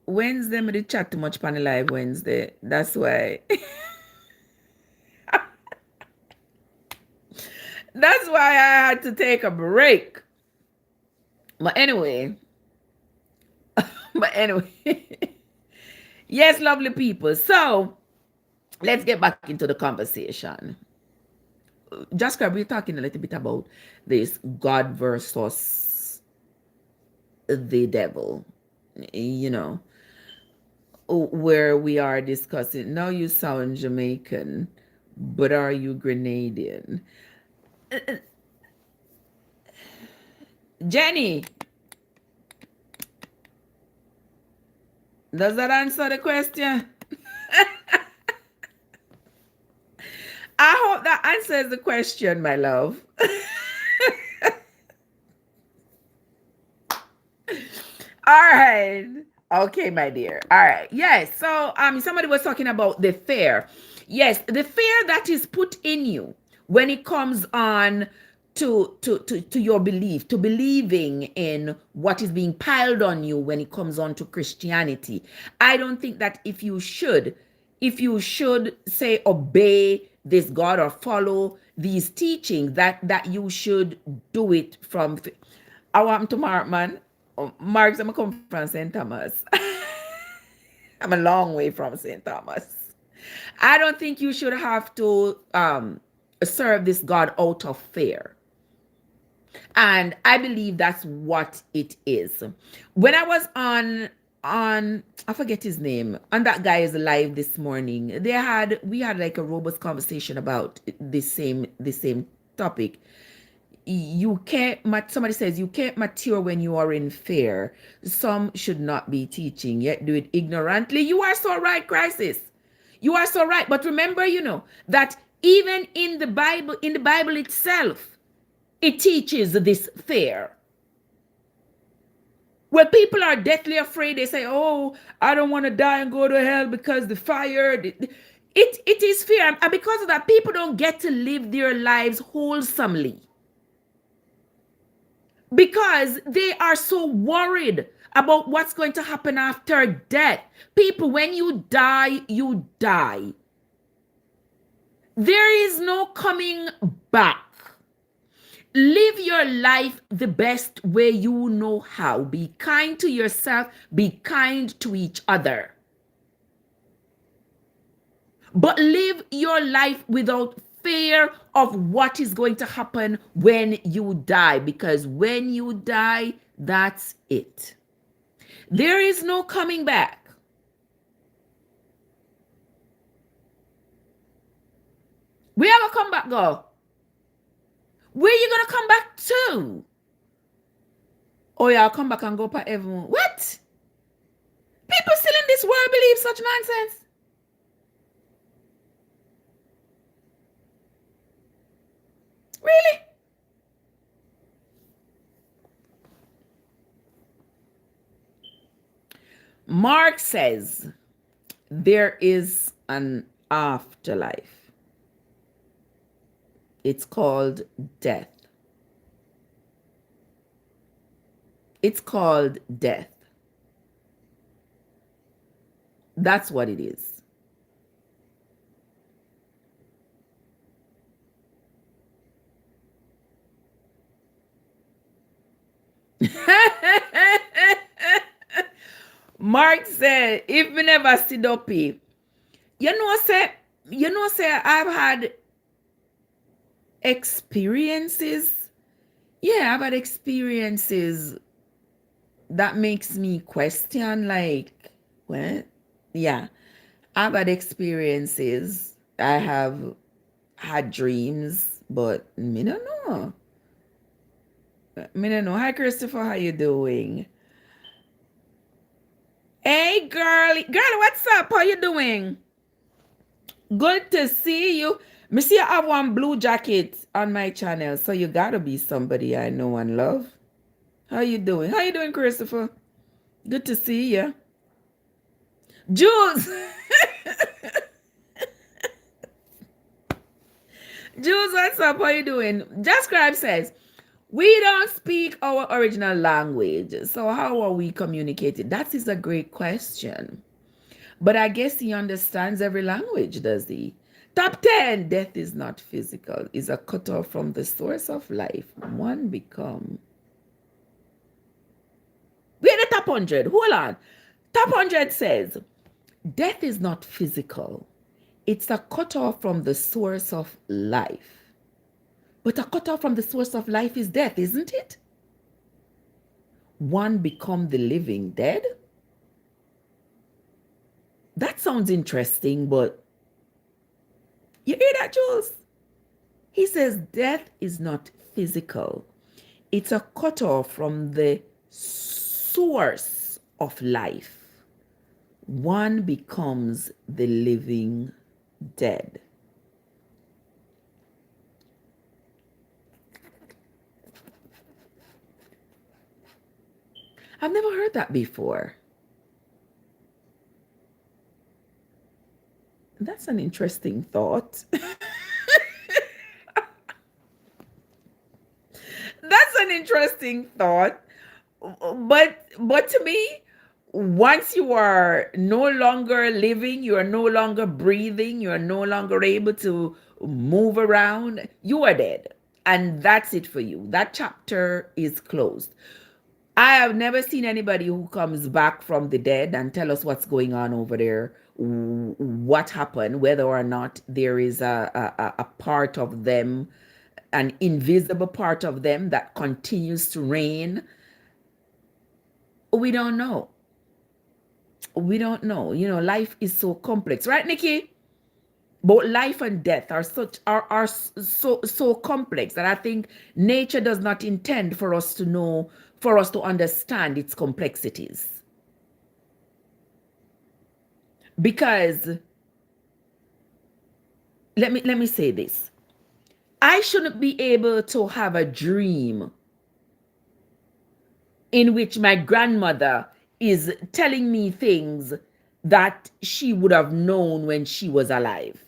Wednesday, me did chat too much on the live Wednesday. That's why. That's why I had to take a break. But anyway, but anyway. Yes, lovely people. So let's get back into the conversation. Just we're talking a little bit about this God versus the devil, you know, where we are discussing. Now you sound Jamaican, but are you Grenadian? Jenny, does that answer the question? I hope that answers the question, my love. All right. Okay, my dear. All right. Yes. So somebody was talking about the fear. Yes, the fear that is put in you when it comes on to your belief, to believing in what is being piled on you when it comes on to Christianity. I don't think that if you should say obey this God or follow these teachings, that you should do it from. I want to Mark, man. Mark's, I'm come from St. Thomas. I'm a long way from St. Thomas. I don't think you should have to serve this God out of fear. And I believe that's what it is. When I was on I forget his name, and that guy is live this morning, we had like a robust conversation about the same topic. Somebody says you can't mature when you are in fear. Some should not be teaching, yet do it ignorantly. You are so right, Crisis. You are so right. But remember, that even in the Bible itself, it teaches this fear. When people are deathly afraid, they say, oh, I don't want to die and go to hell because the fire. It is fear. And because of that, people don't get to live their lives wholesomely. Because they are so worried about what's going to happen after death. People, when you die, you die. There is no coming back. Live your life the best way you know how. Be kind to yourself. Be kind to each other. But live your life without fear of what is going to happen when you die. Because when you die, that's it. There is no coming back. Where you gonna come back, go? Where you gonna come back to? Oh, yeah, I'll come back and go to heaven. What? People still in this world believe such nonsense. Really? Mark says there is an afterlife. It's called death. It's called death. That's what it is. Mark said, if we never sit up here, say I've had experiences. Yeah, I've had experiences that makes me question, like, what? Yeah, I've had experiences. I have had dreams, but me don't know. Me don't know. Hi, Christopher. How you doing? Hey, girl, what's up? How you doing? Good to see you. Me see I have one blue jacket on my channel, so you gotta be somebody I know and love. How you doing? How you doing, Christopher? Good to see you. Jules! Jules, what's up? How you doing? Just Scribe says, We don't speak our original language. So how are we communicating? That is a great question. But I guess he understands every language, does he? Top 10. Death is not physical, is a cutoff from the source of life. One become. We're the top 100. Hold on. Top 100 says, death is not physical. It's a cutoff from the source of life. But a cutoff from the source of life is death, isn't it? One become the living dead? That sounds interesting, but you hear that, Jules? He says death is not physical. It's a cutoff from the source of life. One becomes the living dead. I've never heard that before. That's an interesting thought. That's an interesting thought. But to me, once you are no longer living, you are no longer breathing, you are no longer able to move around, you are dead. And that's it for you. That chapter is closed. I have never seen anybody who comes back from the dead and tell us what's going on over there, what happened, whether or not there is a part of them, an invisible part of them that continues to reign. We don't know. We don't know. You know, life is so complex, right, Nikki? Both life and death are so complex that I think nature does not intend for us to know, for us to understand its complexities. Because let me say this. I shouldn't be able to have a dream in which my grandmother is telling me things that she would have known when she was alive.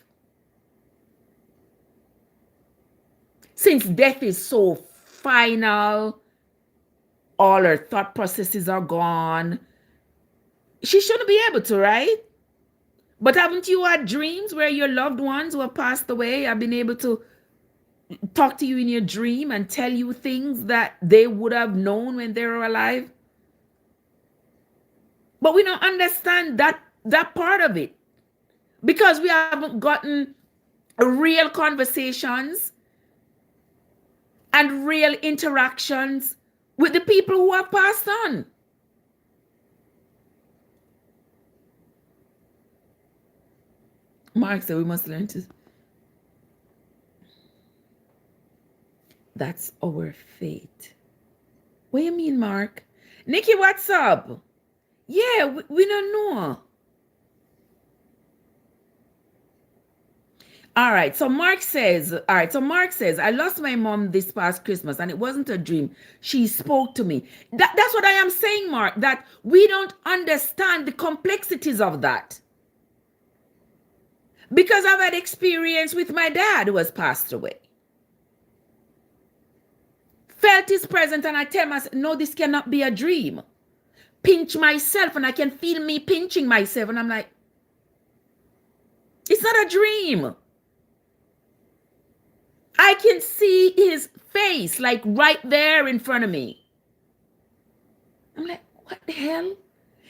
Since death is so final, all her thought processes are gone, she shouldn't be able to, right? But haven't you had dreams where your loved ones who have passed away have been able to talk to you in your dream and tell you things that they would have known when they were alive? But we don't understand that part of it because we haven't gotten real conversations and real interactions with the people who have passed on. Mark said we must learn to. That's our fate. What do you mean, Mark? Nikki, what's up? Yeah, we don't know. All right, so Mark says, I lost my mom this past Christmas and it wasn't a dream. She spoke to me. That's what I am saying, Mark, that we don't understand the complexities of that. Because I've had experience with my dad who has passed away. Felt his presence and I tell myself, no, this cannot be a dream. Pinch myself and I can feel me pinching myself and I'm like, it's not a dream. I can see his face like right there in front of me. I'm like, what the hell?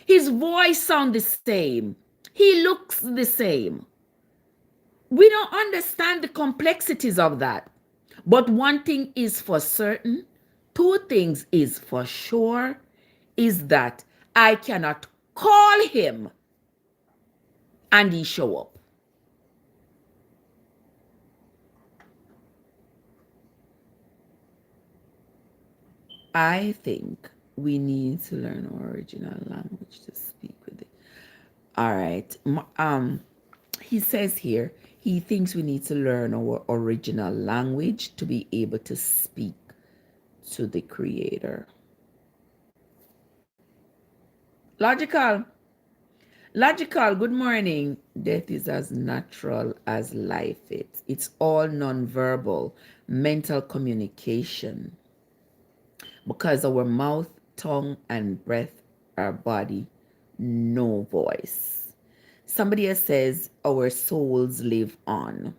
His voice sounds the same. He looks the same. We don't understand the complexities of that. But one thing is for certain, two things is for sure, is that I cannot call him and he show up. I think we need to learn our original language to speak with it. All right. He says here, he thinks we need to learn our original language to be able to speak to the Creator. Logical, good morning. Death is as natural as life is. It's all nonverbal, mental communication. because our mouth, tongue, and breath, our body, no voice. Somebody else says our souls live on.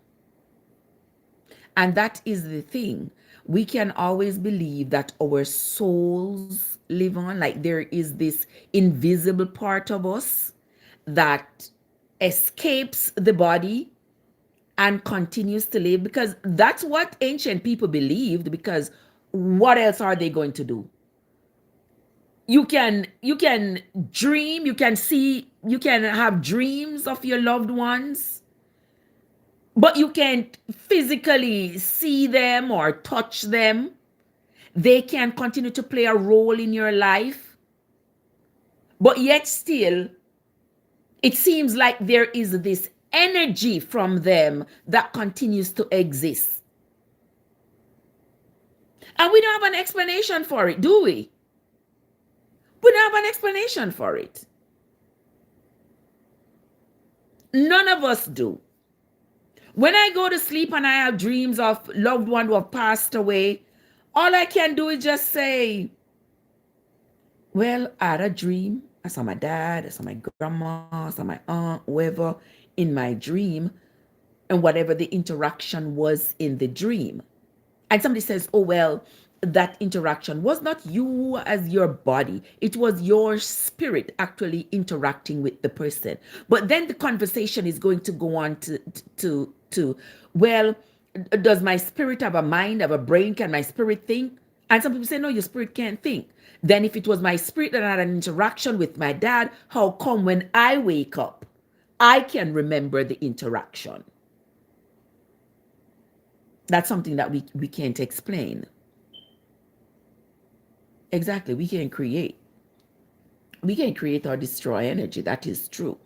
And that is the thing. We can always believe that our souls live on, like there is this invisible part of us that escapes the body and continues to live, because that's what ancient people believed. Because what else are they going to do? You can dream, you can see, you can have dreams of your loved ones, but you can't physically see them or touch them. They can continue to play a role in your life, but yet still it seems like there is this energy from them that continues to exist. And we don't have an explanation for it, do we? We don't have an explanation for it. None of us do. When I go to sleep and I have dreams of loved ones who have passed away, all I can do is just say, well, I had a dream. I saw my dad, I saw my grandma, I saw my aunt, whoever in my dream, and whatever the interaction was in the dream. And somebody says, oh, well, that interaction was not you as your body. It was your spirit actually interacting with the person. But then the conversation is going to go on to well, does my spirit have a mind, have a brain? Can my spirit think? And some people say, no, your spirit can't think. Then if it was my spirit that had an interaction with my dad, how come when I wake up, I can remember the interaction? That's something that we can't explain. Exactly, we can't create. We can't create or destroy energy. That is true.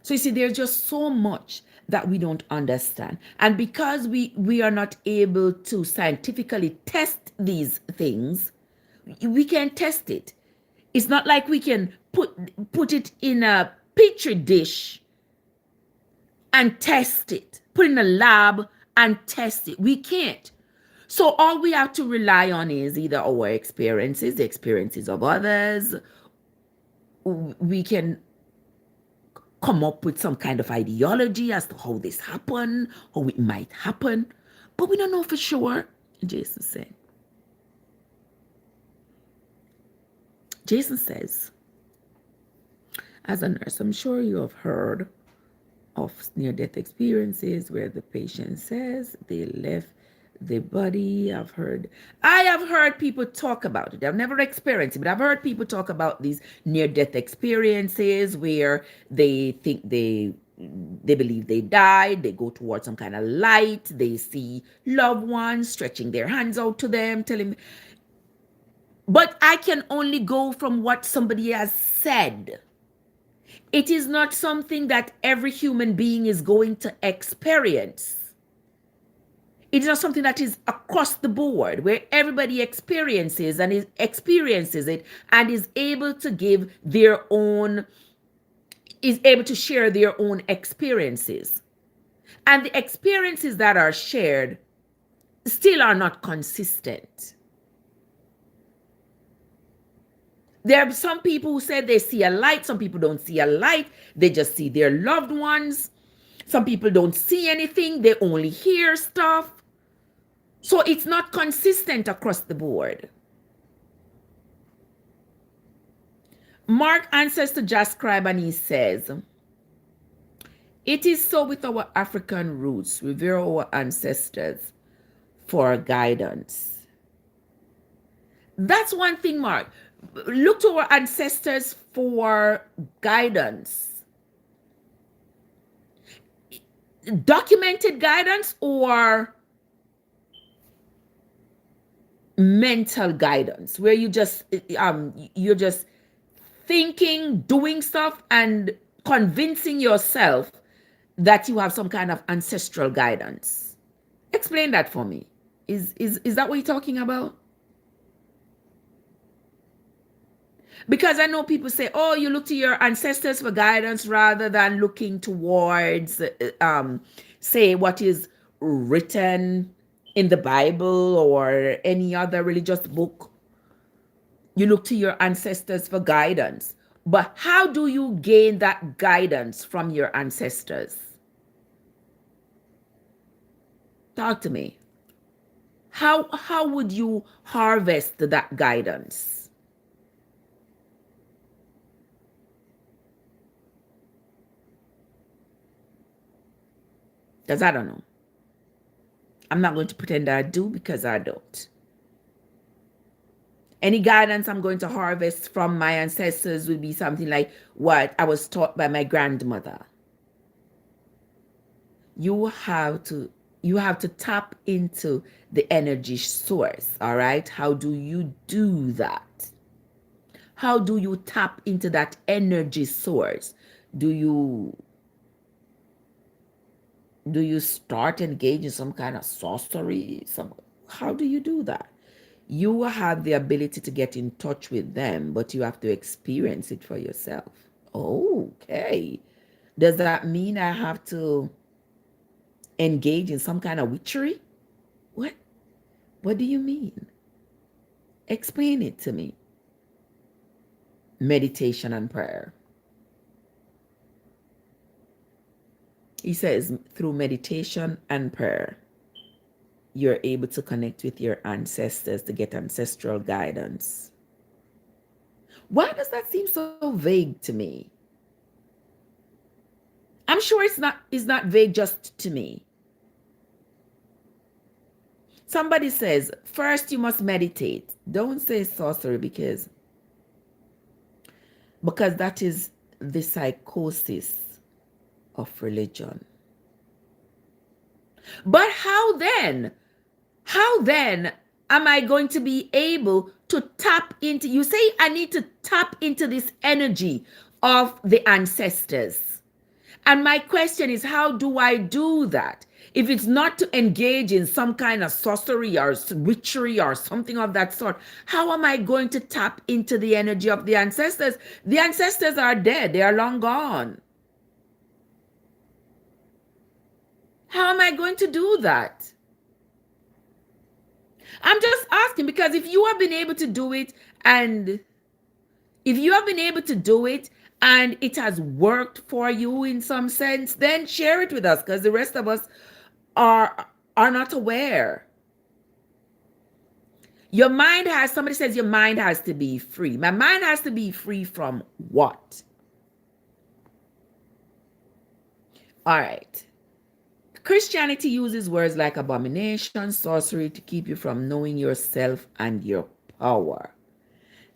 So you see, there's just so much that we don't understand. And because we are not able to scientifically test these things, we can't test it. It's not like we can put it in a petri dish and test it, put it in a lab and test it. We can't. So all we have to rely on is either our experiences, the experiences of others. We can come up with some kind of ideology as to how this happened, how it might happen, but we don't know for sure. Jason said. Jason says, as a nurse, I'm sure you have heard of near-death experiences where the patient says they left the body. I have heard people talk about it. I've never experienced it, but I've heard people talk about these near-death experiences where they think they believe they died. They go towards some kind of light. They see loved ones stretching their hands out to them, telling them. But I can only go from what somebody has said. It is not something that every human being is going to experience. It is not something that is across the board, where everybody experiences it and is able to give their own, is able to share their own experiences. And the experiences that are shared still are not consistent. There are some people who said they see a light. Some people don't see a light. They just see their loved ones. Some people don't see anything. They only hear stuff. So it's not consistent across the board. Mark answers to Jascribe and he says, it is so with our African roots. Revere our ancestors for guidance. That's one thing, Mark. Look to our ancestors for guidance. Documented guidance or mental guidance, where you're just thinking, doing stuff and convincing yourself that you have some kind of ancestral guidance. Explain that for me. Is that what you're talking about? Because I know people say, oh, you look to your ancestors for guidance rather than looking towards, say, what is written in the Bible or any other religious book You look to your ancestors for guidance. But how do you gain that guidance from your ancestors? Talk to me. How would you harvest that guidance? Because I don't know. I'm not going to pretend I do, because I don't. Any guidance I'm going to harvest from my ancestors would be something like what I was taught by my grandmother. You have to tap into the energy source, all right? How do you do that? How do you tap into that energy source? Do you start engaging some kind of sorcery? How do you do that? You have the ability to get in touch with them, but you have to experience it for yourself. Okay. Does that mean I have to engage in some kind of witchery? What? What do you mean? Explain it to me. Meditation and prayer. He says through meditation and prayer, you're able to connect with your ancestors to get ancestral guidance. Why does that seem so vague to me? I'm sure it's not vague just to me. Somebody says, first you must meditate. Don't say sorcery, because that is the psychosis of religion. But how then? How then am I going to be able to tap into, you say I need to tap into this energy of the ancestors. And my question is, how do I do that? If it's not to engage in some kind of sorcery or witchery or something of that sort, how am I going to tap into the energy of the ancestors? The ancestors are dead. They are long gone. How am I going to do that? I'm just asking, because if you have been able to do it, and it has worked for you in some sense, then share it with us, because the rest of us are not aware. Your mind has, somebody says your mind has to be free. My mind has to be free from what? All right. Christianity uses words like abomination, sorcery to keep you from knowing yourself and your power.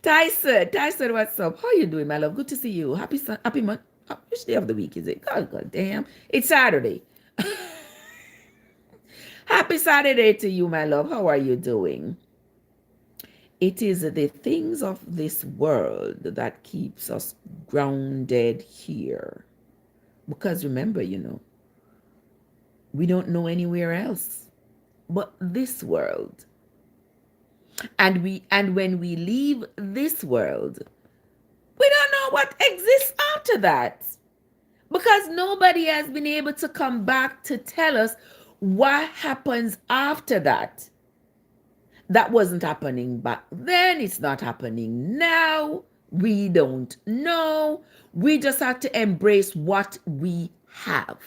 Tyson, what's up? How you doing, my love? Good to see you. Happy month. Which day of the week is it? God damn. It's Saturday. Happy Saturday to you, my love. How are you doing? It is the things of this world that keeps us grounded here. Because remember, we don't know anywhere else but this world. And when we leave this world, we don't know what exists after that. Because nobody has been able to come back to tell us what happens after that. That wasn't happening back then. It's not happening now. We don't know. We just have to embrace what we have.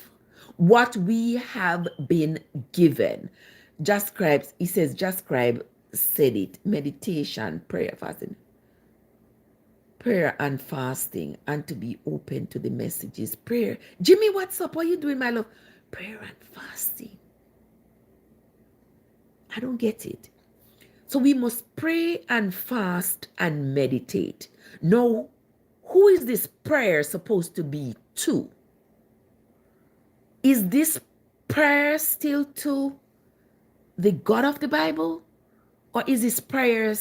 What we have been given. He says, Jascribe said it. Meditation, prayer, fasting. Prayer and fasting, and to be open to the messages. Prayer. Jimmy, what's up? What are you doing, my love? Prayer and fasting. I don't get it. So we must pray and fast and meditate. Now, who is this prayer supposed to be to? Is this prayer still to the God of the Bible? Or is this prayer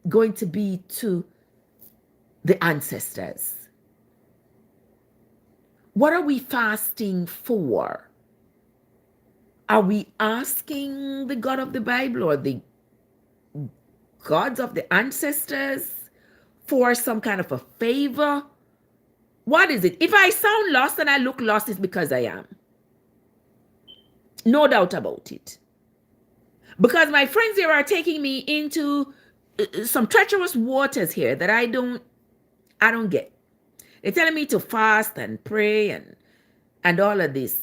going to be to the ancestors? What are we fasting for? Are we asking the God of the Bible or the gods of the ancestors for some kind of a favor? What is it? If I sound lost and I look lost, it's because I am. No doubt about it. Because my friends here are taking me into some treacherous waters here that I don't get. They're telling me to fast and pray and all of this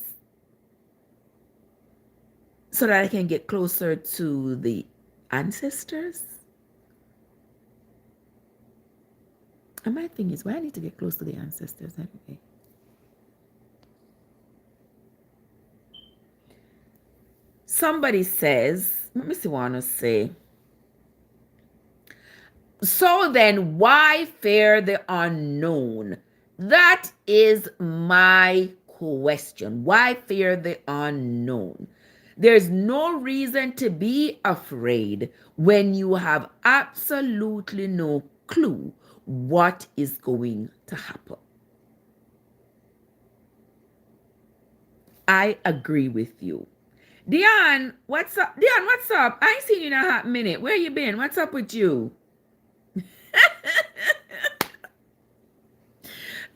so that I can get closer to the ancestors. And my thing is, why I need to get close to the ancestors anyway? Somebody says, let me see what I want to say. So then, why fear the unknown? That is my question. Why fear the unknown? There's no reason to be afraid when you have absolutely no clue what is going to happen. I agree with you. Dion, what's up? Dion, what's up? I ain't seen you in a hot minute. Where you been? What's up with you?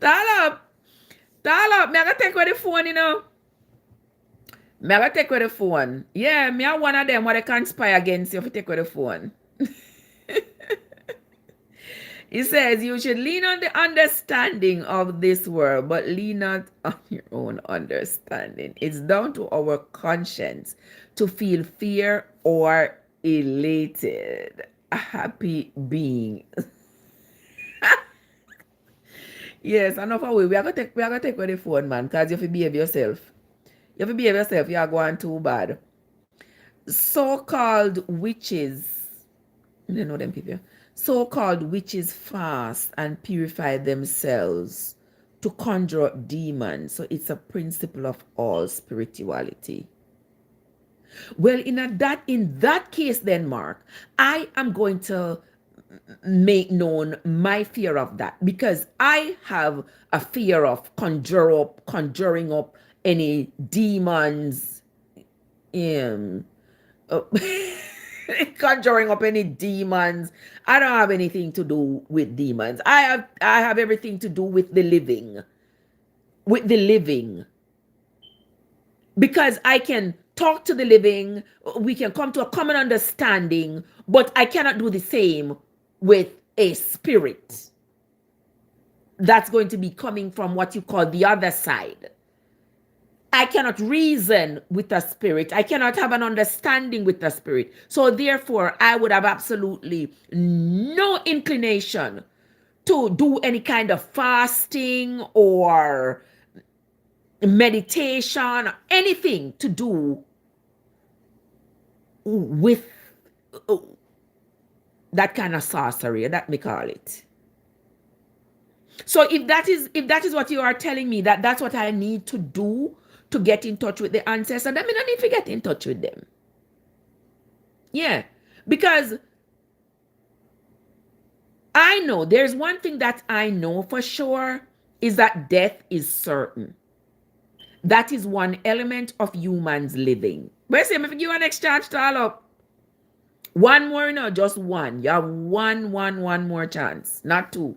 Dial up. Me I gotta take away the phone, you know. Me I gotta take away the phone. Yeah, me are one of them what they conspire against you if you take away the phone. He says you should lean on the understanding of this world, but lean not on your own understanding. It's down to our conscience to feel fear or elated. A happy being. Yes, enough of we are gonna take away the phone, man, because you have to behave yourself. You have to behave yourself, you are going too bad. So-called witches, you know them people. So-called witches fast and purify themselves to conjure up demons. So it's a principle of all spirituality. Well, in that case then, Mark, I am going to make known my fear of that, because I have a fear of conjuring up any demons, conjuring up any demons. I don't have anything to do with demons. I have everything to do with the living. Because I can talk to the living, we can come to a common understanding, but I cannot do the same with a spirit that's going to be coming from what you call the other side. I cannot reason with a spirit. I cannot have an understanding with a spirit. So therefore, I would have absolutely no inclination to do any kind of fasting or meditation, anything to do with that kind of sorcery, that me call it. So if that is what you are telling me, that's what I need to do to get in touch with the ancestors, then I don't need to get in touch with them. Yeah, because I know there's one thing that I know for sure is that death is certain. That is one element of humans living. But see, if you give an exchange to all up, one more, no, just one. You have one more chance, not two.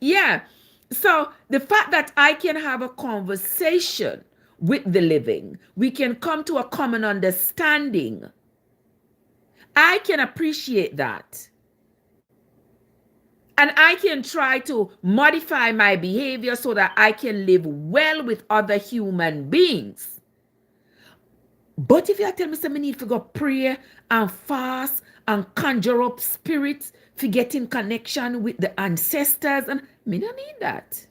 Yeah. So the fact that I can have a conversation with the living, we can come to a common understanding. I can appreciate that. And I can try to modify my behavior so that I can live well with other human beings. But if you tell me something, I need to go pray and fast and conjure up spirits for getting connection with the ancestors, and me don't need that.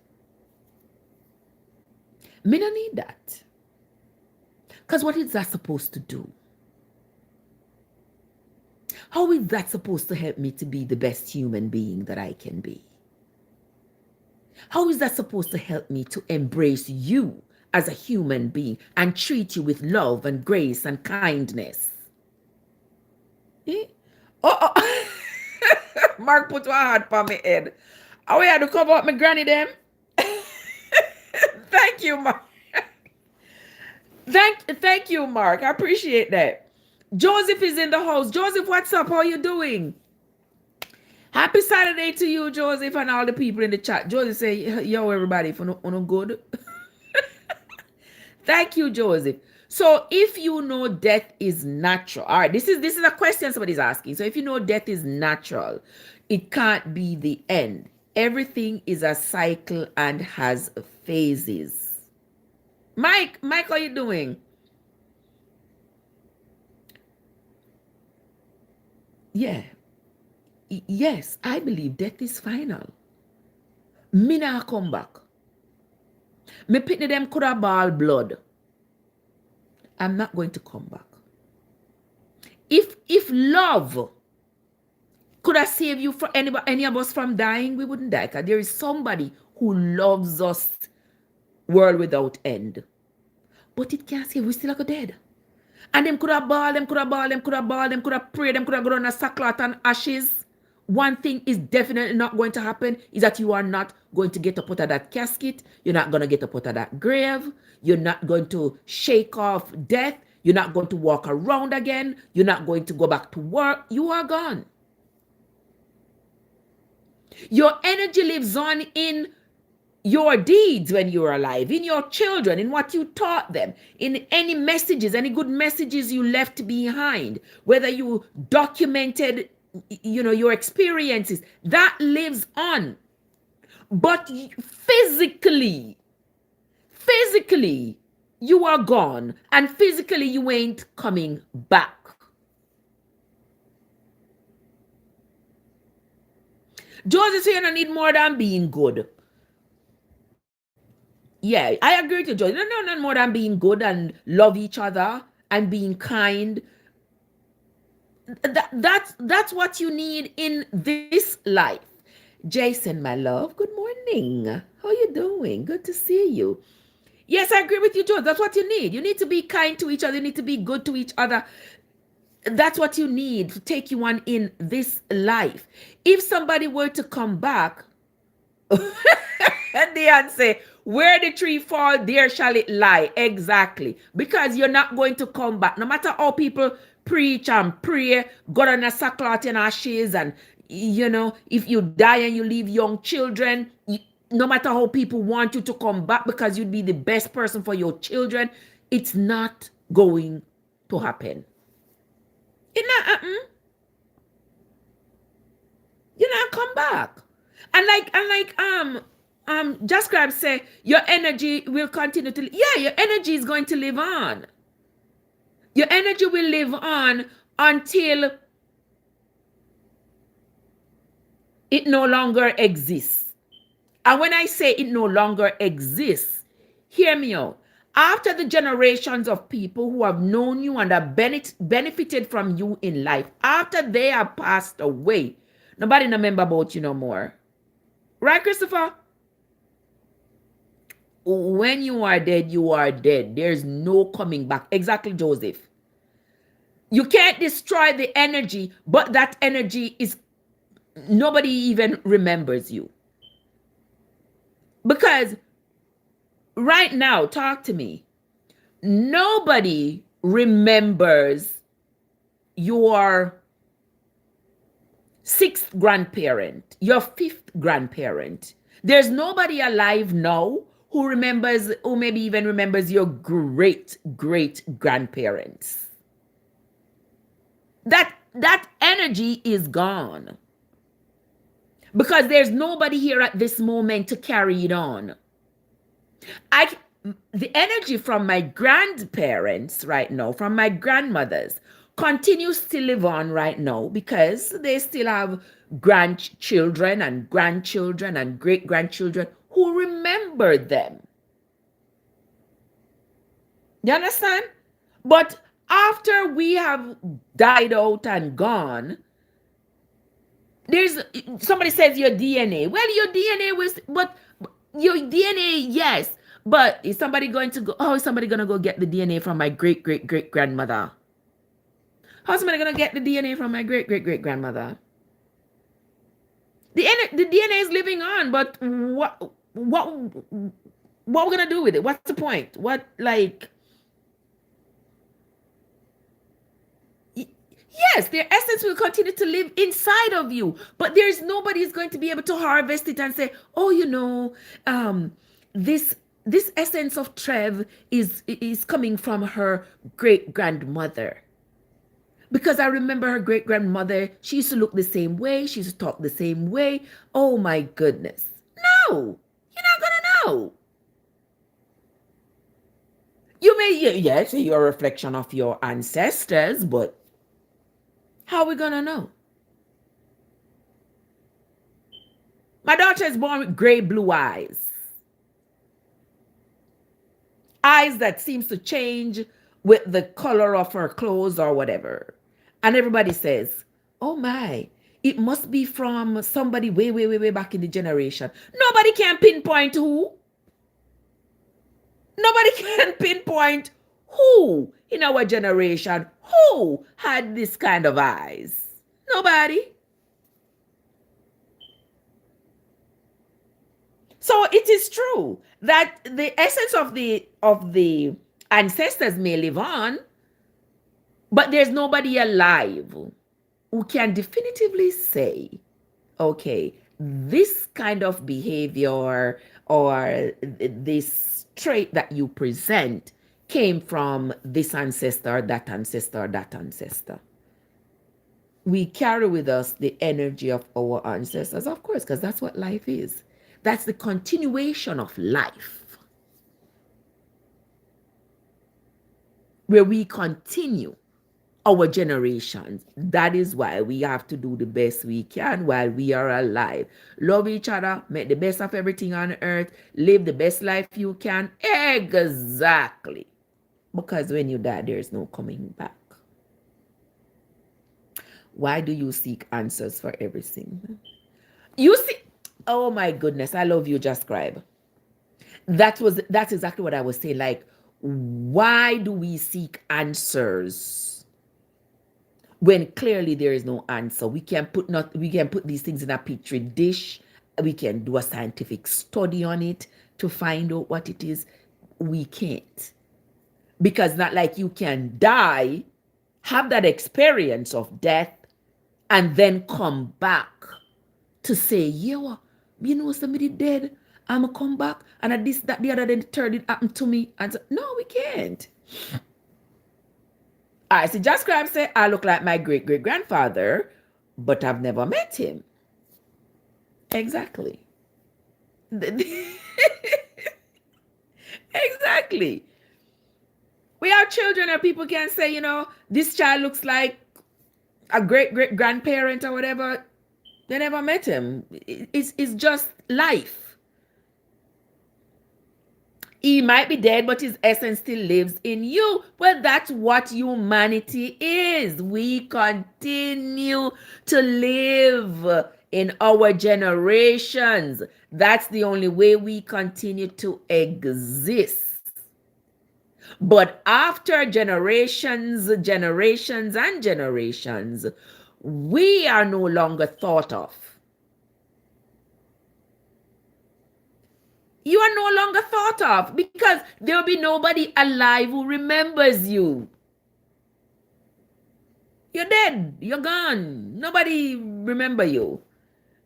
Me don't need that. Because what is that supposed to do? How is that supposed to help me to be the best human being that I can be? How is that supposed to help me to embrace you as a human being and treat you with love and grace and kindness? Oh. Mark put a hand on my head. I had to cover up my granny them. Thank you, Mark. Thank you, Mark. I appreciate that. Joseph is in the house. Joseph, what's up? How are you doing? Happy Saturday to you, Joseph, and all the people in the chat. Joseph say, yo, everybody, for no good. Thank you, Joseph. So if you know death is natural, all right, this is a question somebody's asking. So if you know death is natural, it can't be the end. Everything is a cycle and has phases. Mike, how you doing? Yeah. Yes, I believe death is final. Me nah come back. Me pitney them coulda ball blood. I'm not going to come back. If love could I save you for any of us from dying, we wouldn't die. Because there is somebody who loves us world without end. But it can't save, we still go dead. And them could have ball, them could have ball, them could have ball, them could have prayed, them could have gone on a sackcloth and ashes. One thing is definitely not going to happen is that you are not going to get up out of that casket. You're not going to get up out of that grave. You're not going to shake off death. You're not going to walk around again. You're not going to go back to work. You are gone. Your energy lives on in your deeds when you're alive, in your children, in what you taught them, in any messages, any good messages you left behind, whether you documented, your experiences, that lives on. But physically, you are gone, and physically you ain't coming back. Joseph said you don't need more than being good. Yeah, I agree with you, Joseph. No, not more than being good and love each other and being kind. That's what you need in this life. Jason, my love, good morning. How you doing? Good to see you. Yes, I agree with you, Joe. That's what you need. You need to be kind to each other. You need to be good to each other. That's what you need to take you on in this life. If somebody were to come back, and say, where the tree fall, there shall it lie. Exactly. Because you're not going to come back. No matter how people preach and pray, God on a sackcloth and ashes, and if you die and you leave young children, no matter how people want you to come back because you'd be the best person for your children, it's not going to happen. It not happen. You not come back. And Just Grab say your energy will continue to your energy is going to live on. Your energy will live on until it no longer exists. And when I say it no longer exists, hear me out. After the generations of people who have known you and have benefited from you in life, after they have passed away, nobody remember about you no more. Right, Christopher? When you are dead, you are dead. There's no coming back. Exactly, Joseph. You can't destroy the energy, but that energy is, nobody even remembers you. Because right now, talk to me. Nobody remembers your 6th grandparent, your 5th grandparent. There's nobody alive now who maybe even remembers your great grandparents. That energy is gone. Because there's nobody here at this moment to carry it on. The energy from my grandparents right now, from my grandmothers, continues to live on right now because they still have grandchildren and grandchildren and great-grandchildren who remember them. You understand? But after we have died out and gone, somebody says your DNA. Well, your DNA but your DNA, yes. But is somebody going to go get the DNA from my great-great-great-grandmother? How's somebody going to get the DNA from my great-great-great-grandmother? The DNA is living on, but what we're going to do with it? What's the point? Yes, their essence will continue to live inside of you, but there's nobody who's going to be able to harvest it and say, oh, this this essence of Trev is coming from her great grandmother. Because I remember her great grandmother, she used to look the same way, she used to talk the same way. Oh my goodness. No, you're not gonna know. You may, yes, you're a reflection of your ancestors, but how are we gonna know? My daughter is born with gray blue eyes. Eyes that seems to change with the color of her clothes or whatever. And everybody says, oh my, it must be from somebody way, way, way, way back in the generation. Nobody can pinpoint who. Nobody can pinpoint who in our generation who had this kind of eyes. Nobody. So it is true that the essence of the ancestors may live on, but there's nobody alive who can definitively say, okay, this kind of behavior or this trait that you present came from this ancestor, that ancestor, that ancestor. We carry with us the energy of our ancestors, of course, because that's what life is. That's the continuation of life, where we continue our generations. That is why we have to do the best we can while we are alive. Love each other, make the best of everything on earth, live the best life you can. Exactly. Because when you die, there is no coming back. Why do you seek answers for everything? You see, oh my goodness, I love you, Just Scribe. That's exactly what I was saying. Like, why do we seek answers when clearly there is no answer? We can put these things in a petri dish. We can do a scientific study on it to find out what it is. We can't. Because not like you can die, have that experience of death, and then come back to say, yeah, you know, somebody dead, I'ma come back, and at this, that, the other, then the third, it happened to me. And so, no, we can't. All right, so Just Scribe say, I look like my great-great-grandfather, but I've never met him. Exactly. Exactly. We are children and people can say, you know, this child looks like a great-great-grandparent or whatever. They never met him. It's just life. He might be dead, but his essence still lives in you. Well, that's what humanity is. We continue to live in our generations. That's the only way we continue to exist. But after generations, and generations, we are no longer thought of. You are no longer thought of because there will be nobody alive who remembers you. You're dead. You're gone. Nobody remember you.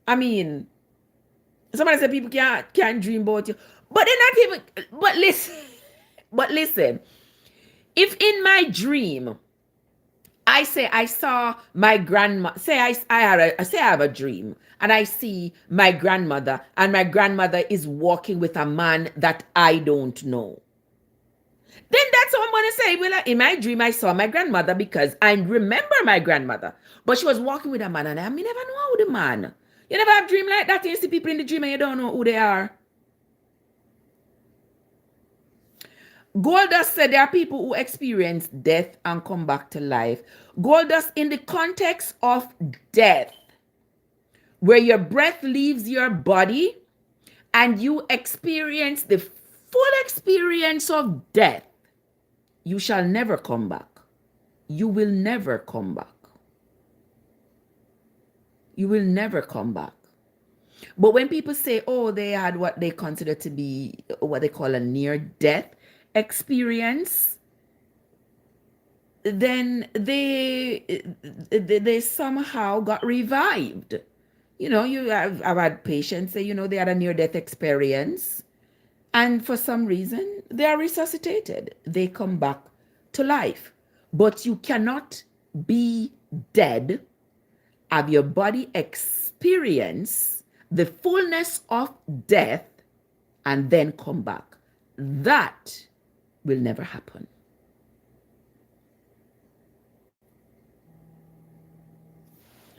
I mean, somebody said people can't dream about you. But they're not even, but listen, if in my dream, I say I saw my grandma. Say I have a dream, and I see my grandmother, and my grandmother is walking with a man that I don't know. Then that's what I'm gonna say. Well, in my dream, I saw my grandmother because I remember my grandmother, but she was walking with a man, and I never know who the man. You never have a dream like that. You see people in the dream, and you don't know who they are. Goldust said there are people who experience death and come back to life. Goldust, in the context of death, where your breath leaves your body and you experience the full experience of death, you shall never come back. You will never come back. You will never come back. But when people say, oh, they had what they consider to be what they call a near-death experience, then they somehow got revived. You know, I've had patients say, you know, they had a near-death experience And for some reason, they are resuscitated. They come back to life. But you cannot be dead, have your body experience the fullness of death, and then come back. That will never happen.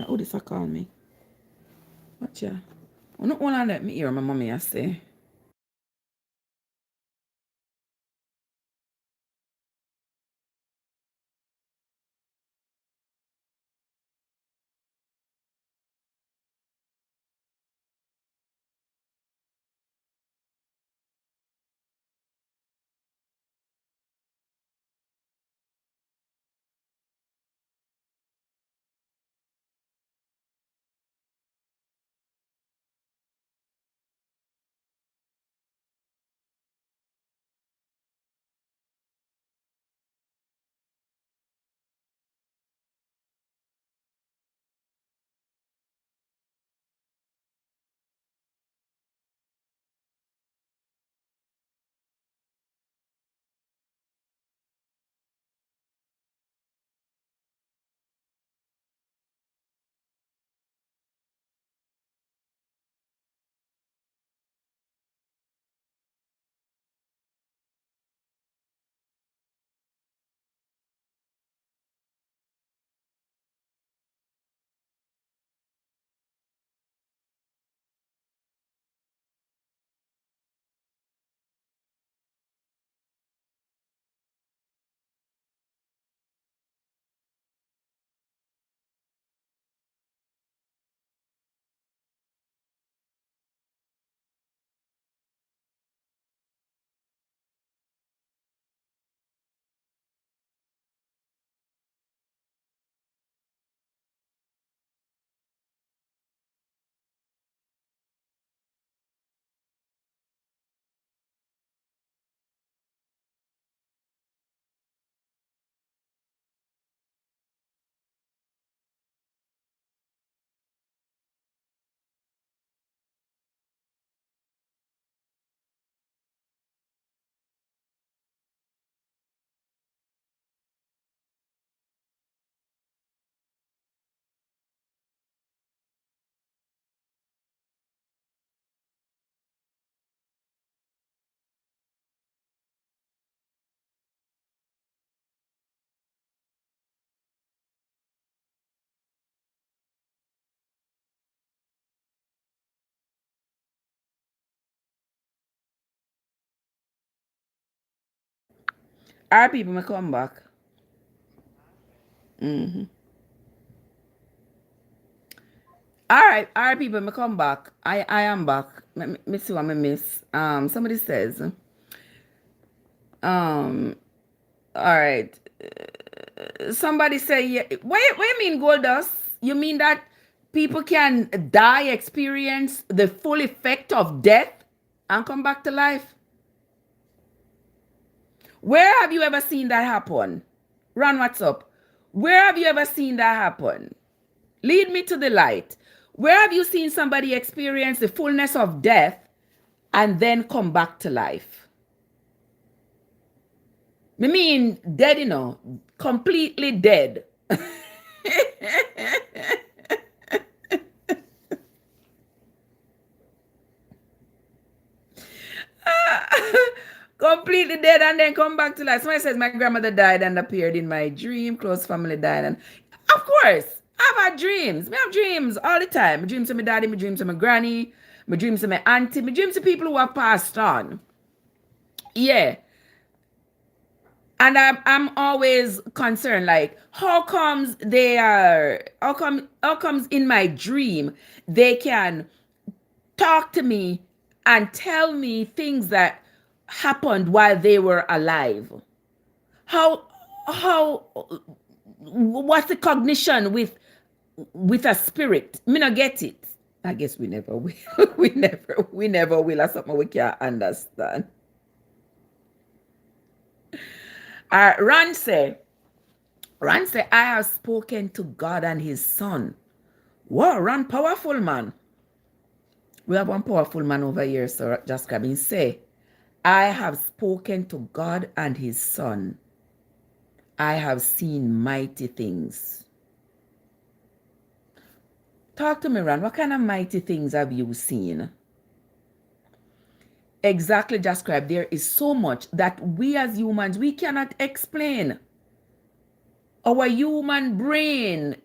Oh, this call me. What ya? I don't want to let me hear my mommy I say. Our people may come back. Mm-hmm. All right, people may come back. I am back. Me see what I miss. Somebody says, all right. Somebody say, yeah. What you mean, gold dust? You mean that people can die, experience the full effect of death, and come back to life? Where have you ever seen that happen? Ron, what's up? Where have you ever seen that happen? Lead me to the light. Where have you seen somebody experience the fullness of death and then come back to life? I mean, dead, completely dead. Completely dead and then come back to life. Somebody says my grandmother died and appeared in my dream. Close family died, and of course, I've had dreams. I have dreams all the time. I dreams of my daddy, my dreams of my granny, my dreams of my auntie, my dreams of people who have passed on. Yeah. And I'm always concerned, like, how comes in my dream they can talk to me and tell me things that happened while they were alive? How what's the cognition with a spirit? Me not get it. I guess we never will. we never will. That's something we can't understand. Ran say, I have spoken to God and his son. Wow, Ran, powerful man. We have one powerful man over here, so just come in say, I have spoken to God and his son. I have seen mighty things. Talk to me, Ron. What kind of mighty things have you seen? Exactly, describe. There is so much that we as humans, we cannot explain. Our human brain,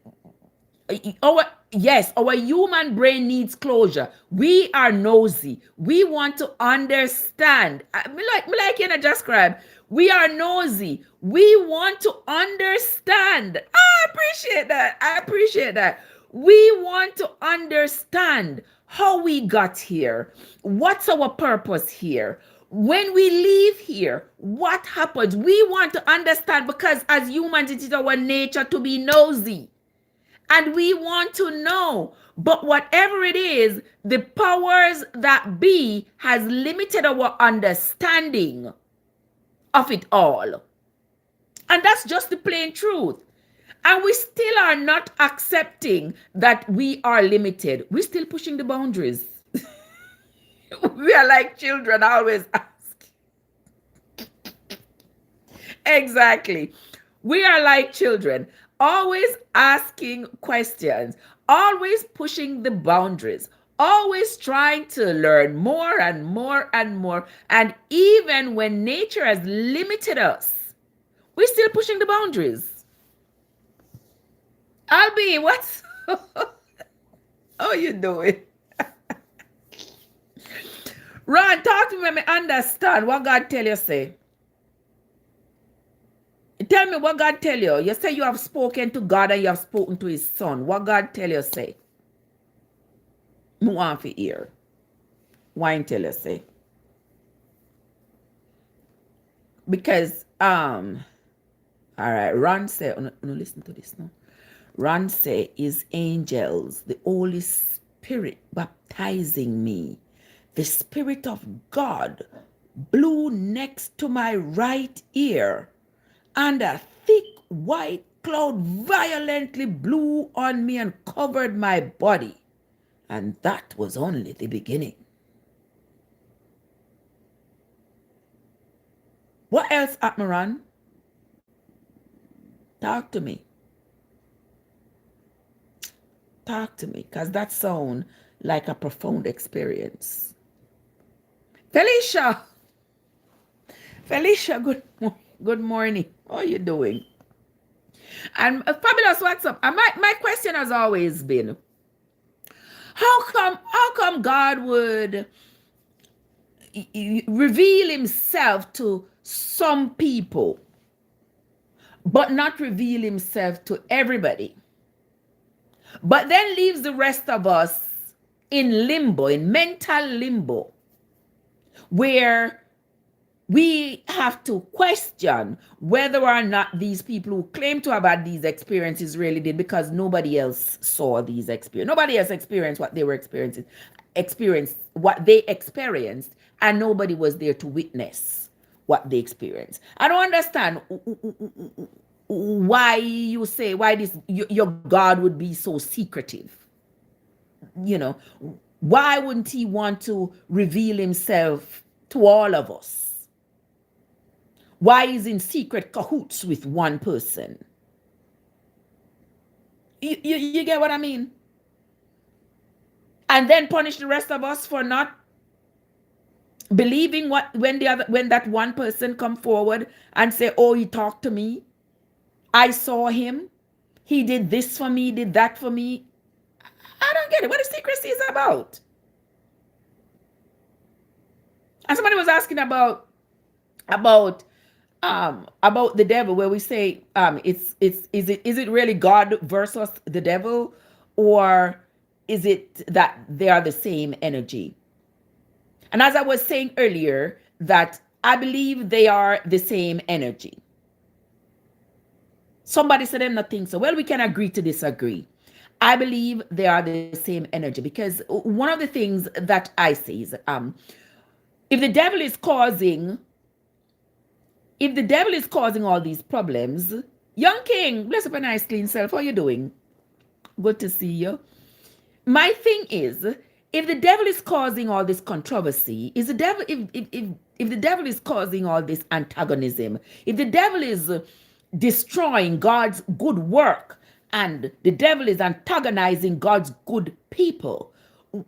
our human brain needs closure. We are nosy. We want to understand. Like you know, describe. We are nosy. We want to understand. I appreciate that. I appreciate that. We want to understand how we got here. What's our purpose here? When we leave here, what happens? We want to understand because as humans, it is our nature to be nosy. And we want to know. But whatever it is, the powers that be has limited our understanding of it all. And that's just the plain truth. And we still are not accepting that we are limited. We're still pushing the boundaries. We are like children, always ask. Exactly. We are like children, always asking questions, always pushing the boundaries, always trying to learn more and more and more. And even when nature has limited us, we're still pushing the boundaries. Albie, what's how you doing? Ron, talk to me. Let me understand what God tell you say. Tell me what God tell you. You say you have spoken to God and you have spoken to his son. What God tell you say? Me want to hear. Why tell you say? Because all right, Ron say, no, listen to this now. Ron say is angels, the Holy Spirit baptizing me. The Spirit of God blew next to my right ear, and a thick white cloud violently blew on me and covered my body. And that was only the beginning. What else, Atmaran? Talk to me. Talk to me, because that sounds like a profound experience. Felicia, good morning. How are you doing? And fabulous, what's up? And my question has always been, how come God would reveal himself to some people, but not reveal himself to everybody, but then leaves the rest of us in limbo, in mental limbo, where we have to question whether or not these people who claim to have had these experiences really did, because nobody else saw these experiences. Nobody else experienced what they were experienced what they experienced, and nobody was there to witness what they experienced. I don't understand why you say your God would be so secretive. You know, why wouldn't he want to reveal himself to all of us? Why is in secret cahoots with one person? You get what I mean? And then punish the rest of us for not believing when that one person come forward and say, oh, he talked to me, I saw him, he did this for me, did that for me. I don't get it. What the secrecy is about? And somebody was asking about the devil, where we say is it really God versus the devil, or is it that they are the same energy? And as I was saying earlier, that I believe they are the same energy. Somebody said them not think so. Well, we can agree to disagree. I believe they are the same energy, because one of the things that I say is if the devil is causing all these problems, young king, bless up a nice clean self, how you doing? Good to see you. My thing is, if the devil is causing all this controversy, is the devil if the devil is causing all this antagonism, if the devil is destroying God's good work and the devil is antagonizing God's good people,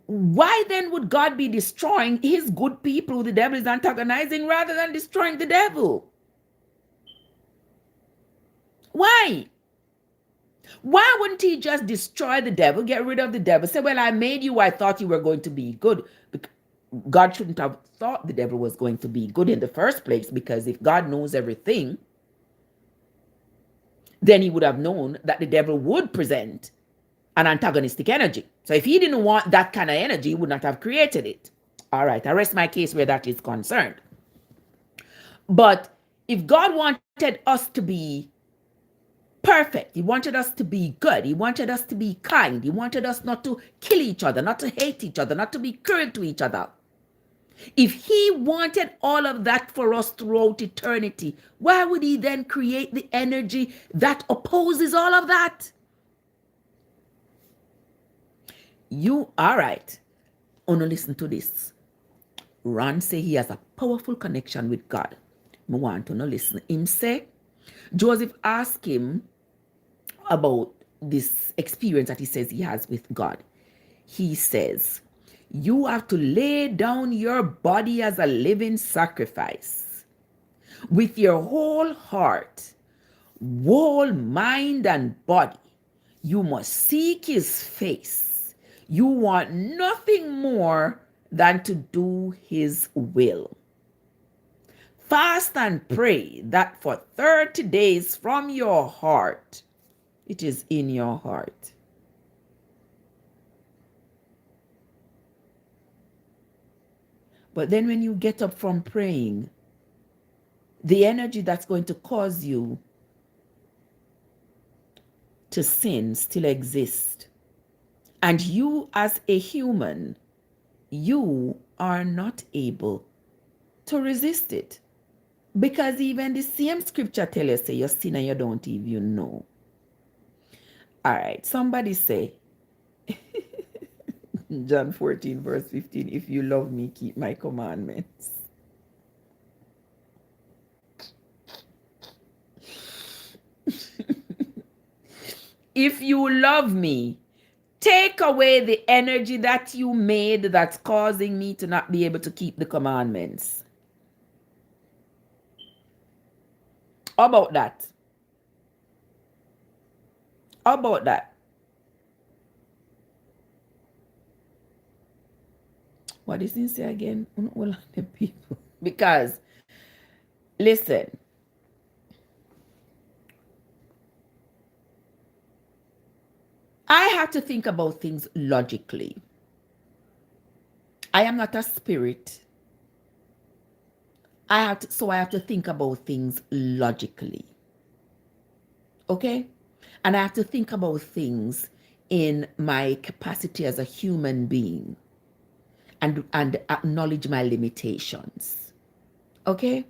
why then would God be destroying his good people who the devil is antagonizing rather than destroying the devil? Why? Why wouldn't he just destroy the devil, get rid of the devil, say, well, I made you, I thought you were going to be good. God shouldn't have thought the devil was going to be good in the first place, because if God knows everything, then he would have known that the devil would present an antagonistic energy. So if he didn't want that kind of energy, he would not have created it. All right, I rest my case where that is concerned. But if God wanted us to be perfect, he wanted us to be good, he wanted us to be kind, he wanted us not to kill each other, not to hate each other, not to be cruel to each other. If he wanted all of that for us throughout eternity, why would he then create the energy that opposes all of that? All right. Only listen to this. Ron say he has a powerful connection with God. I want to listen. Him say, Joseph asked him about this experience that he says he has with God. He says, you have to lay down your body as a living sacrifice with your whole heart, whole mind and body. You must seek his face. You want nothing more than to do his will. Fast and pray that for 30 days from your heart, it is in your heart. But then when you get up from praying, the energy that's going to cause you to sin still exists. And you as a human, you are not able to resist it. Because even the same scripture tells you, say, you're sin and you don't even know. All right, somebody say, John 14 verse 15, if you love me, keep my commandments. If you love me, take away the energy that you made that's causing me to not be able to keep the commandments. How about that? How about that? What is this again? All the people. Because, listen, I have to think about things logically. I am not a spirit. So I have to think about things logically. Okay? And I have to think about things in my capacity as a human being and acknowledge my limitations. Okay?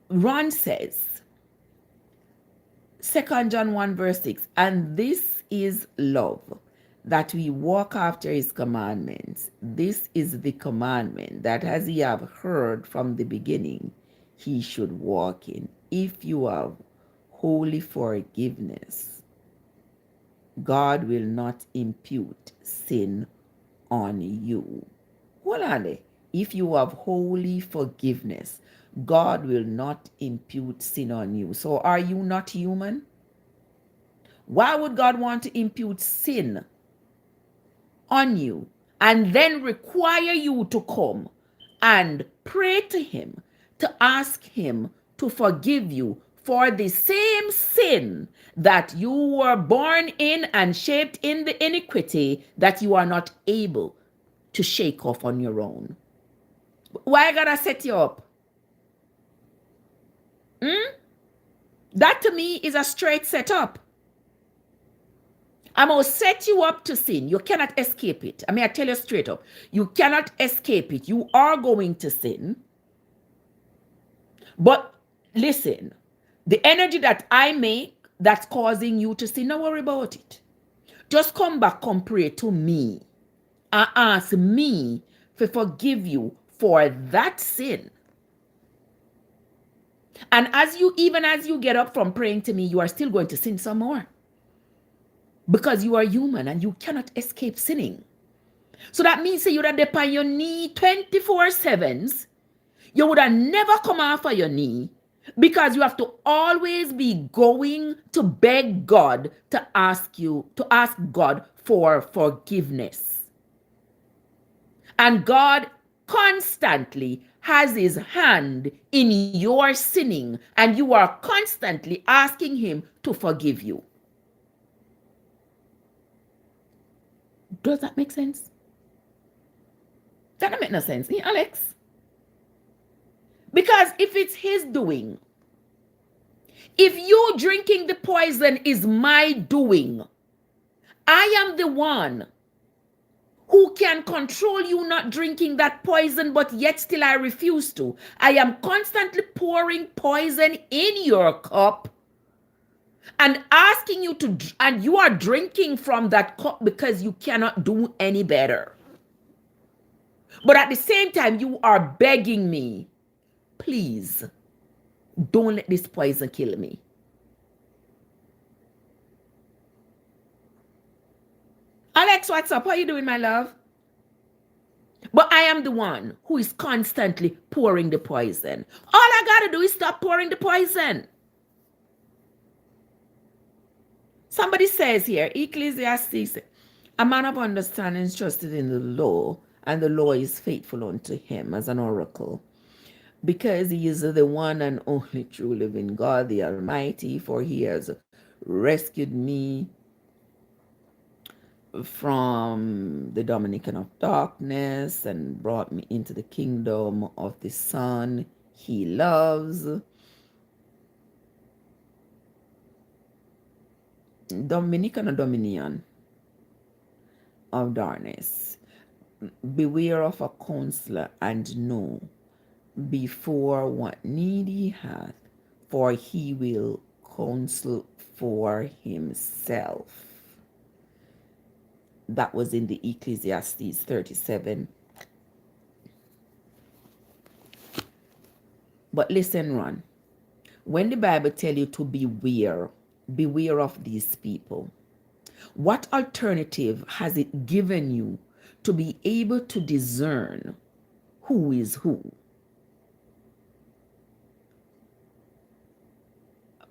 Ron says, 2 John 1 verse 6, and this is love, that we walk after his commandments. This is the commandment, that as ye have heard from the beginning, he should walk in. If you have holy forgiveness, God will not impute sin on you. Hold on there. If you have holy forgiveness, God will not impute sin on you. So are you not human? Why would God want to impute sin on you and then require you to come and pray to him, to ask him to forgive you for the same sin that you were born in and shaped in the iniquity that you are not able to shake off on your own? Why I gotta set you up? That to me is a straight setup. I'm going to set you up to sin. You cannot escape it. I mean, I tell you straight up, you cannot escape it. You are going to sin. But listen, the energy that I make that's causing you to sin, don't worry about it. Just come back, come pray to me and ask me to forgive you for that sin. And even as you get up from praying to me, you are still going to sin some more. Because you are human and you cannot escape sinning. So that means you would have depend on your knee 24/7. You would have never come off of your knee because you have to always be going to beg God to ask God for forgiveness. And God constantly has his hand in your sinning, and you are constantly asking him to forgive you. Does that make sense? That don't make no sense, Alex. Because if it's his doing, if you drinking the poison is my doing, I am the one who can control you not drinking that poison, but yet still I refuse to. I am constantly pouring poison in your cup and asking you to, and you are drinking from that cup because you cannot do any better. But at the same time, you are begging me, please, don't let this poison kill me. Alex, what's up? How you doing, my love? But I am the one who is constantly pouring the poison. All I got to do is stop pouring the poison. Somebody says here, Ecclesiastes, a man of understanding is trusted in the law, and the law is faithful unto him as an oracle. Because he is the one and only true living God, the Almighty, for he has rescued me from the dominion of darkness and brought me into the kingdom of the Son he loves. Dominican or dominion of darkness. Beware of a counselor and know before what need he hath, for he will counsel for himself. That was in the Ecclesiastes 37. But listen, Ron, when the Bible tells you to beware of these people, what alternative has it given you to be able to discern who is who?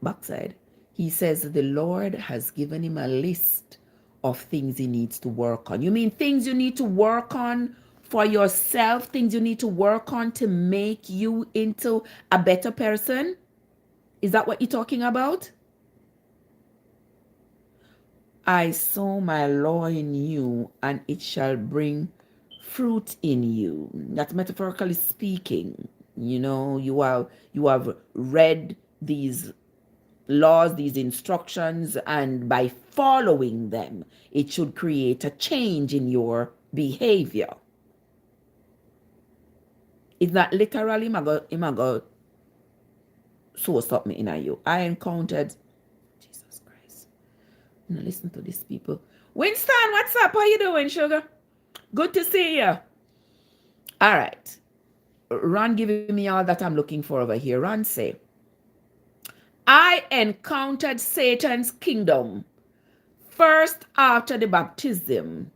Backside, he says the Lord has given him a list of things he needs to work on. You mean things you need to work on for yourself, things you need to work on to make you into a better person? Is that what you're talking about? I sow my law in you, and it shall bring fruit in you. That's metaphorically speaking. You know, you have read these laws, these instructions, and by following them, it should create a change in your behavior. It's not literally go sow something in you. I encountered Jesus Christ. Now listen to these people. Winston, what's up? How you doing, sugar? Good to see you. All right. Ron giving me all that I'm looking for over here. Ron say, I encountered Satan's kingdom first after the baptism.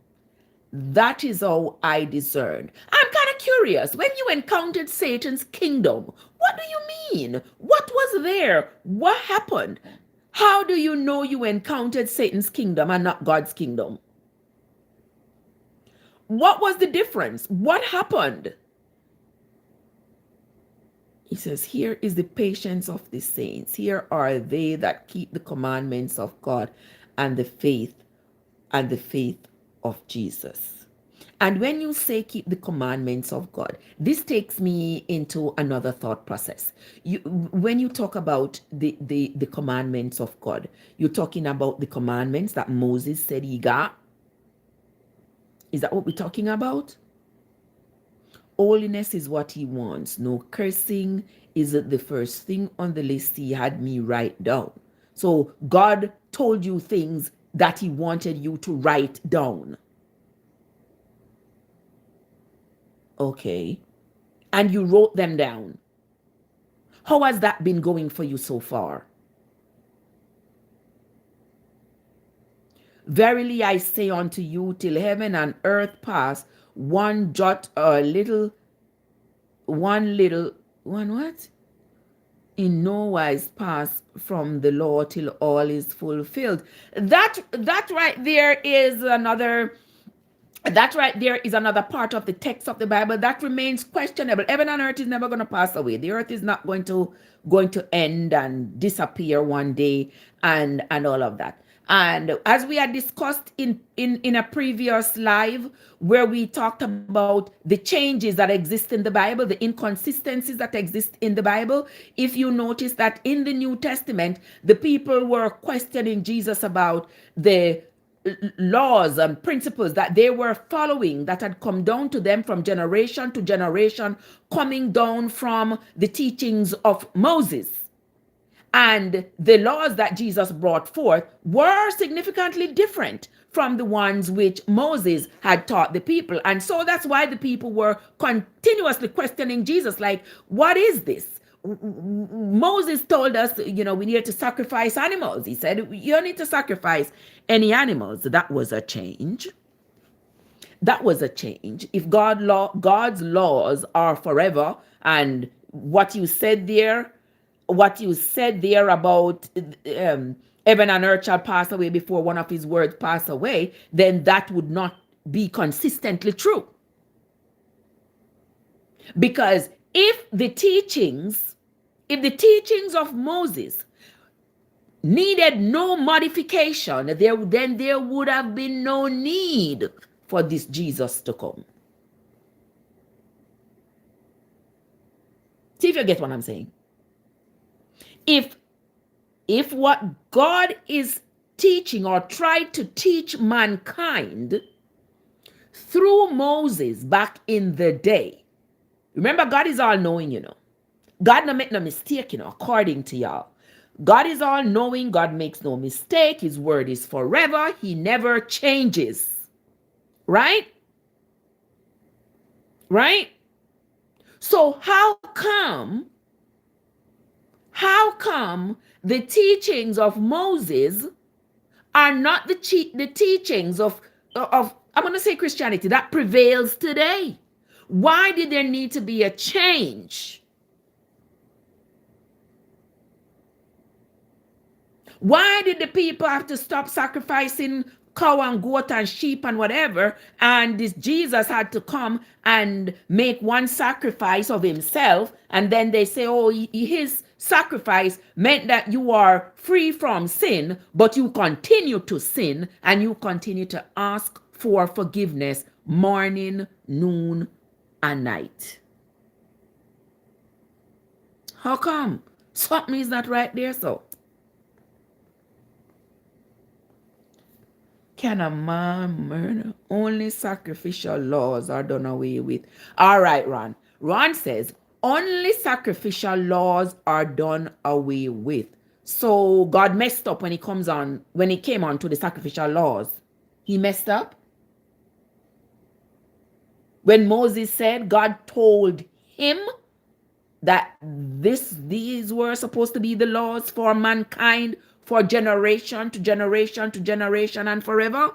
That is how I discerned. I'm kind of curious. When you encountered Satan's kingdom, what do you mean? What was there? What happened? How do you know you encountered Satan's kingdom and not God's kingdom? What was the difference? What happened? He says, here is the patience of the saints. Here are they that keep the commandments of God and the faith of Jesus. And when you say keep the commandments of God, this takes me into another thought process. When you talk about the commandments of God, you're talking about the commandments that Moses said he got. Is that what we're talking about? Holiness is what he wants. No cursing is the first thing on the list he had me write down. So God told you things that he wanted you to write down. Okay. And you wrote them down. How has that been going for you so far? Verily I say unto you, till heaven and earth pass, one jot or one what? In no wise pass from the law till all is fulfilled. That right there is another part of the text of the Bible that remains questionable. Heaven and earth is never going to pass away. The earth is not going to end and disappear one day and all of that. And as we had discussed in a previous live, where we talked about the changes that exist in the Bible, the inconsistencies that exist in the Bible, if you notice that in the New Testament, the people were questioning Jesus about the laws and principles that they were following that had come down to them from generation to generation, coming down from the teachings of Moses. And the laws that Jesus brought forth were significantly different from the ones which Moses had taught the people. And so that's why the people were continuously questioning Jesus, like, what is this? Moses told us, we need to sacrifice animals. He said, you don't need to sacrifice any animals. That was a change. That was a change. If God's laws are forever, and what you said there about heaven and earth shall pass away before one of his words pass away, then that would not be consistently true. Because if the teachings of Moses needed no modification, then there would have been no need for this Jesus to come. See if you get what I'm saying. If what God is teaching or tried to teach mankind through Moses back in the day, remember, God is all knowing, God no make no mistake, according to y'all. God is all knowing. God makes no mistake. His word is forever. He never changes. Right? Right? So how come the teachings of Moses are not the teachings of I'm going to say Christianity that prevails today? Why did there need to be a change? Why did the people have to stop sacrificing cow and goat and sheep and whatever, and this Jesus had to come and make one sacrifice of himself, and then they say, oh, his sacrifice meant that you are free from sin, but you continue to sin and you continue to ask for forgiveness morning, noon, and night? How come? Something is not right there, so. Can a man murder? Only sacrificial laws are done away with. All right, Ron. Ron says, only sacrificial laws are done away with. So God messed up when he came on to the sacrificial laws. He messed up. When Moses said, God told him that these were supposed to be the laws for mankind for generation to generation to generation and forever.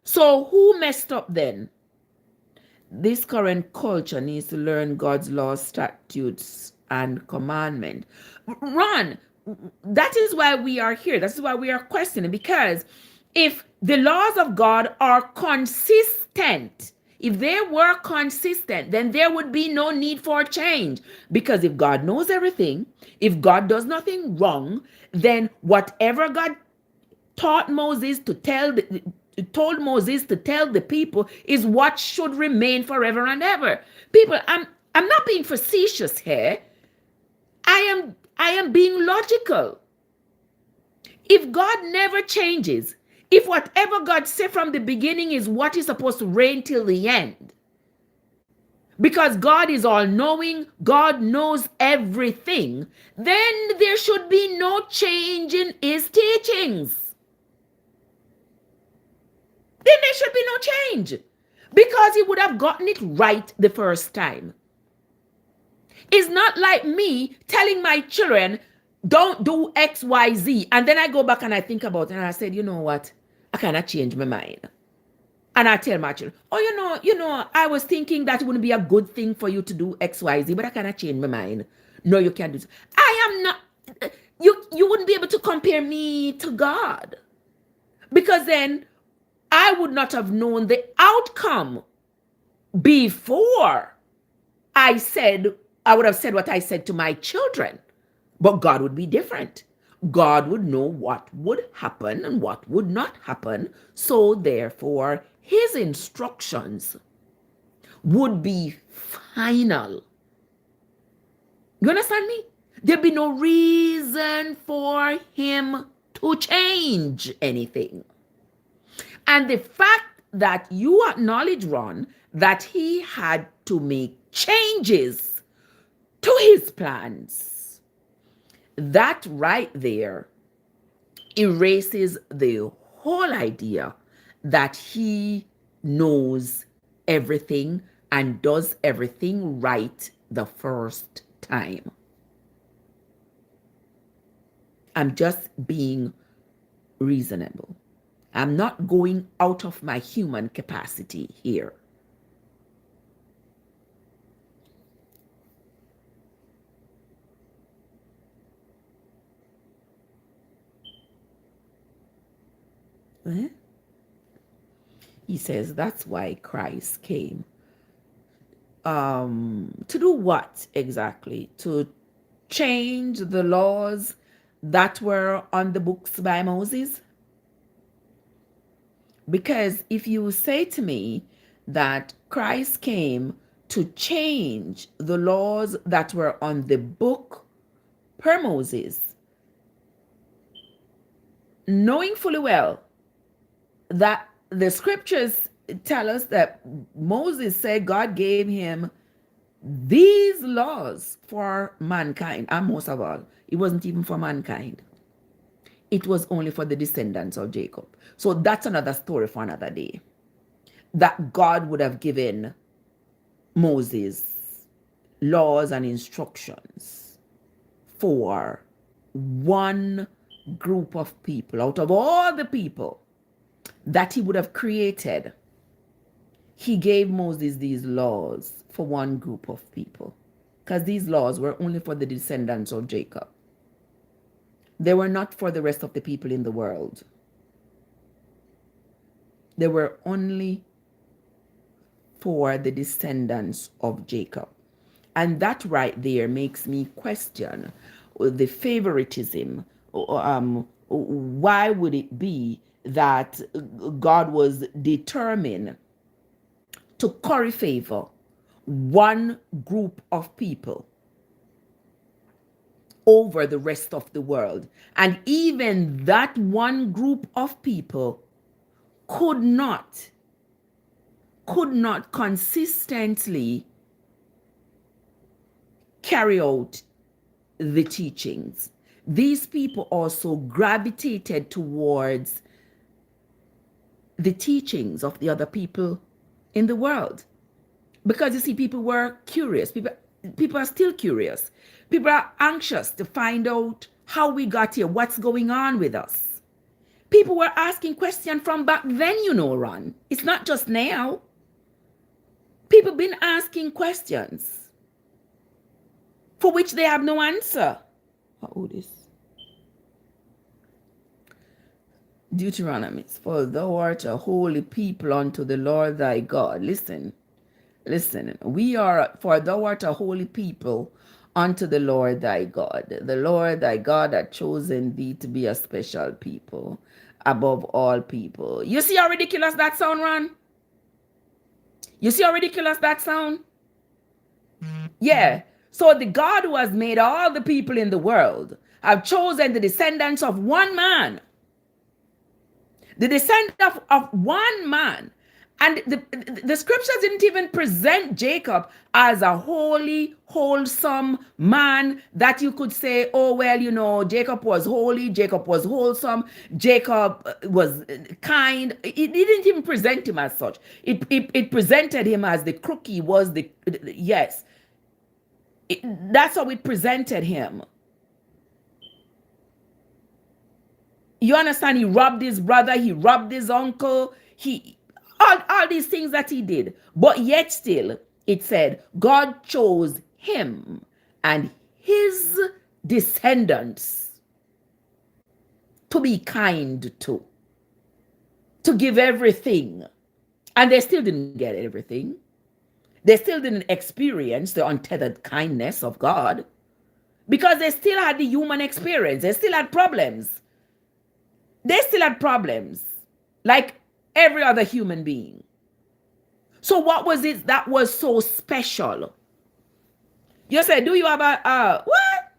So who messed up then? This current culture needs to learn God's laws, statutes, and commandment. Ron, that is why we are here. That's why we are questioning, because if the laws of God are consistent, if they were consistent, then there would be no need for change. Because if God knows everything, if God does nothing wrong, then whatever God taught Moses to told Moses to tell the people is what should remain forever and ever. People, I'm not being facetious here. I am being logical. If God never changes, if whatever God said from the beginning is what is supposed to reign till the end, because God is all knowing, God knows everything, then there should be no change in his teachings. Then there should be no change, because he would have gotten it right the first time. It's not like me telling my children, don't do X, Y, Z. And then I go back and I think about it and I said, you know what? I cannot change my mind. And I tell my children, oh, I was thinking that it wouldn't be a good thing for you to do X, Y, Z, but I cannot change my mind. No, you can't do so. I am not, you wouldn't be able to compare me to God. Because then I would not have known the outcome before I would have said what I said to my children. But God would be different. God would know what would happen and what would not happen. So therefore, his instructions would be final. You understand me? There'd be no reason for him to change anything. And the fact that you acknowledge, Ron, that he had to make changes to his plans, that right there erases the whole idea that he knows everything and does everything right the first time. I'm just being reasonable. I'm not going out of my human capacity here. He says that's why Christ came. To do what exactly? To change the laws that were on the books by Moses? Because if you say to me that Christ came to change the laws that were on the book per Moses, knowing fully well that the scriptures tell us that Moses said God gave him these laws for mankind, and most of all, it wasn't even for mankind. It was only for the descendants of Jacob. So that's another story for another day. That God would have given Moses laws and instructions for one group of people out of all the people that he would have created. He gave Moses these laws for one group of people, because these laws were only for the descendants of Jacob. They were not for the rest of the people in the world. They were only for the descendants of Jacob. And that right there makes me question the favoritism. Why would it be that God was determined to curry favor one group of people over the rest of the world? And even that one group of people could not consistently carry out the teachings. These people also gravitated towards the teachings of the other people in the world. Because you see, people were curious. People are still curious. People are anxious to find out how we got here, what's going on with us. People were asking questions from back then, Ron. It's not just now. People been asking questions for which they have no answer. What is Deuteronomy? For thou art a holy people unto the Lord thy God. Listen. We are, for thou art a holy people unto the Lord thy God. The Lord thy God hath chosen thee to be a special people above all people. You see how ridiculous that sound, Ron? You see how ridiculous that sound? Yeah. So the God who has made all the people in the world have chosen the descendants of one man. The descendant of one man. And the scriptures didn't even present Jacob as a holy, wholesome man that you could say, oh, well, you know, Jacob was holy, Jacob was wholesome, Jacob was kind. It didn't even present him as such. It presented him as the crook he was, yes. That's how it presented him. You understand? He robbed his brother, he robbed his uncle, all these things that he did. But yet still, it said, God chose him and his descendants to be kind to give everything. And they still didn't get everything. They still didn't experience the untethered kindness of God because they still had the human experience. They still had problems. They still had problems like every other human being. So what was it that was so special? You said, do you have what?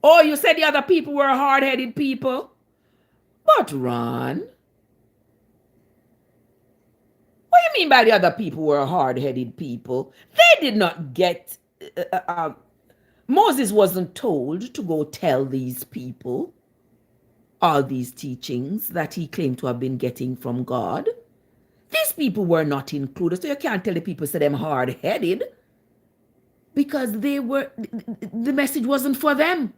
Oh, you said the other people were hard-headed people? But Ron, what do you mean by the other people were hard-headed people? They did not get... Moses wasn't told to go tell these people all these teachings that he claimed to have been getting from God. These people were not included. So you can't tell the people, say them hard-headed, because the message wasn't for them.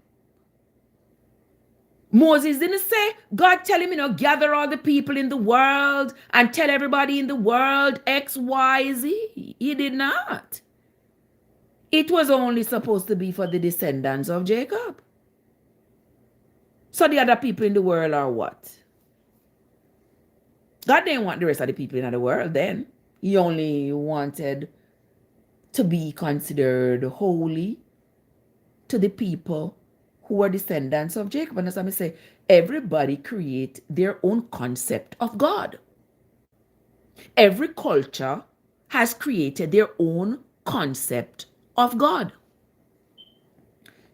Moses didn't say, God tell him, you know, gather all the people in the world and tell everybody in the world X, Y, Z. He did not. It was only supposed to be for the descendants of Jacob. So the other people in the world are what? God didn't want the rest of the people in the world then. He only wanted to be considered holy to the people who are descendants of Jacob. And as I say, everybody create their own concept of God. Every culture has created their own concept of God.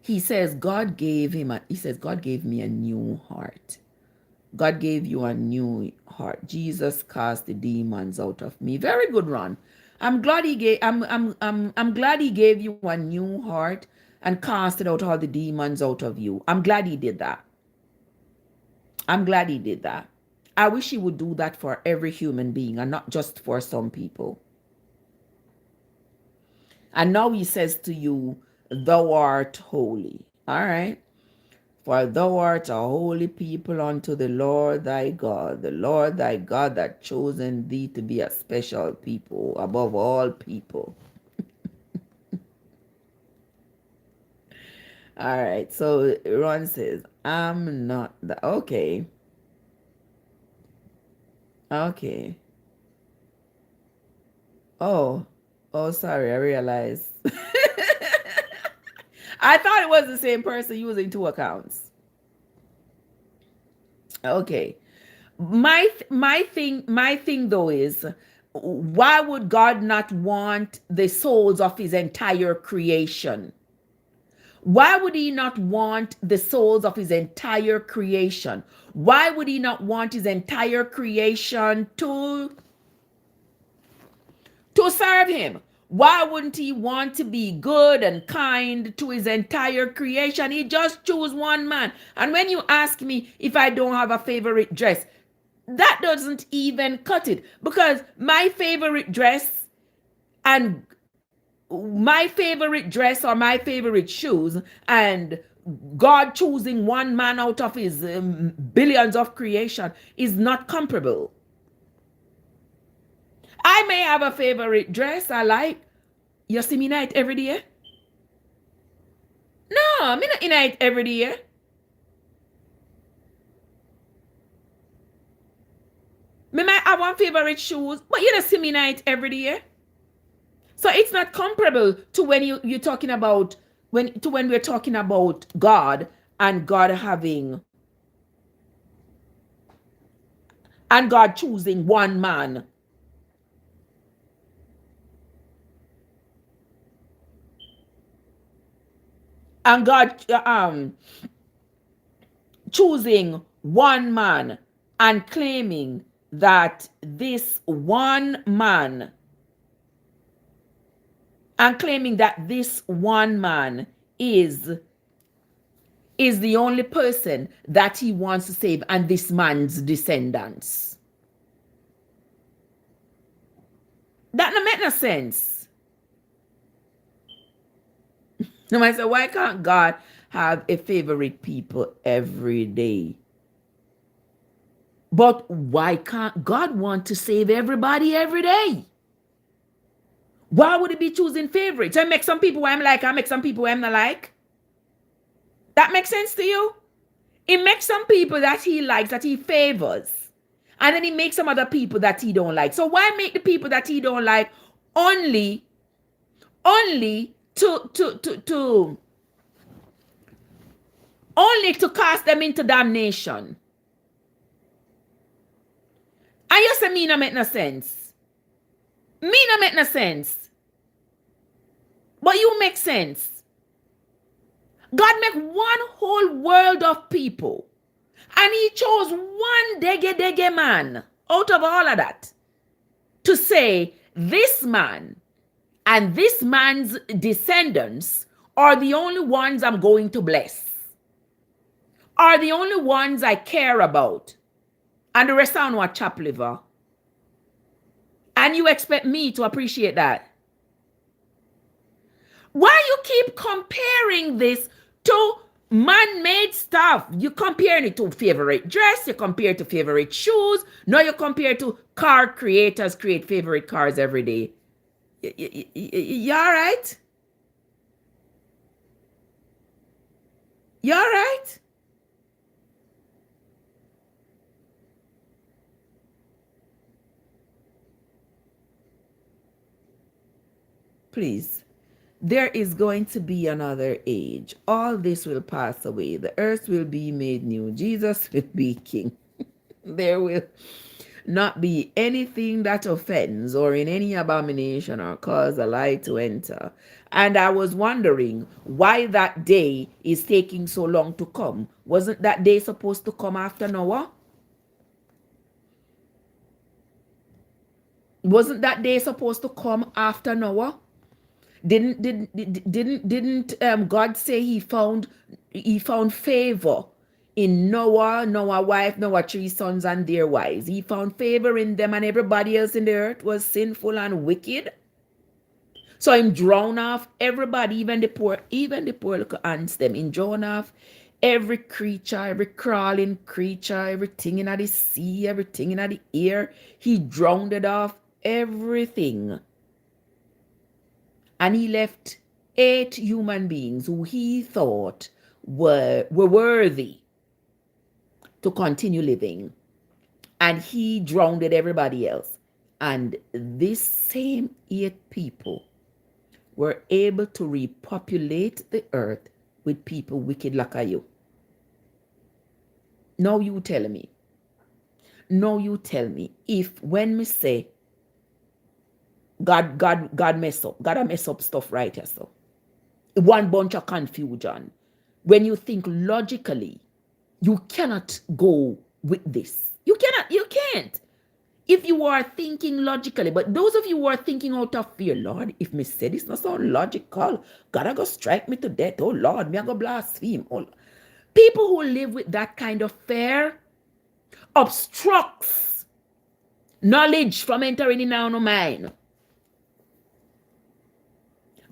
He says God gave me a new heart. God gave you a new heart. Jesus cast the demons out of me. Very good, Ron. I'm glad he gave you a new heart and casted out all the demons out of you. I'm glad he did that. I'm glad he did that. I wish he would do that for every human being and not just for some people. And now he says to you, thou art holy. All right. For thou art a holy people unto the Lord thy God, the Lord thy God that chosen thee to be a special people above all people. All right. So Ron says, I'm not the okay. Okay. Oh, sorry, I realized. I thought it was the same person using two accounts. Okay. My thing though is, why would God not want the souls of his entire creation? Why would he not want the souls of his entire creation? Why would he not want his entire creation to serve him? Why wouldn't he want to be good and kind to his entire creation? He just chose one man. And when you ask me if I don't have a favorite dress, that doesn't even cut it. Because my favorite dress or my favorite shoes and God choosing one man out of his billions of creation is not comparable. I may have a favorite dress I like. You see me in it every day? No, me not in it every day. Me might have one favorite shoes, but you don't see me in it every day. So it's not comparable to when you're talking about when we're talking about God and God choosing one man. And God choosing one man and claiming that this one man, and claiming that this one man is the only person that he wants to save, and this man's descendants. That don't make no sense. No, I said, why can't God have a favorite people every day? But why can't God want to save everybody every day? Why would he be choosing favorites? I make some people where I'm like, I make some people where I'm not like. That makes sense to you? He makes some people that he likes, that he favors. And then he makes some other people that he don't like. So why make the people that he don't like only to cast them into damnation? And you say me no make no sense. Me no make no sense. But you make sense. God make one whole world of people. And he chose one dege man out of all of that to say, this man and this man's descendants are the only ones I'm going to bless, are the only ones I care about. And the rest are what chop liver. And you expect me to appreciate that? Why you keep comparing this to man-made stuff? You comparing it to favorite dress, you compare it to favorite shoes. Now you compare it to car creators create favorite cars every day. You all right? You all right? Please. There is going to be another age. All this will pass away. The earth will be made new. Jesus will be king. There will not be anything that offends or in any abomination or cause a lie to enter. And I was wondering why that day is taking so long to come. Wasn't that day supposed to come after Noah? Wasn't that day supposed to come after Noah? Didn't God say he found favor in Noah's wife, Noah 3 sons and their wives? He found favor in them, and everybody else in the earth was sinful and wicked. So him drown off everybody, even the poor little ants them. Him drown off every creature, every crawling creature, everything in the sea, everything in the air. He drowned it off everything. And he left 8 human beings who he thought were worthy to continue living. And he drowned everybody else. And these same 8 people were able to repopulate the earth with people wicked like you. Now you tell me. If when me say God mess up. God mess up stuff right here. So one bunch of confusion. When you think logically, you cannot go with this. You can't. If you are thinking logically, but those of you who are thinking out of fear, Lord, if me say this not sound logical, God go strike me to death. Oh Lord, me I go blaspheme. Oh, people who live with that kind of fear obstructs knowledge from entering in our mind.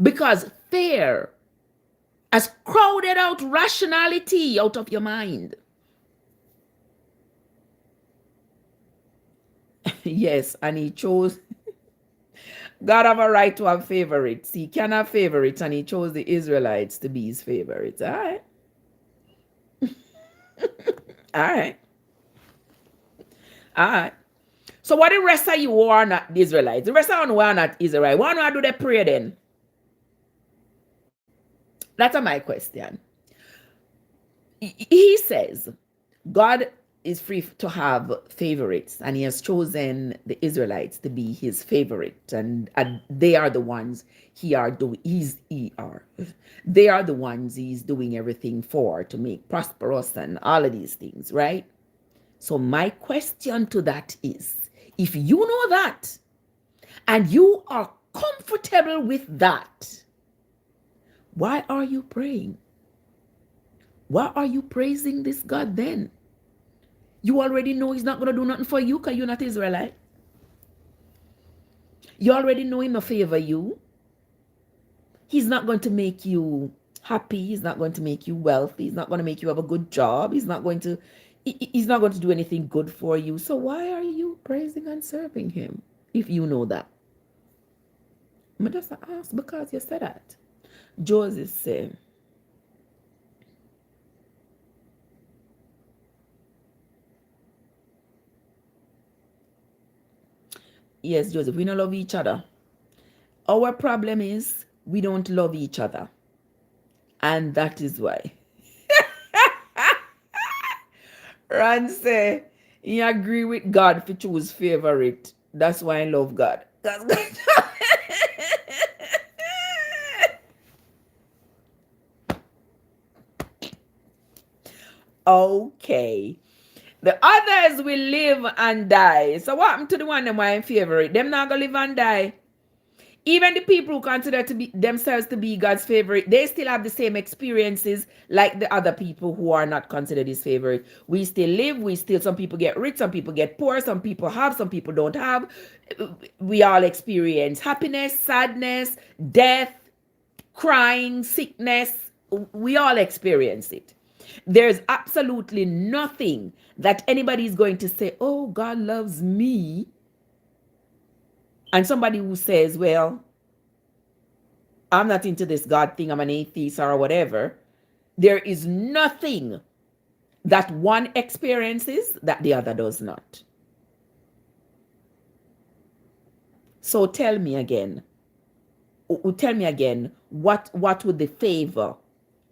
Because fear has crowded out rationality out of your mind. Yes, and he chose. God have a right to have favorites. He can have favorites, and he chose the Israelites to be his favorites. All right. All right. All right. So what the rest of you who are not Israelites? The rest of you who are not Israelites, why not do they pray then? That's my question. He says God is free to have favorites, and he has chosen the Israelites to be his favorite, and they are the ones they are the ones he's doing everything for, to make prosperous and all of these things, right? So my question to that is, if you know that and you are comfortable with that, why are you praying? Why are you praising this God then? You already know he's not going to do nothing for you because you're not Israelite. You already know him to favor you. He's not going to make you happy. He's not going to make you wealthy. He's not going to make you have a good job. He's not going to do anything good for you. So why are you praising and serving him if you know that? I'm just ask because you said that. Joseph said, yes, Joseph, we don't love each other. Our problem is we don't love each other. And that is why. Ron say he agree with God to choose favorite. That's why I love God. That's God. Okay. The others will live and die. So what happened to the one them why I'm favorite? Them not gonna live and die. Even the people who consider to be themselves to be God's favorite, they still have the same experiences like the other people who are not considered his favorite. We still live, some people get rich, some people get poor, some people have, some people don't have. We all experience happiness, sadness, death, crying, sickness. We all experience it. There's absolutely nothing that anybody is going to say, oh, God loves me. And somebody who says, well, I'm not into this God thing, I'm an atheist or whatever. There is nothing that one experiences that the other does not. So tell me again, what would the favor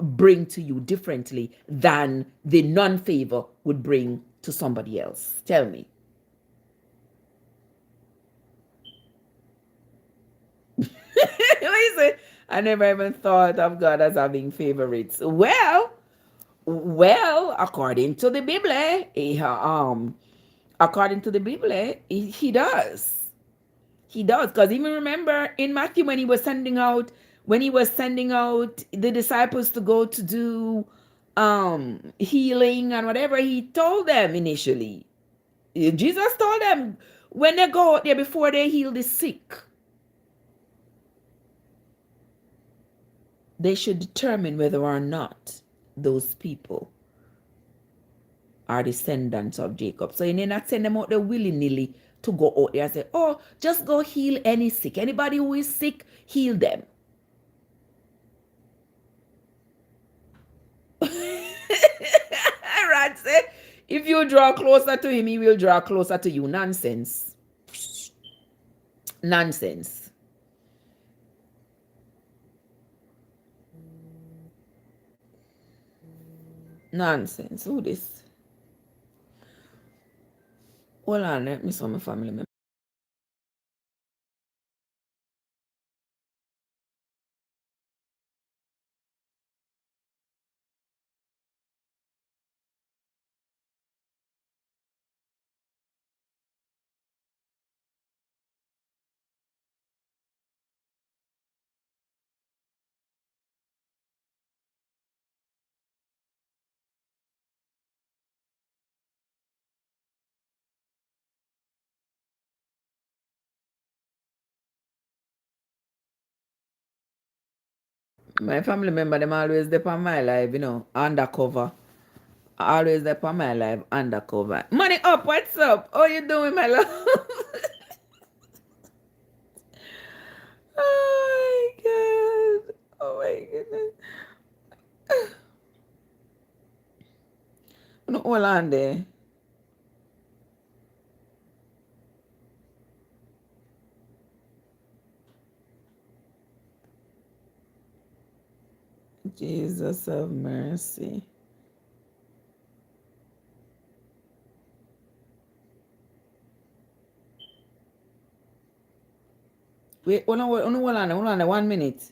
bring to you differently than the non-favor would bring to somebody else? Tell me. I never even thought of God as having favorites. Well, according to the Bible, he does. He does, because even remember in Matthew when he was sending out the disciples to go to do healing and whatever, he told them initially. Jesus told them when they go out there before they heal the sick, they should determine whether or not those people are descendants of Jacob. So you need not send them out there willy-nilly to go out there and say, oh, just go heal any sick. Anybody who is sick, heal them. Right, say, if you draw closer to him, he will draw closer to you. Nonsense. Nonsense. Nonsense. Who this? Hold on, let me saw my family member. My family member, them always there on my life, undercover. Always there on my life, undercover. Money up, what's up? How you doing, my love? Oh my God. Oh my goodness. No, hold on there. Jesus have mercy. Wait, hold on, 1 minute.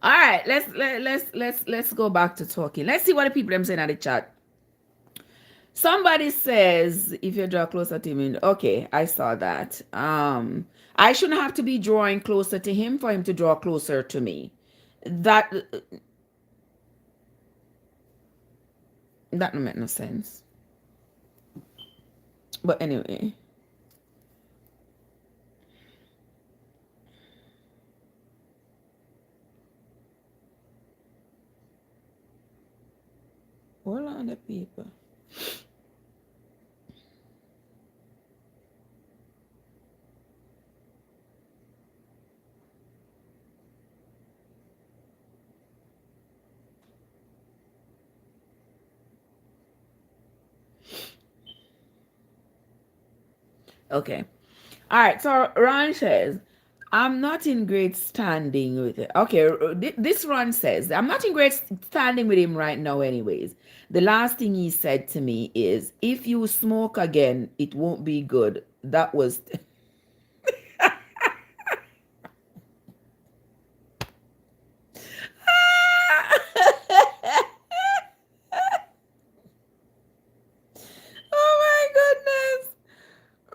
All right, let's go back to talking. Let's see what the people them saying in the chat. Somebody says if you draw closer to him, okay, I saw that. I shouldn't have to be drawing closer to him for him to draw closer to me. That don't make no sense. But anyway. Hold on, the people. Okay. All right. So Ron says, I'm not in great standing with it. Okay. This Ron says, I'm not in great standing with him right now, anyways. The last thing he said to me is, if you smoke again, it won't be good. That was. Oh my goodness.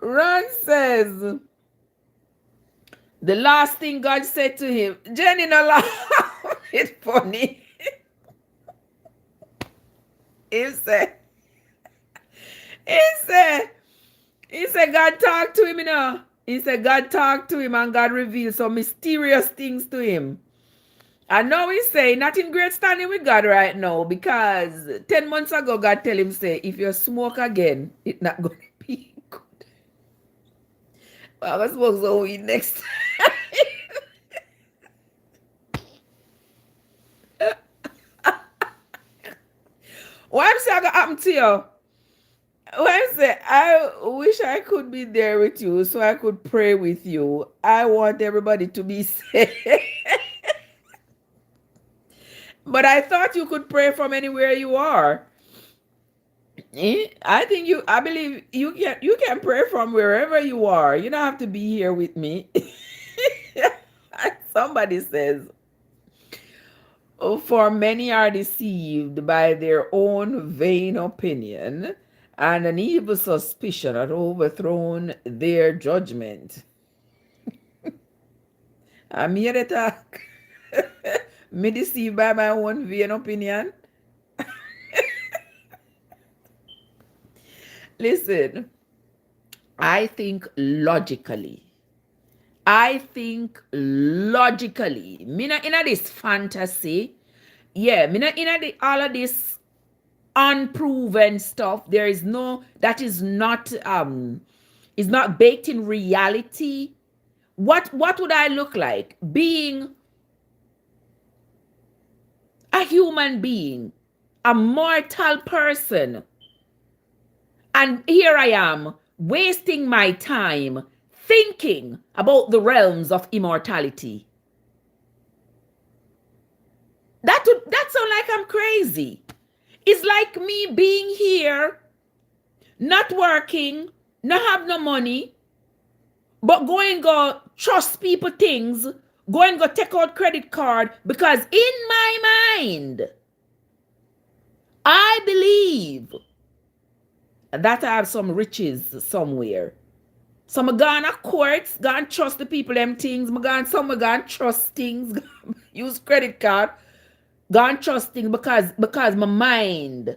Ron says, the last thing God said to him, Jenny, no laugh. It's funny. He said, God talked to him, you know. He said, God talked to him and God revealed some mysterious things to him. And now he's saying, not in great standing with God right now, because 10 months ago, God tell him, say, if you smoke again, it's not going to be good. Well, I'm going to smoke some weed next time. What I'm saying going to happen to you? What I'm saying, I wish I could be there with you so I could pray with you. I want everybody to be safe. But I thought you could pray from anywhere you are. I believe you can pray from wherever you are. You don't have to be here with me. Somebody says, oh, for many are deceived by their own vain opinion, and an evil suspicion had overthrown their judgment. I'm here to talk. Me deceived by my own vain opinion. Listen, I think logically. Me not in this fantasy. Yeah, me not in all of this unproven stuff. There is no, that is not baked in reality. What would I look like? Being a human being, a mortal person. And here I am, wasting my time thinking about the realms of immortality. That sounds like I'm crazy. It's like me being here, not working, not have no money, but go trust people things, go take out credit card, because in my mind, I believe that I have some riches somewhere. So I'm going to courts, go and trust the people them things. I'm going trust things, use credit card, go and trust things because my mind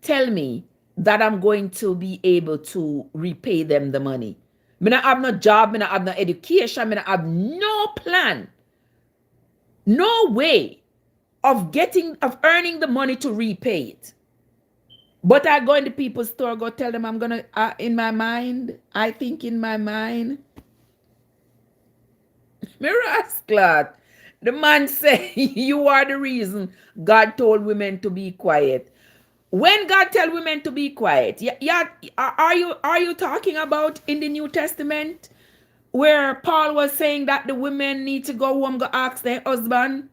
tell me that I'm going to be able to repay them the money. I don't have no job, I don't have no education, I don't have no plan, no way of earning the money to repay it. But I go in the people's store, go tell them I'm going to, in my mind, I think in my mind. Mirasclat, the man say, you are the reason God told women to be quiet. When God tell women to be quiet, are you talking about in the New Testament where Paul was saying that the women need to go home, go ask their husband,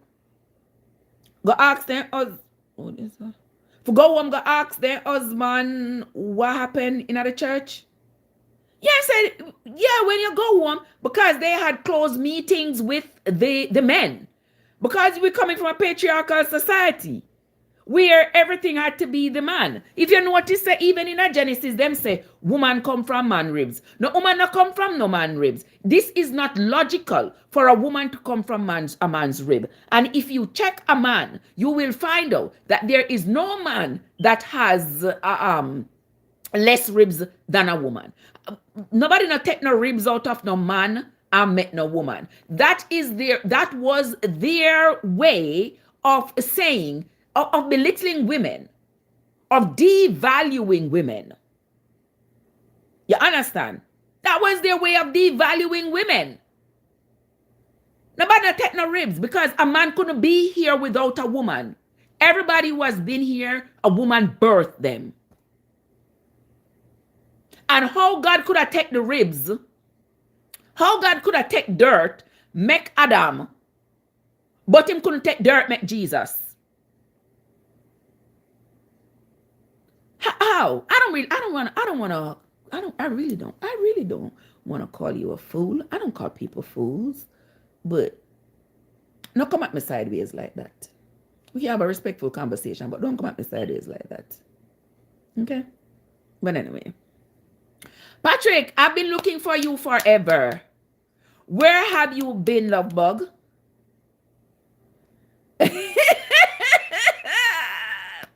go ask their husband, what is that? For go home, go ask their husband what happened in the church? Yeah, I said, yeah, when you go home, because they had closed meetings with the men. Because we're coming from a patriarchal society where everything had to be the man. If you notice, even in a Genesis, them say woman come from man ribs. No, woman not come from no man ribs. This is not logical for a woman to come from a man's rib. And if you check a man, you will find out that there is no man that has less ribs than a woman. Nobody not take no ribs out of no man and met no woman. That was their way of saying, of belittling women, of devaluing women. You understand? That was their way of devaluing women. Nobody not take no ribs because a man couldn't be here without a woman. Everybody who has been here, a woman birthed them. And how God could have taken the ribs, how God could have taken dirt, make Adam, but him couldn't take dirt, make Jesus. How? I really don't want to call you a fool. I don't call people fools, but don't come at me sideways like that. We can have a respectful conversation, but don't come at me sideways like that. Okay? But anyway. Patrick, I've been looking for you forever. Where have you been, love bug?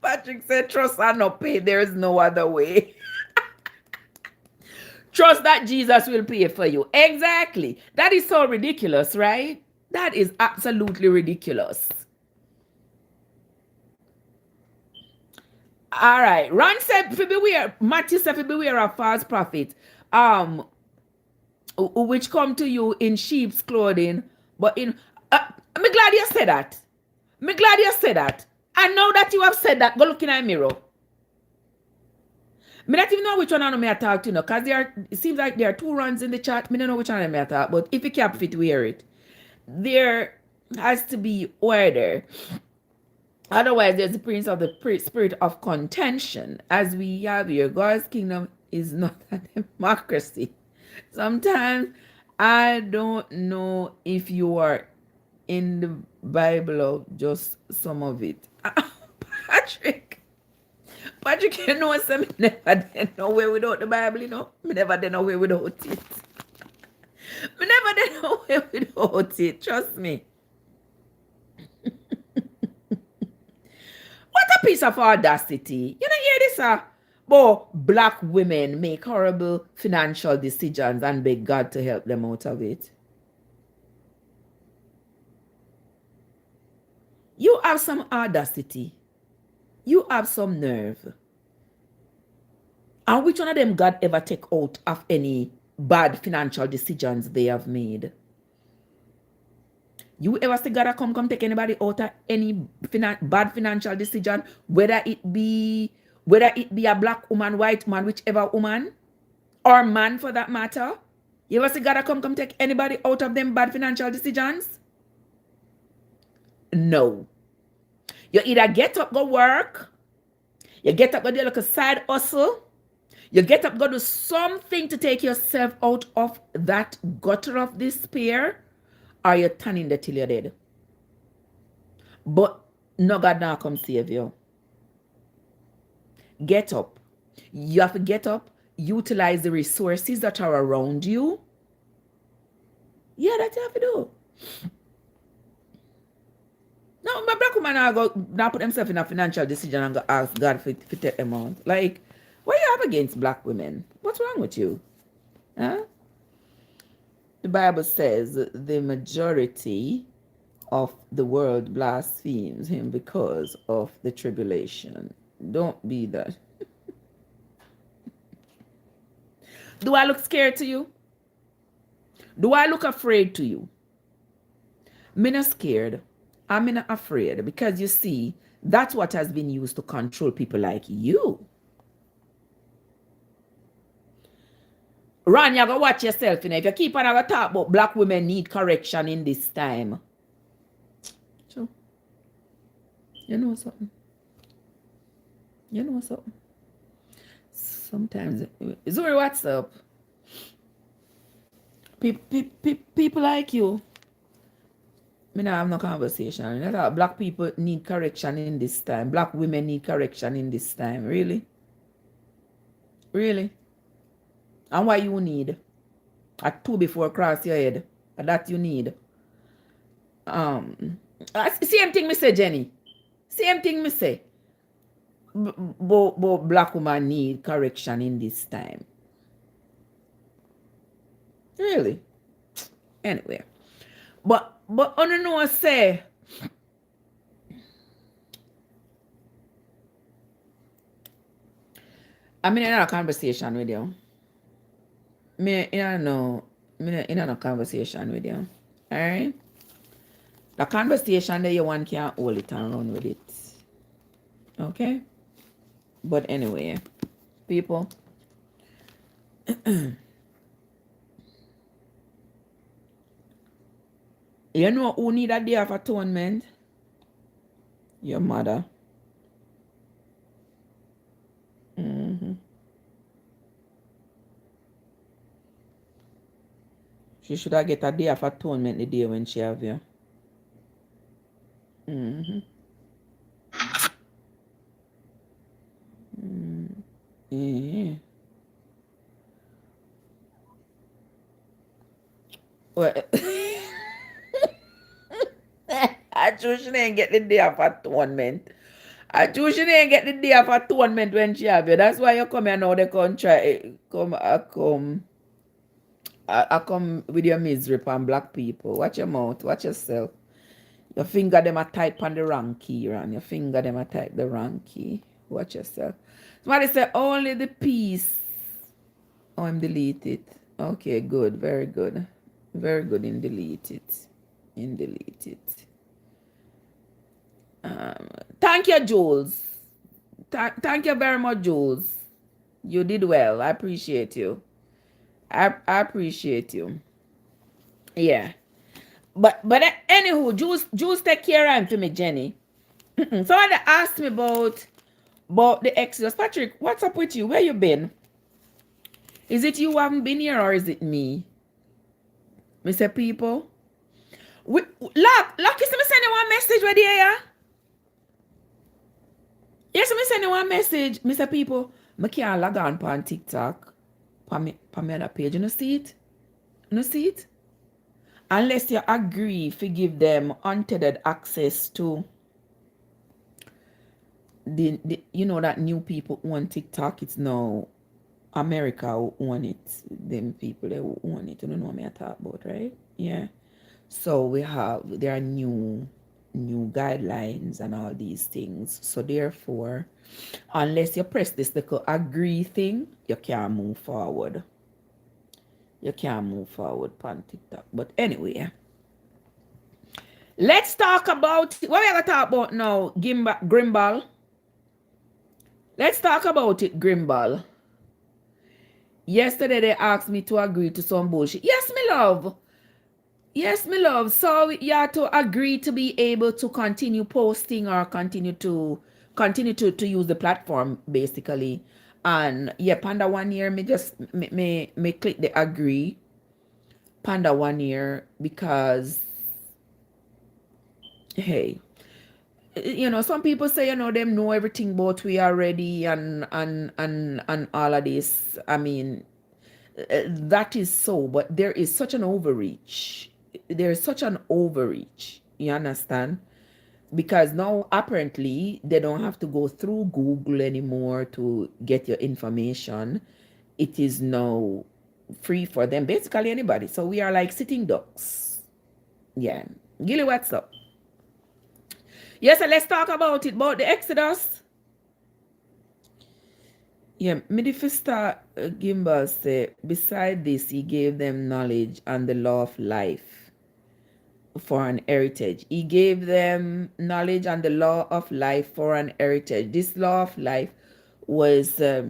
Patrick said, trust and not pay. There is no other way. Trust that Jesus will pay for you. Exactly. That is so ridiculous, right? That is absolutely ridiculous. All right. Ron said, beware. Matthew said, beware of false prophets, which come to you in sheep's clothing, but in. I'm glad you said that. I'm glad you said that. And now that you have said that, go look in a mirror. I don't even know which one of them I talk to, because it seems like there are two runs in the chat. I don't know which one of them I talk, but if you can't fit, we hear it. There has to be order. Otherwise, there's the prince of the spirit of contention. As we have here, God's kingdom is not a democracy. Sometimes I don't know if you are in the Bible or just some of it. Patrick, you know, I never did nowhere without the Bible, you know. I never did nowhere without it. I never did nowhere without it. Trust me. What a piece of audacity. You don't hear this, But black women make horrible financial decisions and beg God to help them out of it. You have some audacity. You have some nerve. And which one of them God ever take out of any bad financial decisions they have made? You ever see God come take anybody out of any bad financial decision, whether it be a black woman, white man, whichever woman, or man for that matter? You ever see God come take anybody out of them bad financial decisions? No. You either get up, go work, you get up, go do like a side hustle, you get up, go do something to take yourself out of that gutter of despair, or you're turning there till you're dead. But no God now come save you. Get up. You have to get up, utilize the resources that are around you. Yeah, that's what you have to do. No, my black woman now put themselves in a financial decision and go ask God for take them out. Like, what you have against black women? What's wrong with you? Huh? The Bible says the majority of the world blasphemes him because of the tribulation. Don't be that. Do I look scared to you? Do I look afraid to you? I'm not scared. I'm not afraid, because you see, that's what has been used to control people like you. Ron, you gotta watch yourself, you know. If you keep on talk about black women need correction in this time. So, you know something? You know something? Sometimes, Zuri, what's up? People like you Me not have no conversation. I thought black people need correction in this time. Black women need correction in this time. Really? Really? And what you need? A two before cross your head. That you need. Same thing me say, Jenny. Same thing me say. But black woman need correction in this time. Really? Anyway. But I don't know what say. I'm in a conversation with you. Me in a conversation with you. Alright? The conversation that you want can't hold it and run with it. Okay? But anyway, people. You know who need a day of atonement? Your mother. She should have get a day of atonement the day when she have you. Yeah. Well, I choose she didn't get the day of atonement. I choose she didn't get the day of atonement when she have you. That's why you come here now. They come try I come with your misery upon black people. Watch your mouth. Watch yourself. Your finger them a type on the wrong key, Ron. Your finger them a type the wrong key. Watch yourself. Somebody say only the peace. Oh, I'm delete it. Okay, good. Very good. Very good in delete it. Thank you, Jules. Thank you very much, Jules. You did well. I appreciate you. I appreciate you. Yeah. But anywho, Jules take care of him for me, Jenny. Somebody asked me about the Exodus. Patrick, what's up with you? Where you been? Is it you who haven't been here or is it me? Mr. People? Look, is me sending one message right here, yeah? Yes, me sending one message, Mr. People. I can't log on TikTok. On my other page. You know see it? You see it? Unless you agree to give them untethered access to the you know that new people own TikTok. It's now America who own it. Them people they who own it. You don't know what I talk about, right? Yeah. So there are new guidelines and all these things. So therefore, unless you press this little agree thing, you can't move forward. You can't move forward on TikTok. But anyway, let's talk about what we're gonna talk about now. Grimbal. Let's talk about it, Grimbal. Yesterday they asked me to agree to some bullshit. Yes, me love. Yes, my love. So you have to agree to be able to continue posting or continue to use the platform basically. And yeah, Panda 1 year, me just me click the agree. Panda 1 year because hey, you know, some people say, you know, them know everything about we already and all of this. I mean, that is so, but there is such an overreach. There's such an overreach. You understand? Because now apparently they don't have to go through Google anymore to get your information. It is now free for them, basically anybody. So we are like sitting ducks. Yeah. Gilly, what's up? Yes, so let's talk about the Exodus. Yeah, Midifista Gimbal said, beside this, he gave them knowledge and the law of life for an heritage. He gave them knowledge and the law of life for an heritage. This law of life was, are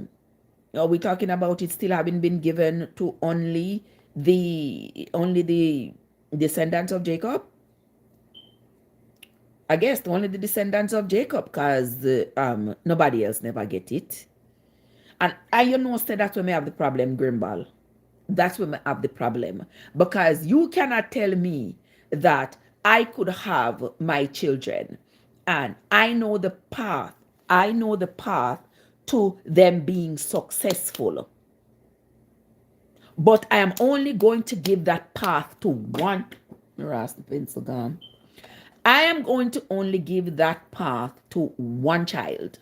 we talking about it still having been given to only the descendants of Jacob? I guess only the descendants of Jacob, because nobody else never get it. And you know, that's where I have the problem, Grimbal. That's where I have the problem. Because you cannot tell me that I could have my children and I know the path. I know the path to them being successful. But I am only going to give that path to one. Ras the pencil gone. I am going to only give that path to one child.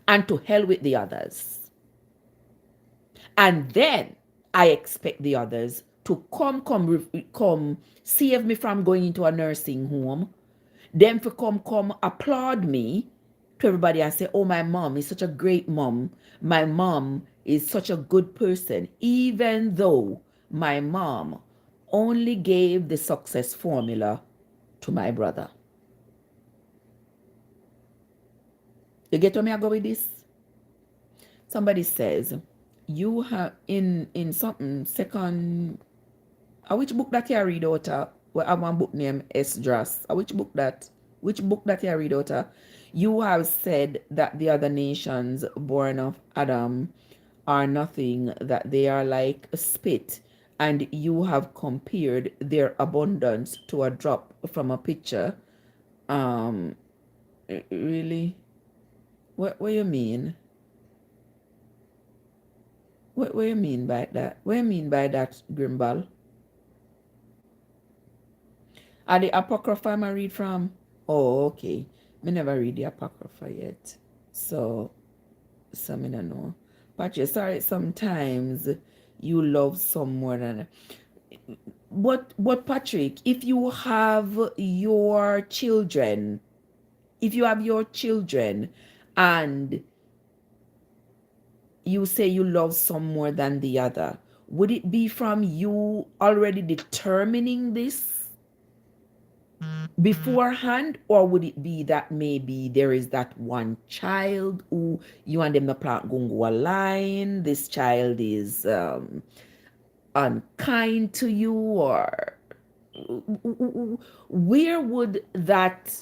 And to hell with the others. And then I expect the others to come save me from going into a nursing home. Them to come applaud me to everybody and say, oh, my mom is such a great mom. My mom is such a good person, even though my mom only gave the success formula to my brother. You get where me I go with this? Somebody says, you have in something second, which book that you read out of? Well, I have one book named Esdras. Which book that you read out of? You have said that the other nations born of Adam are nothing, that they are like a spit, and you have compared their abundance to a drop from a pitcher. Really? What you mean? What you mean by that? What you mean by that, Grimbal? Are the Apocrypha I read from? Oh, okay. Me never read the Apocrypha yet. So me don't know. But you sorry, sometimes you love some more than... But Patrick, if you have your children, and you say you love some more than the other, would it be from you already determining this beforehand, or would it be that maybe there is that one child who you and them the plant go align, this child is unkind to you, or where would that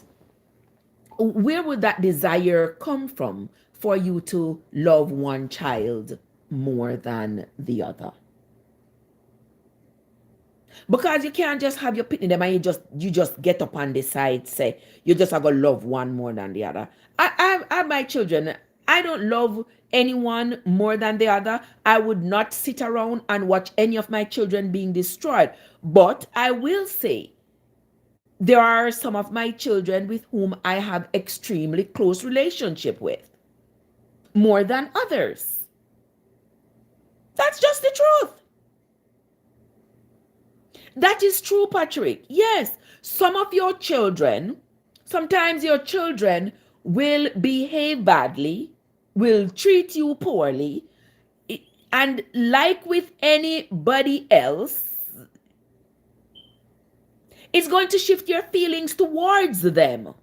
desire come from for you to love one child more than the other? Because you can't just have your pitney them and you just get up and decide, say, you just are going to love one more than the other. I have my children. I don't love anyone more than the other. I would not sit around and watch any of my children being destroyed. But I will say, there are some of my children with whom I have extremely close relationship with, more than others. That's just the truth. That is true, Patrick. Yes, some of your children, sometimes your children will behave badly, will treat you poorly, and like with anybody else, it's going to shift your feelings towards them.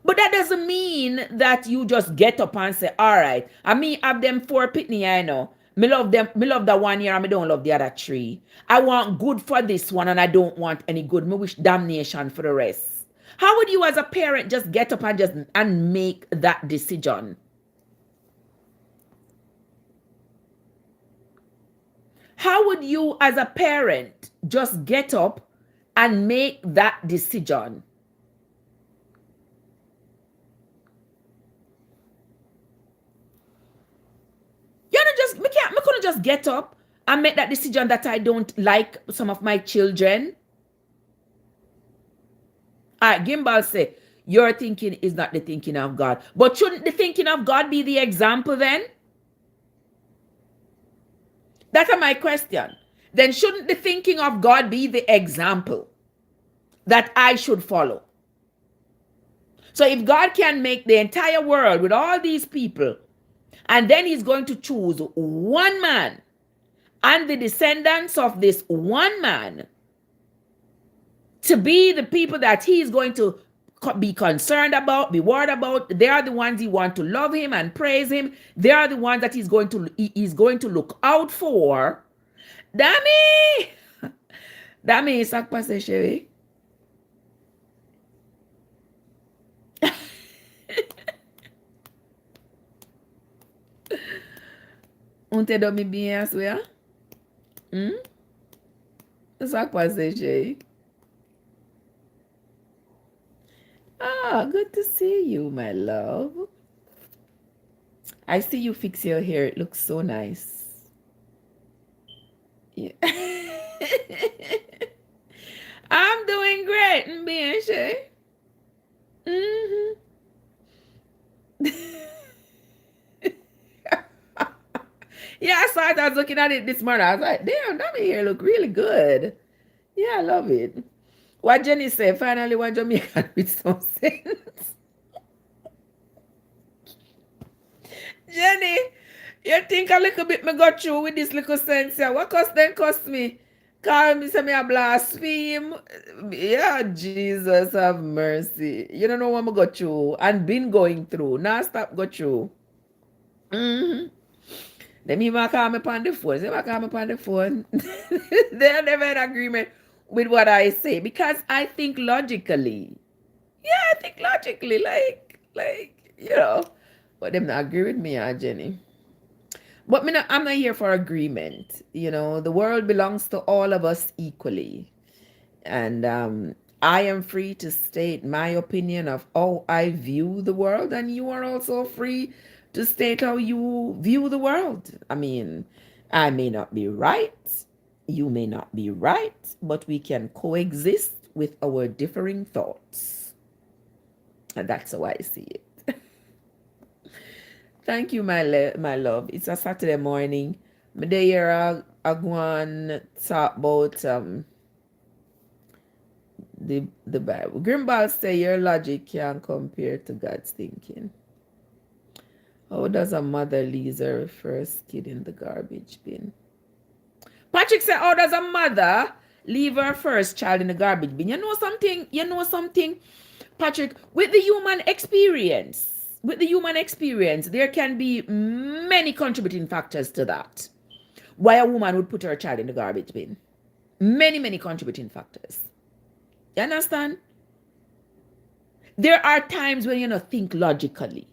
But that doesn't mean that you just get up and say, all right, I mean, have them 4 pitney, I know. Me love them. Me love that one here and me don't love the other 3. I want good for this one and I don't want any good. Me wish damnation for the rest. How would you as a parent just get up and make that decision? How would you as a parent just get up and make that decision? Me couldn't just get up and make that decision that I don't like some of my children. All right, Gimbal say, your thinking is not the thinking of God. But shouldn't the thinking of God be the example then? That's my question. Then shouldn't the thinking of God be the example that I should follow? So if God can make the entire world with all these people, and then he's going to choose one man and the descendants of this one man to be the people that he's going to be concerned about, be worried about. They are the ones he wants to love him and praise him. They are the ones that he's going to look out for. Dami! Dami, sak pase chérie. On te dormi bien, aswe? Ça passe, Shay. Ah, good to see you, my love. I see you fix your hair. It looks so nice. Yeah. I'm doing great, Shay. Mm-hmm. Yeah, I saw it. I was looking at it this morning. I was like, damn, that hair look really good. Yeah, I love it. What Jenny said, finally one Jamaican with some sense. Jenny, you think a little bit me got through with this little sense here? What cost then cost me? Call me say me a blaspheme. Yeah, Jesus have mercy. You don't know what I got through and been going through. Now stop go through. Mm-hmm. Them even call me on the phone. They call me on the phone. They never in agreement with what I say because I think logically. Yeah, I think logically, but them not agree with me, Jenny. But I'm not here for agreement. The world belongs to all of us equally, and I am free to state my opinion of how I view the world, and you are also free to state how you view the world. I mean, I may not be right, you may not be right, but we can coexist with our differing thoughts. And that's how I see it. Thank you, my love. It's a Saturday morning. My day here I go on talk about the Bible. Grimbal say your logic can't compare to God's thinking. How does a mother leave her first kid in the garbage bin? Patrick said, how does a mother leave her first child in the garbage bin? You know something? Patrick, with the human experience, there can be many contributing factors to that. Why a woman would put her child in the garbage bin. Many, many contributing factors. You understand? There are times when you think logically,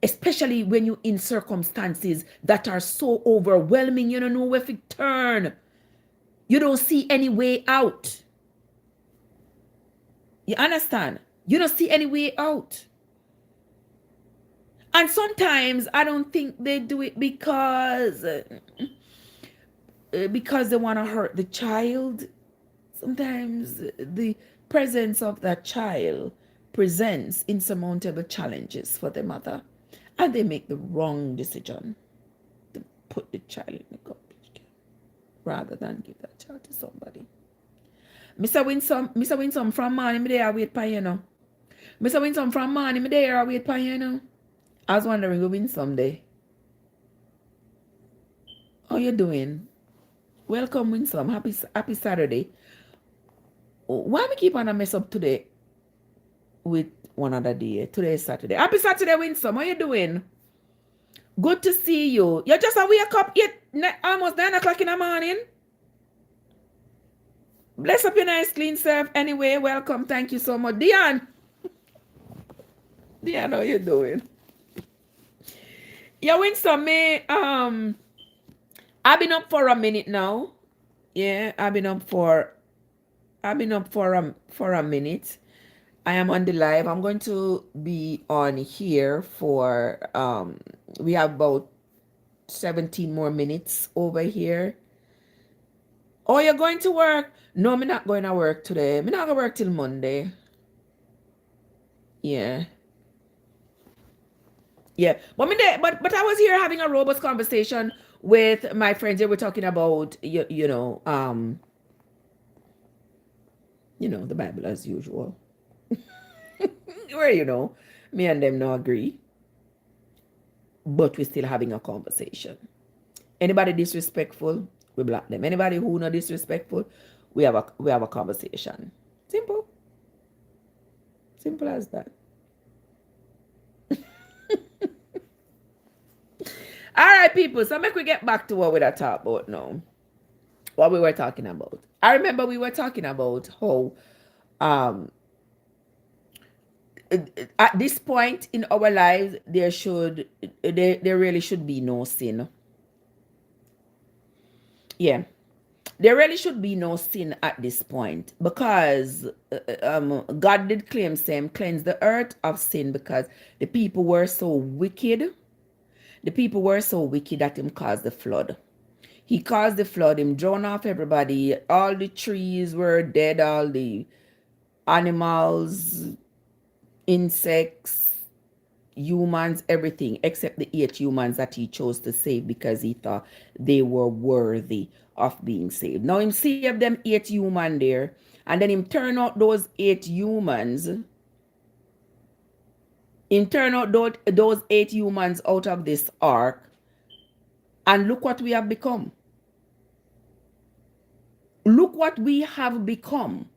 especially when you're in circumstances that are so overwhelming, you don't know where to turn. You don't see any way out. You understand? You don't see any way out. And sometimes I don't think they do it because they want to hurt the child. Sometimes the presence of that child presents insurmountable challenges for the mother, and they make the wrong decision to put the child in the garbage can rather than give that child to somebody. Mr. Winsome from morning, me there wait for you now. Mr. Winsome from morning, me there wait for you now. I was wondering who win someday. How you doing? Welcome, Winsome. Happy Saturday. Why me keep on a mess up today with one other day? Today is Saturday. Happy Saturday, Winsome. How you doing? Good to see you. You just a wake up almost 9 o'clock in the morning. Bless up your nice clean self. Anyway, welcome. Thank you so much. Dion, how you doing? Yeah, Winsome, I've been up for a minute now. Yeah, I've been up for a minute. I am on the live. I'm going to be on here for we have about 17 more minutes over here. Oh, you're going to work? No, I'm not going to work today. I'm not going to work till Monday. Yeah. Yeah. But I was here having a robust conversation with my friends. They were talking about the Bible as usual. Where me and them no agree. But we're still having a conversation. Anybody disrespectful, we block them. Anybody who not disrespectful, we have a conversation. Simple. Simple as that. All right, people. So make we get back to what we talk about now. What we were talking about. I remember we were talking about how at this point in our lives there really should be no sin. Yeah. There really should be no sin at this point, because God did claim same cleanse the earth of sin, because the people were so wicked. The people were so wicked that him caused the flood. He caused the flood, him drowned off everybody. All the trees were dead, all the animals, insects, humans, everything, except the 8 humans that he chose to save because he thought they were worthy of being saved. Now him saved them 8 humans there, and then him turn out those 8 humans. Him turn out those 8 humans out of this ark, and look what we have become. Look what we have become.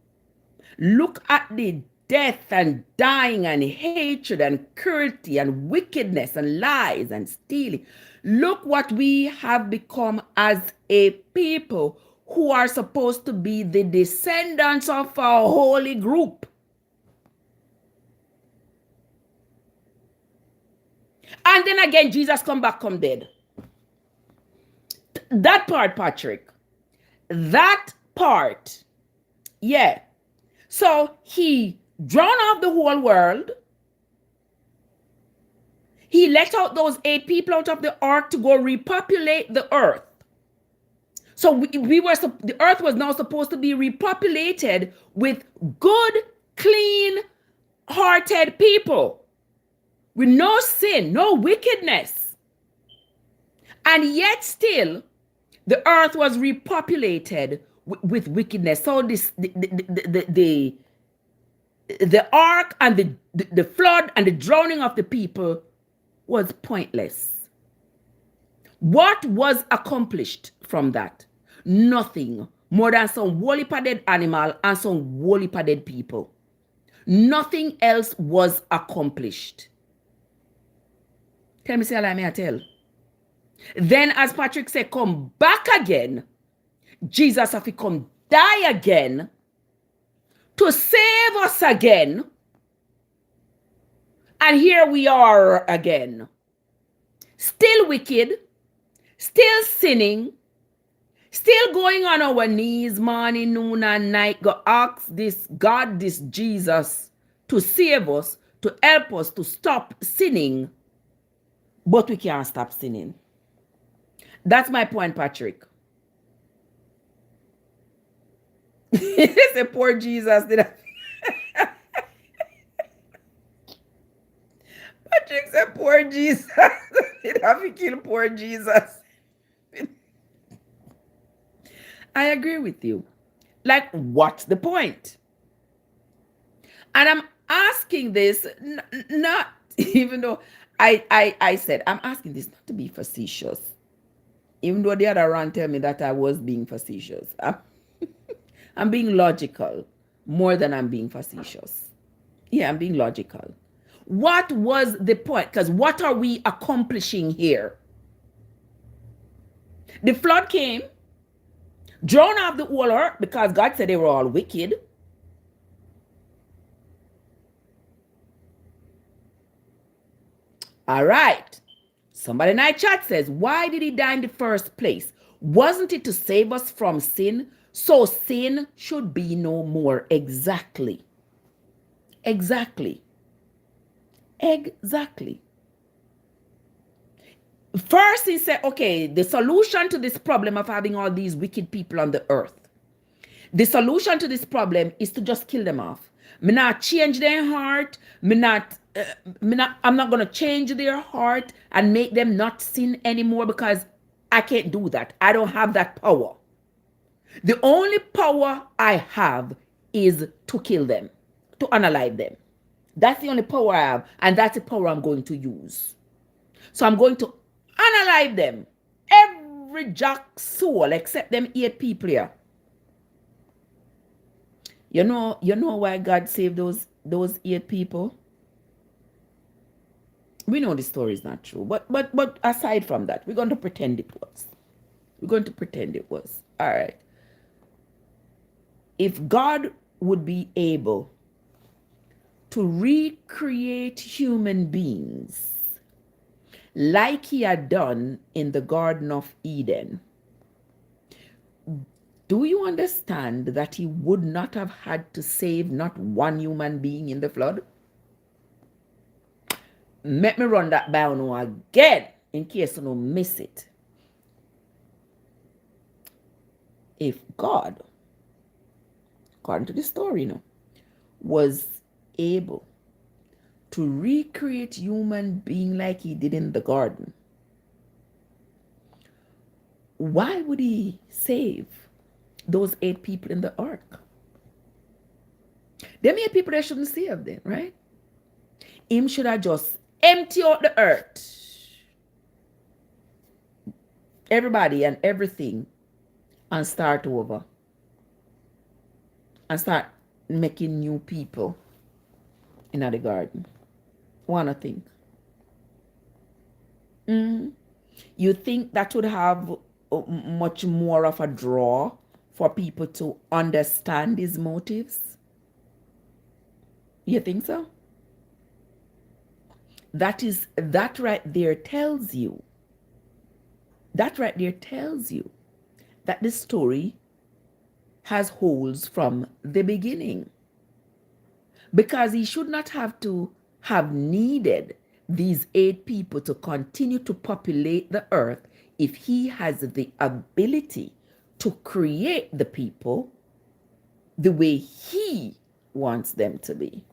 Look at the death and dying and hatred and cruelty and wickedness and lies and stealing. Look what we have become as a people who are supposed to be the descendants of our holy group. And then again, Jesus come back, come dead. That part, Patrick. That part. Yeah. So he drowned off the whole world. He let out those 8 people out of the ark to go repopulate the earth. So the earth was now supposed to be repopulated with good, clean hearted people with no sin, no wickedness. And yet still, the earth was repopulated with wickedness. So the ark and the flood and the drowning of the people was pointless. What was accomplished from that? Nothing more than some woolly-padded animal and some woolly-padded people. Nothing else was accomplished. Tell me, say, I may tell. Then, as Patrick said, come back again. Jesus have to come die again to save us again. And here we are again. Still wicked, still sinning, still going on our knees morning, noon, and night. Go ask this God, this Jesus, to save us, to help us to stop sinning. But we can't stop sinning. That's my point, Patrick. It's a poor Jesus. Patrick said poor Jesus. Did have to kill poor Jesus. I agree with you. Like, what's the point? And I'm asking this, not even though I said, I'm asking this not to be facetious. Even though the other one tell me that I was being facetious. I'm being logical more than I'm being facetious. Yeah, I'm being logical. What was the point? Because what are we accomplishing here? The flood came, drowned off the whole earth because God said they were all wicked. All right. Somebody in our chat says, why did he die in the first place? Wasn't it to save us from sin? So sin should be no more. Exactly. Exactly. Exactly. First, he said, okay, the solution to this problem of having all these wicked people on the earth, the solution to this problem is to just kill them off. Me not change their heart. I'm not going to change their heart and make them not sin anymore, because I can't do that. I don't have that power. The only power I have is to kill them, to unalive them. That's the only power I have, and that's the power I'm going to use. So I'm going to unalive them. Every jack soul except them 8 people here. You know why God saved those 8 people? We know the story is not true, but aside from that, we're going to pretend it was. We're going to pretend it was. All right. If God would be able to recreate human beings like he had done in the Garden of Eden, Do you understand that he would not have had to save not one human being in the flood? Let me run that by you again in case you don't miss it. If God, according to the story, was able to recreate human being like he did in the garden, why would he save those 8 people in the ark? Them 8 people that shouldn't save them, right? Him should have just empty out the earth, everybody and everything, and start over. And start making new people in the garden. Wanna think? You think that would have much more of a draw for people to understand his motives? You think so? That right there tells you. That right there tells you that the story has holes from the beginning. Because he should not have to have needed these 8 people to continue to populate the earth if he has the ability to create the people the way he wants them to be.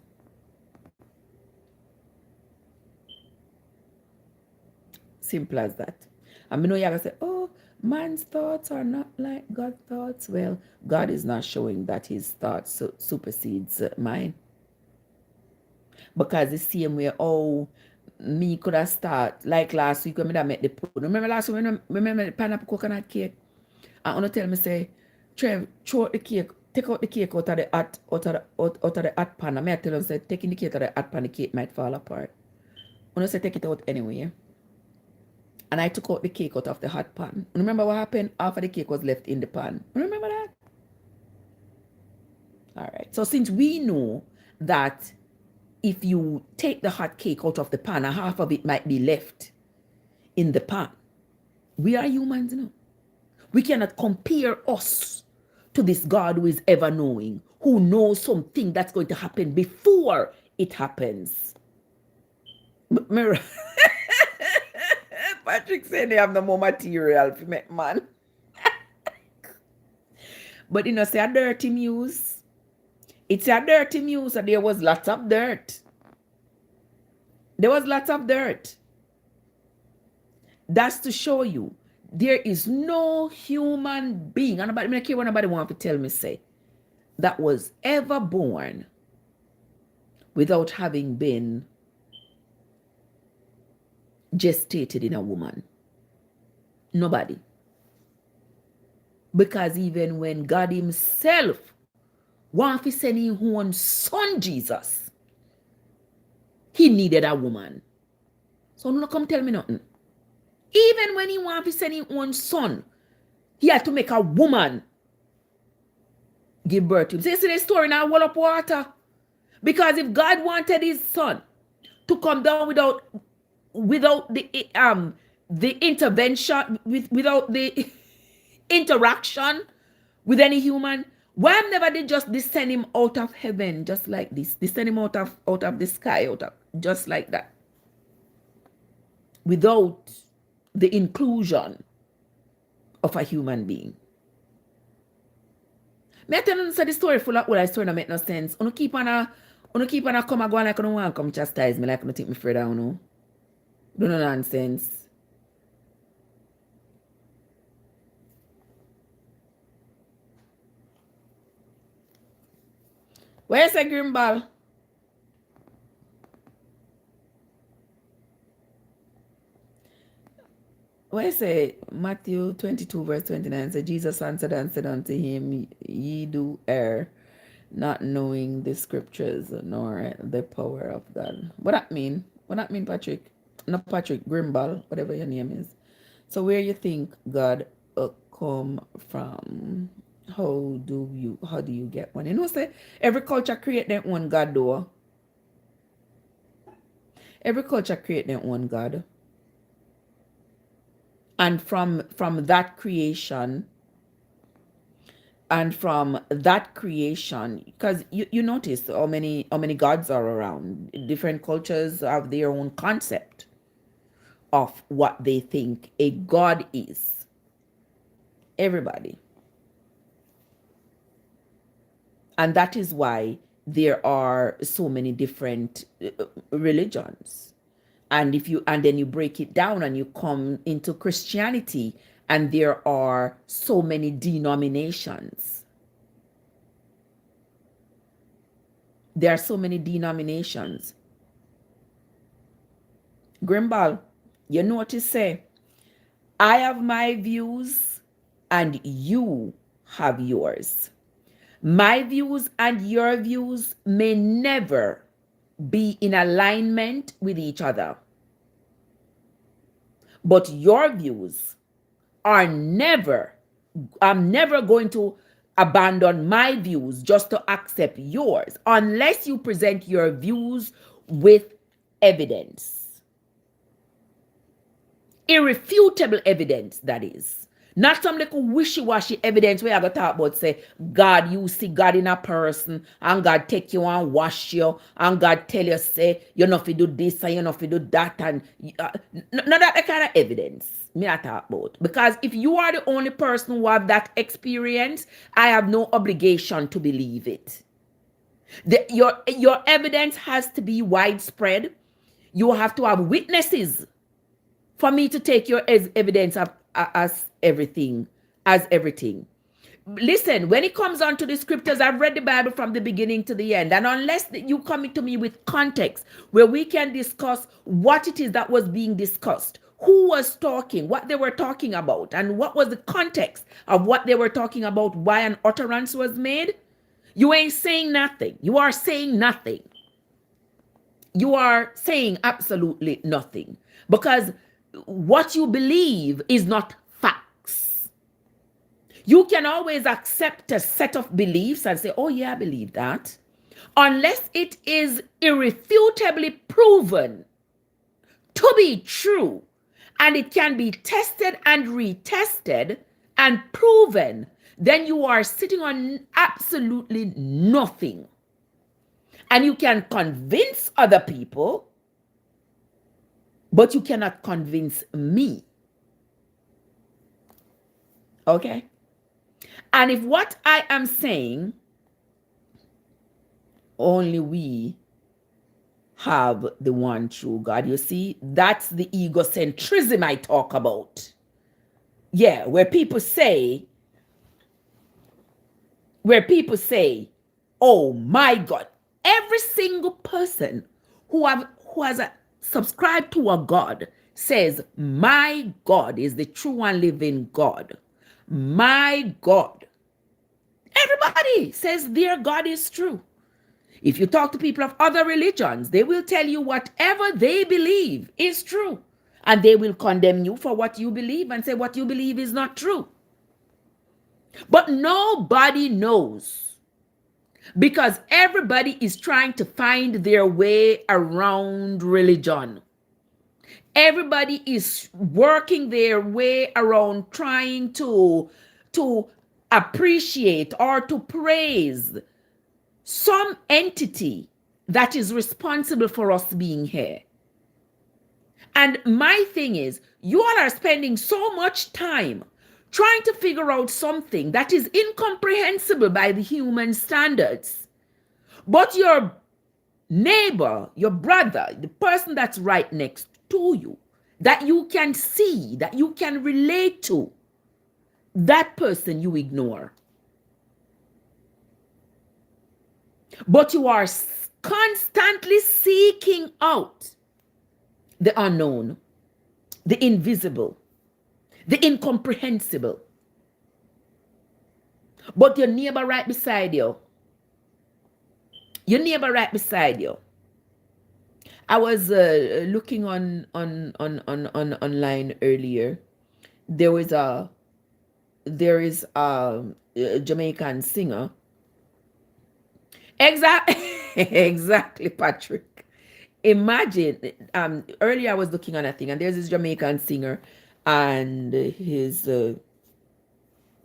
Simple as that. I mean, you're going to say, oh, man's thoughts are not like God's thoughts. Well, God is not showing that his thoughts supersedes mine. Because the same way, me could have started, like last week when I met the pudding. Remember last week when I made the pineapple coconut cake? And want to tell me, say, Trev, throw out the cake, take out the cake out of the hot pan. And I tell him, say, taking the cake out of the hot pan, the cake might fall apart. I say, take it out anyway. And I took out the cake out of the hot pan. Remember what happened? Half of the cake was left in the pan. Remember that? All right. So since we know that if you take the hot cake out of the pan, and half of it might be left in the pan, we are humans, We cannot compare us to this God who is ever knowing, who knows something that's going to happen before it happens. Patrick said they have no more material for me, man. But say a dirty news. It's a dirty news that there was lots of dirt. There was lots of dirt. That's to show you there is no human being, and I don't care what nobody want to tell me, say, that was ever born without having been gestated in a woman. Nobody. Because even when God himself wanted to send his own son Jesus, he needed a woman. So no come tell me nothing. Even when he wanted to send his own son, he had to make a woman give birth to him. So you see the story now, well up water. Because if God wanted his son to come down without the intervention, without the interaction with any human, why never did just descend him out of heaven just like this? Descend him out of the sky, just like that. Without the inclusion of a human being. Me tell you the story full of all I story that make no sense. Uno keep on a come and go like you want to come chastise me, like you take me further, Do no nonsense. Where's the Grimball? Where say Matthew 22 verse 29 say Jesus answered and said unto him, ye do err, not knowing the scriptures nor the power of God. What that mean? What that mean, Patrick? Not Patrick, Grimball, whatever your name is. So where you think God come from? How do you get one? Say every culture create their own God though. Every culture create their own God. And from that creation, And from that creation, because you notice how many gods are around. Different cultures have their own concept of what they think a god is. Everybody. And that is why there are so many different religions. And then you break it down and you come into Christianity, and there are so many denominations. There are so many denominations. Grimbal, you know what to say. I have my views and you have yours. My views and your views may never be in alignment with each other. But your views are never, I'm never going to abandon my views just to accept yours unless you present your views with evidence. Irrefutable evidence, that is. Not some little wishy-washy evidence where I go talk about, say, God, you see God in a person, and God take you and wash you, and God tell you, say, you know if you do this and you know if you do that, and not that kind of evidence me I talk about. Because if you are the only person who have that experience, I have no obligation to believe it. Your evidence has to be widespread. You have to have witnesses for me to take your evidence as everything. Listen, when it comes on to the scriptures, I've read the Bible from the beginning to the end. And unless you come to me with context where we can discuss what it is that was being discussed, who was talking, what they were talking about, and what was the context of what they were talking about, why an utterance was made, you ain't saying nothing. You are saying nothing. You are saying absolutely nothing. Because what you believe is not facts. You can always accept a set of beliefs and say, oh yeah, I believe that, unless it is irrefutably proven to be true, and it can be tested and retested and proven, then you are sitting on absolutely nothing. And you can convince other people, but you cannot convince me. Okay? And if what I am saying, only we have the one true God, you see, that's the egocentrism I talk about. Yeah, where people say, oh my God, every single person who has subscribed to a God says, my God is the true and living God. My God. Everybody says their God is true. If you talk to people of other religions, they will tell you whatever they believe is true. And they will condemn you for what you believe and say what you believe is not true. But nobody knows, because everybody is trying to find their way around religion. Everybody is working their way around trying to appreciate or to praise some entity that is responsible for us being here. And my thing is, you all are spending so much time trying to figure out something that is incomprehensible by the human standards. But your neighbor, your brother, the person that's right next to you, that you can see, that you can relate to, that person you ignore. But you are constantly seeking out the unknown, the invisible, the incomprehensible. But your neighbor right beside you, I was looking on online earlier. There is a Jamaican singer. Exactly, Patrick. Imagine, earlier I was looking on a thing, and there's this Jamaican singer, and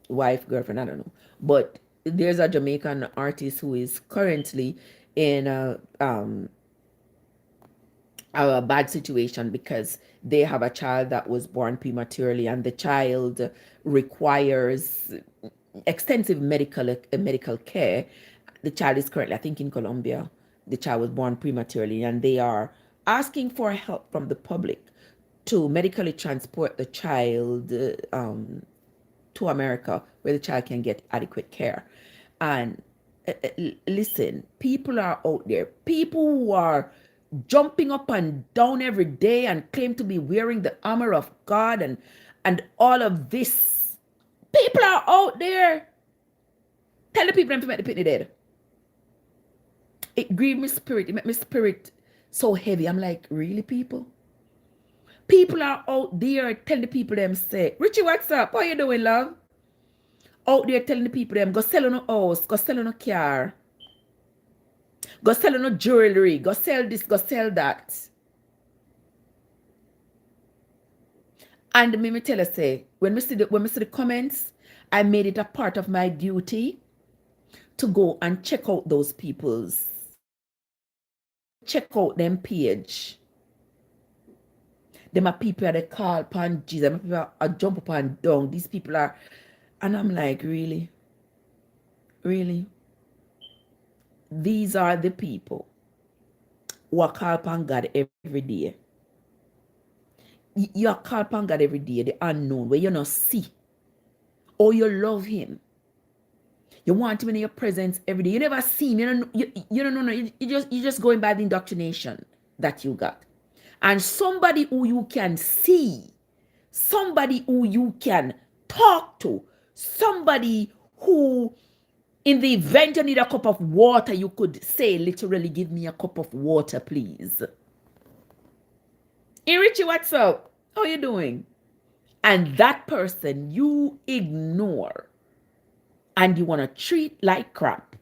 wife, girlfriend, I don't know. But there's a Jamaican artist who is currently in a bad situation because they have a child that was born prematurely, and the child requires extensive medical care. The child is currently, I think, in Colombia. The child was born prematurely, and they are asking for help from the public to medically transport the child to America, where the child can get adequate care. And listen, people are out there, people who are jumping up and down every day and claim to be wearing the armor of God and all of this. People are out there. Tell the people them to make the pitney dead. It grieved my spirit. It made my spirit so heavy. I'm like, really, people? People are out there telling the people them, say, Richie, what's up? How you doing, love? Out there telling the people them, go sell on a house, go sell on a car, go sell on a jewelry, go sell this, go sell that. And me tell you, say, when we see the comments, I made it a part of my duty to go and check out those people's, check out them page. Them are people that call upon Jesus, them are people that jump up and down. These people are, and I'm like, really? Really? These are the people who are called upon God every day. You are called upon God every day, the unknown, where you not see. Or you love him. You want him in your presence every day. You never see him. You don't know. You're just going by the indoctrination that you got. And somebody who you can see, somebody who you can talk to, somebody who, in the event you need a cup of water, you could say, literally, give me a cup of water, please. Hey, Richie, what's up? How you doing? And that person you ignore and you want to treat like crap.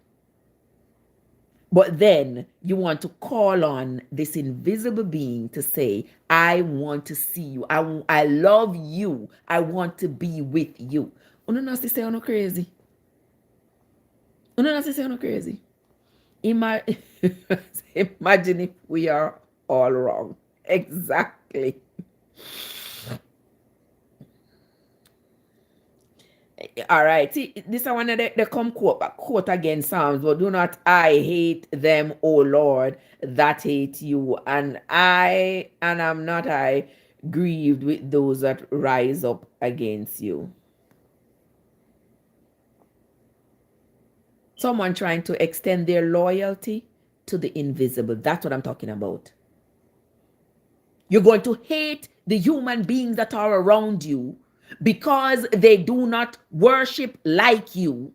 But then you want to call on this invisible being to say, I want to see you. I love you. I want to be with you. You know, say I'm crazy. You know, say I'm crazy. Imagine if we are all wrong. Exactly. All right. See, this is one of the come quote again Psalms, but do not I hate them, O Lord, that hate you, and am not I grieved with those that rise up against you. Someone trying to extend their loyalty to the invisible. That's what I'm talking about. You're going to hate the human beings that are around you because they do not worship like you.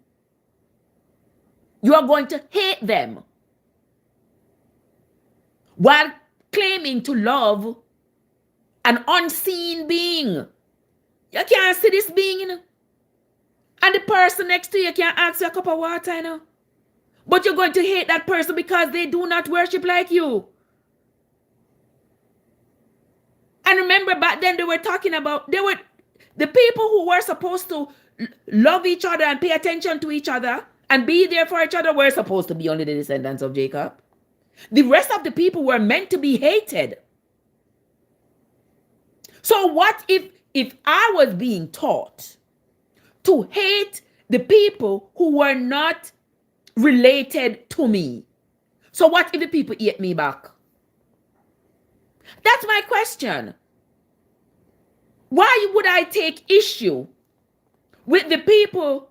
You are going to hate them while claiming to love an unseen being. You can't see this being, you know? And the person next to you can't ask you a cup of water, you know? But you're going to hate that person because they do not worship like you. And remember, back then they were talking about, the people who were supposed to love each other and pay attention to each other and be there for each other were supposed to be only the descendants of Jacob. The rest of the people were meant to be hated. So what if I was being taught to hate the people who were not related to me? So what if the people hate me back? That's my question. Why would I take issue with the people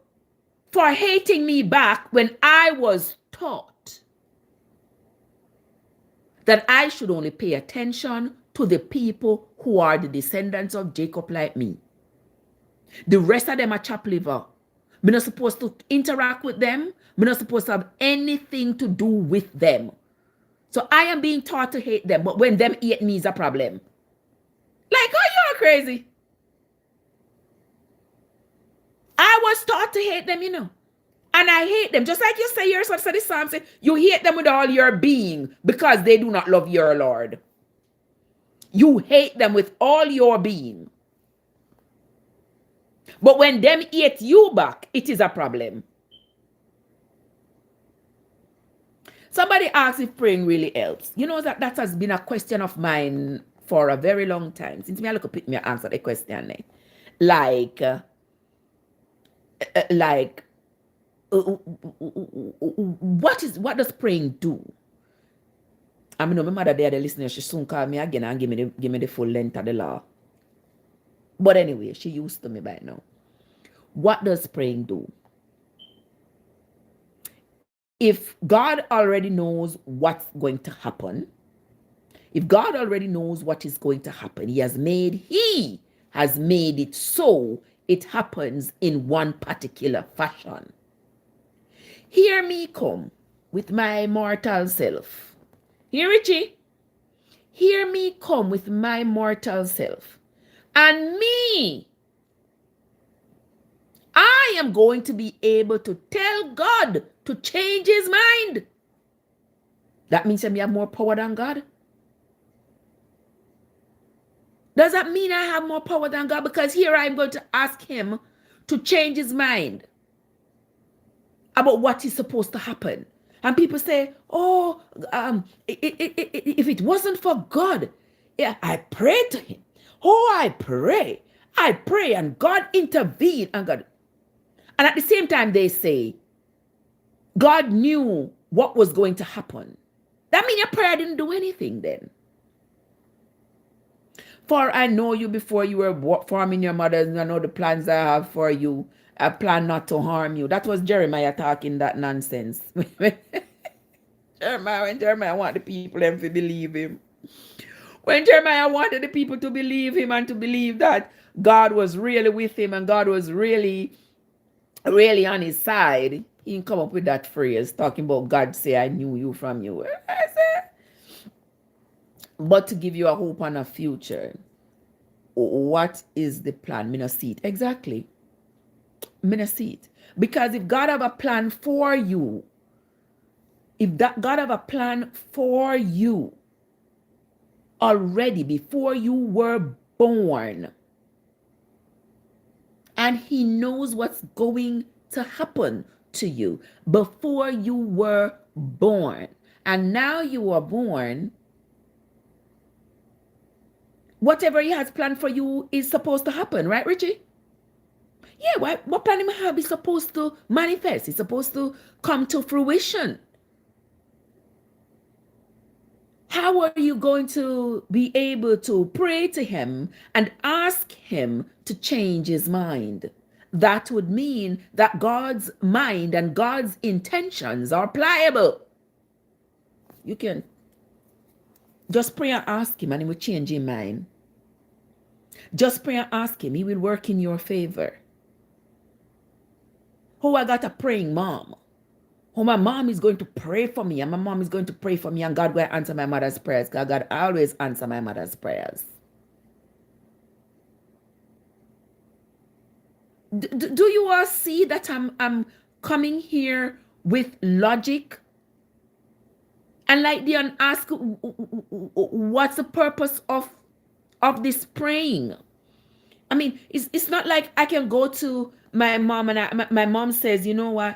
for hating me back when I was taught that I should only pay attention to the people who are the descendants of Jacob like me? The rest of them are chop liver. I'm not supposed to interact with them. I'm not supposed to have anything to do with them. So I am being taught to hate them, but when them hate me is a problem. Like, oh, you're crazy. I was taught to hate them, you know. And I hate them. Just like you say, you're supposed to say the Psalm, say, you hate them with all your being because they do not love your Lord. You hate them with all your being. But when them eat you back, it is a problem. Somebody asked if praying really helps. You know that has been a question of mine for a very long time. Since me I look up me answer the question. Like, like, what does praying do? I mean, my mother there, the listener, she soon call me again and give me the full length of the law. But anyway, she used to me by now. What does praying do? If God already knows what's going to happen, if God already knows what is going to happen, He has made it so it happens in one particular fashion. Hear me come with my mortal self. Hear Richie? Hear me come with my mortal self. And me, I am going to be able to tell God to change His mind. That means that I have more power than God? Does that mean I have more power than God? Because here I'm going to ask Him to change His mind about what is supposed to happen. And people say, oh, if it wasn't for God, yeah, I pray to Him. Oh, I pray, and God intervened. And at the same time, they say, God knew what was going to happen. That means your prayer didn't do anything then. For I know you before you were forming your mother, and I know the plans I have for you. I plan not to harm you. That was Jeremiah talking that nonsense. When Jeremiah wanted the people them to believe him. When Jeremiah wanted the people to believe him and to believe that God was really with him and God was really, really on his side, he didn't come up with that phrase talking about God say, I knew you from you. But to give you a hope and a future, what is the plan? Me not see it. Exactly. Me not see it. Because if God have a plan for you, if that God have a plan for you already before you were born, and He knows what's going to happen to you before you were born, and now you are born, whatever He has planned for you is supposed to happen, right, Richie? Yeah, what plan He have is supposed to manifest. It's supposed to come to fruition. How are you going to be able to pray to Him and ask Him to change His mind? That would mean that God's mind and God's intentions are pliable. You can just pray and ask Him and He will change His mind. Just pray and ask Him. He will work in your favor. Oh, I got a praying mom. Oh, my mom is going to pray for me, and my mom is going to pray for me, and God will answer my mother's prayers. God always answer my mother's prayers. Do you all see that I'm coming here with logic? And like Dion ask, what's the purpose of this praying? I mean, it's not like I can go to my mom and my mom says, you know what,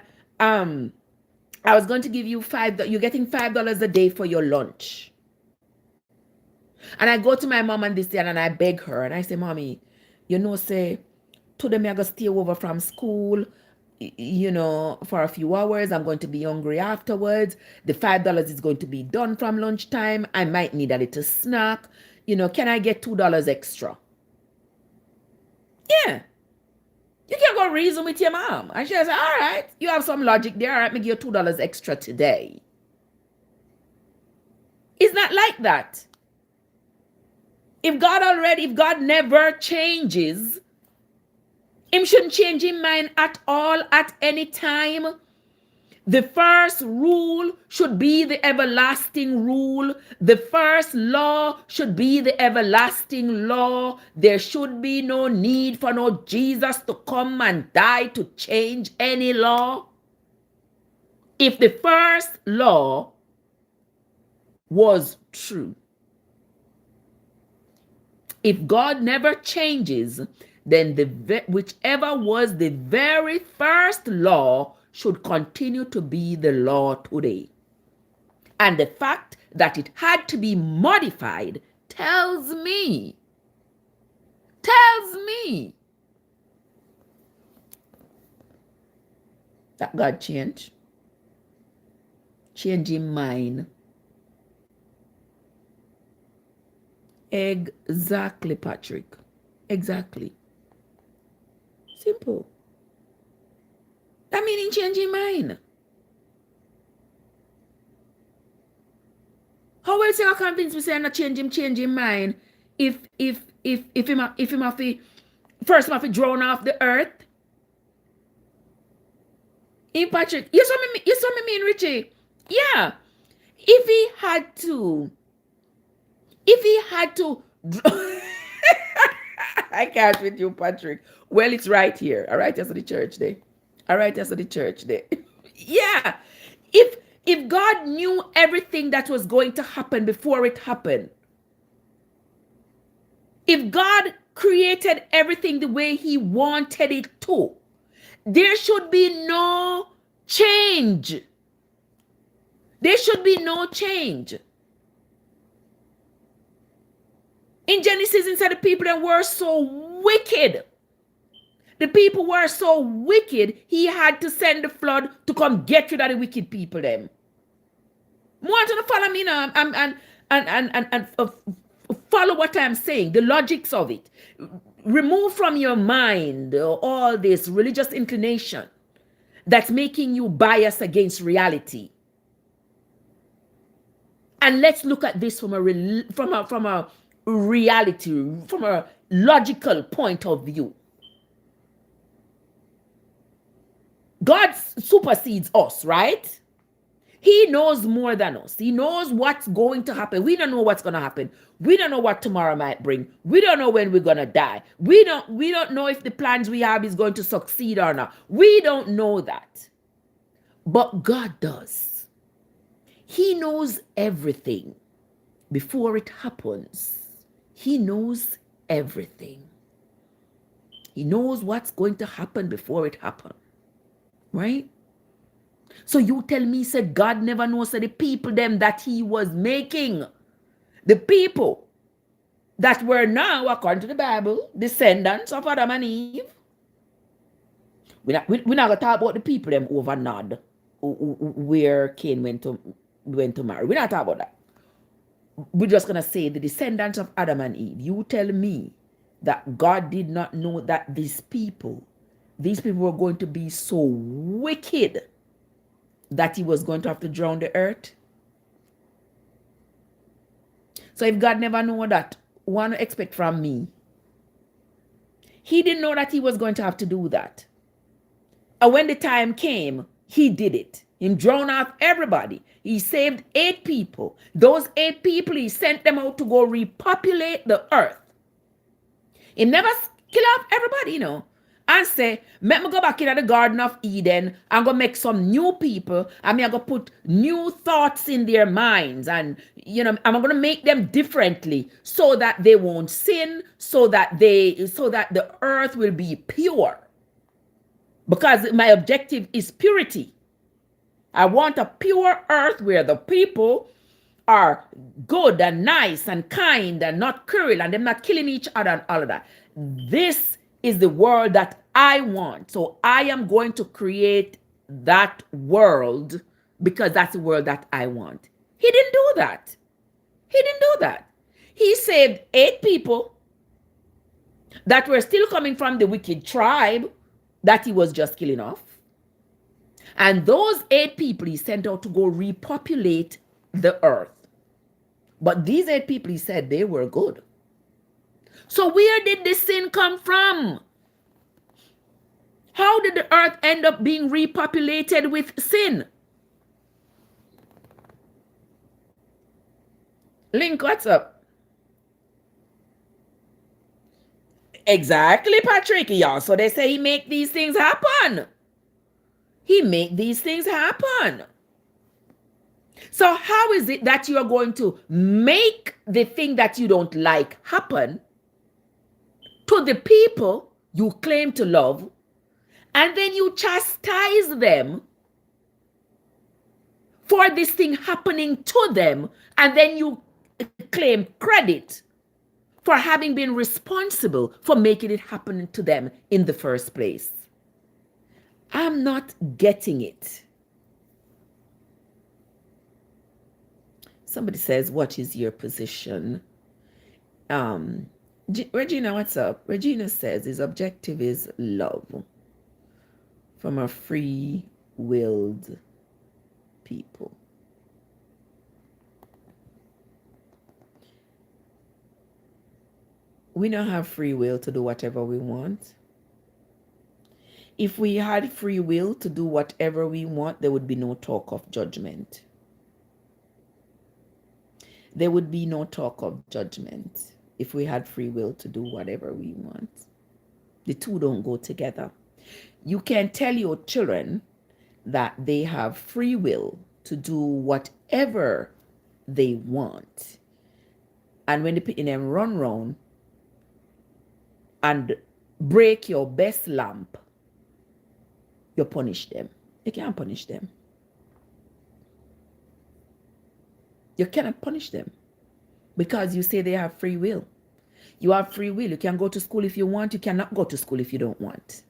I was going to give you you're getting $5 a day for your lunch. And I go to my mom and this day and I beg her and I say, Mommy, you know, say, today I'm going to stay over from school, you know, for a few hours. I'm going to be hungry afterwards. The $5 is going to be done from lunchtime. I might need a little snack. You know, can I get $2 extra? Yeah. You can go reason with your mom. And she'll say, all right, you have some logic there. All right, make you $2 extra today. It's not like that. If God never changes, Him shouldn't change His mind at all at any time. The first rule should be the everlasting rule. The first law should be the everlasting law. There should be no need for no Jesus to come and die to change any law. If the first law was true, if God never changes, then whichever was the very first law should continue to be the law today. And the fact that it had to be modified tells me that God changed. Changing mind. Exactly, Patrick. Exactly. Simple. That meaning changing mind. How will say I convince me say I'm not changing mind if him have to first have to drown off the earth? In Patrick, you saw me mean, Richie. Yeah. If he had to I can't with you, Patrick. Well, it's right here. All right, that's the church day. All right, that's the church day. Yeah. If God knew everything that was going to happen before it happened, if God created everything the way he wanted it to, there should be no change. There should be no change. In Genesis, it said the people that were so wicked. The people were so wicked, he had to send the flood to come get rid of the wicked people them. Want to follow me now and follow what I'm saying, the logics of it. Remove from your mind all this religious inclination that's making you bias against reality. And let's look at this from a reality, from a logical point of view. God supersedes us, right? He knows more than us. He knows what's going to happen. We don't know what's going to happen. We don't know what tomorrow might bring. We don't know when we're going to die. We don't know if the plans we have is going to succeed or not. We don't know that. But God does. He knows everything before it happens. He knows everything. He knows what's going to happen before it happens. Right? So you tell me, said God never knows the people them that he was making. The people that were now, according to the Bible, descendants of Adam and Eve. We're not going to talk about the people them over Nod, where Cain went to marry. We're not talking about that. We're just going to say the descendants of Adam and Eve. You tell me that God did not know that these people were going to be so wicked that he was going to have to drown the earth. So if God never know that, what to expect from me? He didn't know that he was going to have to do that. And when the time came, he did it. He drowned off everybody. He saved 8 people. Those 8 people, he sent them out to go repopulate the earth. He never kill off everybody, you know. And say, let me go back into the Garden of Eden and go make some new people. And I'm going to put new thoughts in their minds. And, you know, I'm going to make them differently so that they won't sin, so that the earth will be pure. Because my objective is purity. I want a pure earth where the people are good and nice and kind and not cruel and they're not killing each other and all of that. This is the world that I want. So I am going to create that world because that's the world that I want. He didn't do that. He didn't do that. He saved 8 people that were still coming from the wicked tribe that he was just killing off. And those 8 people he sent out to go repopulate the earth. But these 8 people, he said they were good. So where did the sin come from? How did the earth end up being repopulated with sin? Link, what's up? Exactly, Patrick. Yeah, so they say he make these things happen. He make these things happen. So how is it that you are going to make the thing that you don't like happen to the people you claim to love, and then you chastise them for this thing happening to them, and then you claim credit for having been responsible for making it happen to them in the first place. I'm not getting it. Somebody says, what is your position? Regina, what's up? Regina says his objective is love from a free-willed people. We don't have free will to do whatever we want. If we had free will to do whatever we want, there would be no talk of judgment. There would be no talk of judgment if we had free will to do whatever we want. The two don't go together. You can tell your children that they have free will to do whatever they want. And when they put in them run round and break your best lamp, you punish them. You can't punish them. You cannot punish them because you say they have free will. You have free will. You can go to school if you want. You cannot go to school if you don't want.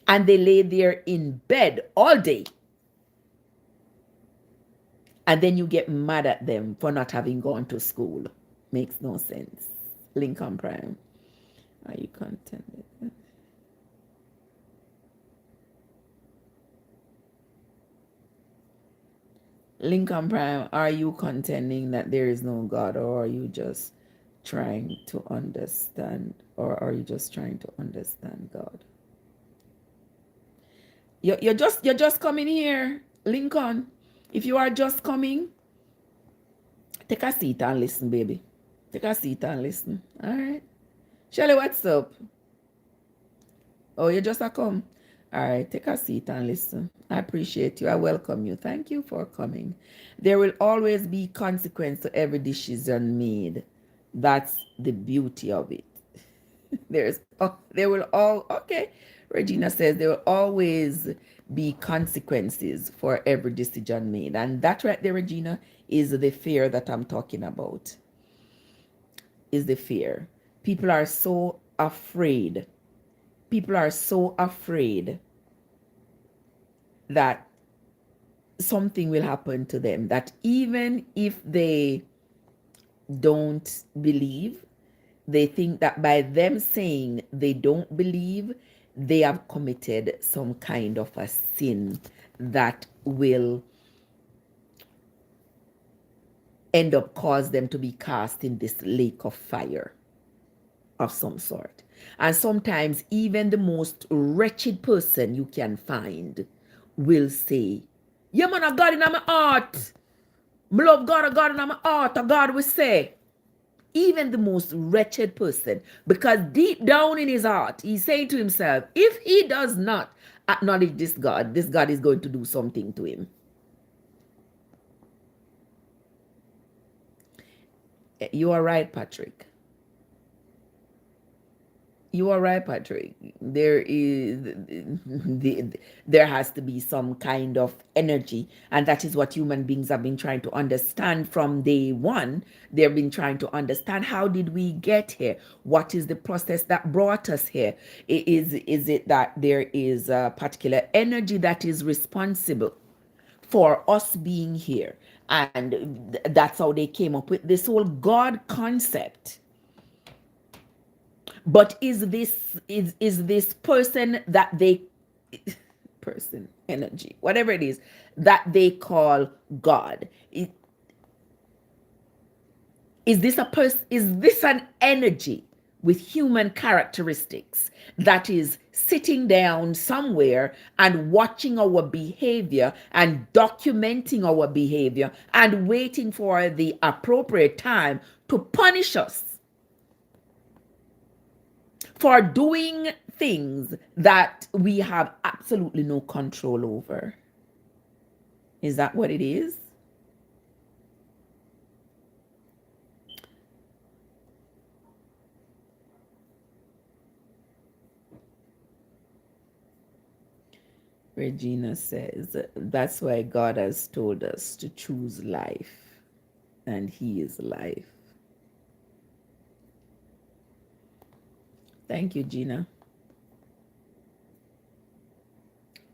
And they lay there in bed all day. And then you get mad at them for not having gone to school. Makes no sense. Lincoln Prime. Are you contented? Lincoln Prime, are you contending that there is no God, or are you just trying to understand, or are you just trying to understand God? You're just coming here, Lincoln. If you are just coming, take a seat and listen, baby. Take a seat and listen. All right. Shelly, what's up? Oh, you just a come. All right, take a seat and listen. I appreciate you. I welcome you. Thank you for coming. There will always be consequence to every decision made. That's the beauty of it. Okay. Regina says there will always be consequences for every decision made. And that right there, Regina, is the fear that I'm talking about. Is the fear. People are so afraid. People are so afraid that something will happen to them, that even if they don't believe, they think that by them saying they don't believe, they have committed some kind of a sin that will end up cause them to be cast in this lake of fire of some sort. And sometimes even the most wretched person you can find will say, yeah, man, I got it in my heart. I love God, I got it in my heart. God will say, even the most wretched person, because deep down in his heart, he's saying to himself, if he does not acknowledge this God is going to do something to him. You are right, Patrick. You are right, Patrick. There has to be some kind of energy, and that is what human beings have been trying to understand from day one. They've been trying to understand, how did we get here? What is the process that brought us here? Is it that there is a particular energy that is responsible for us being here? And that's how they came up with this whole God concept. But is this person that they person energy, whatever it is that they call God, is this a person? Is this an energy with human characteristics that is sitting down somewhere and watching our behavior and documenting our behavior and waiting for the appropriate time to punish us for doing things that we have absolutely no control over? Is that what it is? Regina says, that's why God has told us to choose life, and He is life. Thank you, Gina.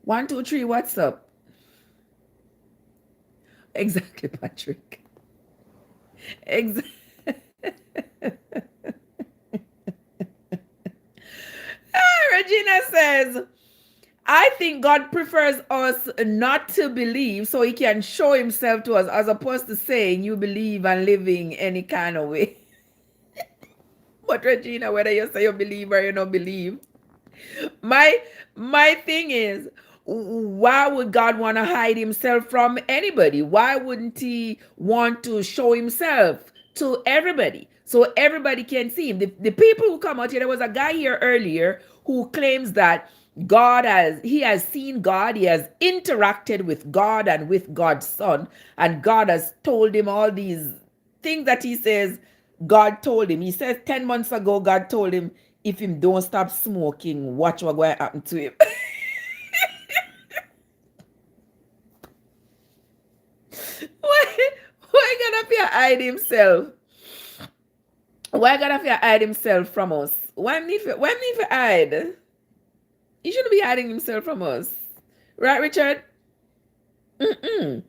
1, 2, 3, what's up? Exactly, Patrick. Exactly. Regina says, I think God prefers us not to believe so He can show Himself to us, as opposed to saying you believe and living any kind of way. But Regina, whether you say you believe or you don't believe, my thing is, why would God want to hide Himself from anybody? Why wouldn't He want to show Himself to everybody so everybody can see Him? The people who come out here, there was a guy here earlier who claims that he has seen God, he has interacted with God and with God's Son, and God has told him all these things that he says God told him. He says 10 months ago, God told him, if him don't stop smoking, watch what going to happen to him. Why gonna be hide himself? Why gonna be hide himself from us? Why need to hide? He shouldn't be hiding himself from us. Right, Richard? And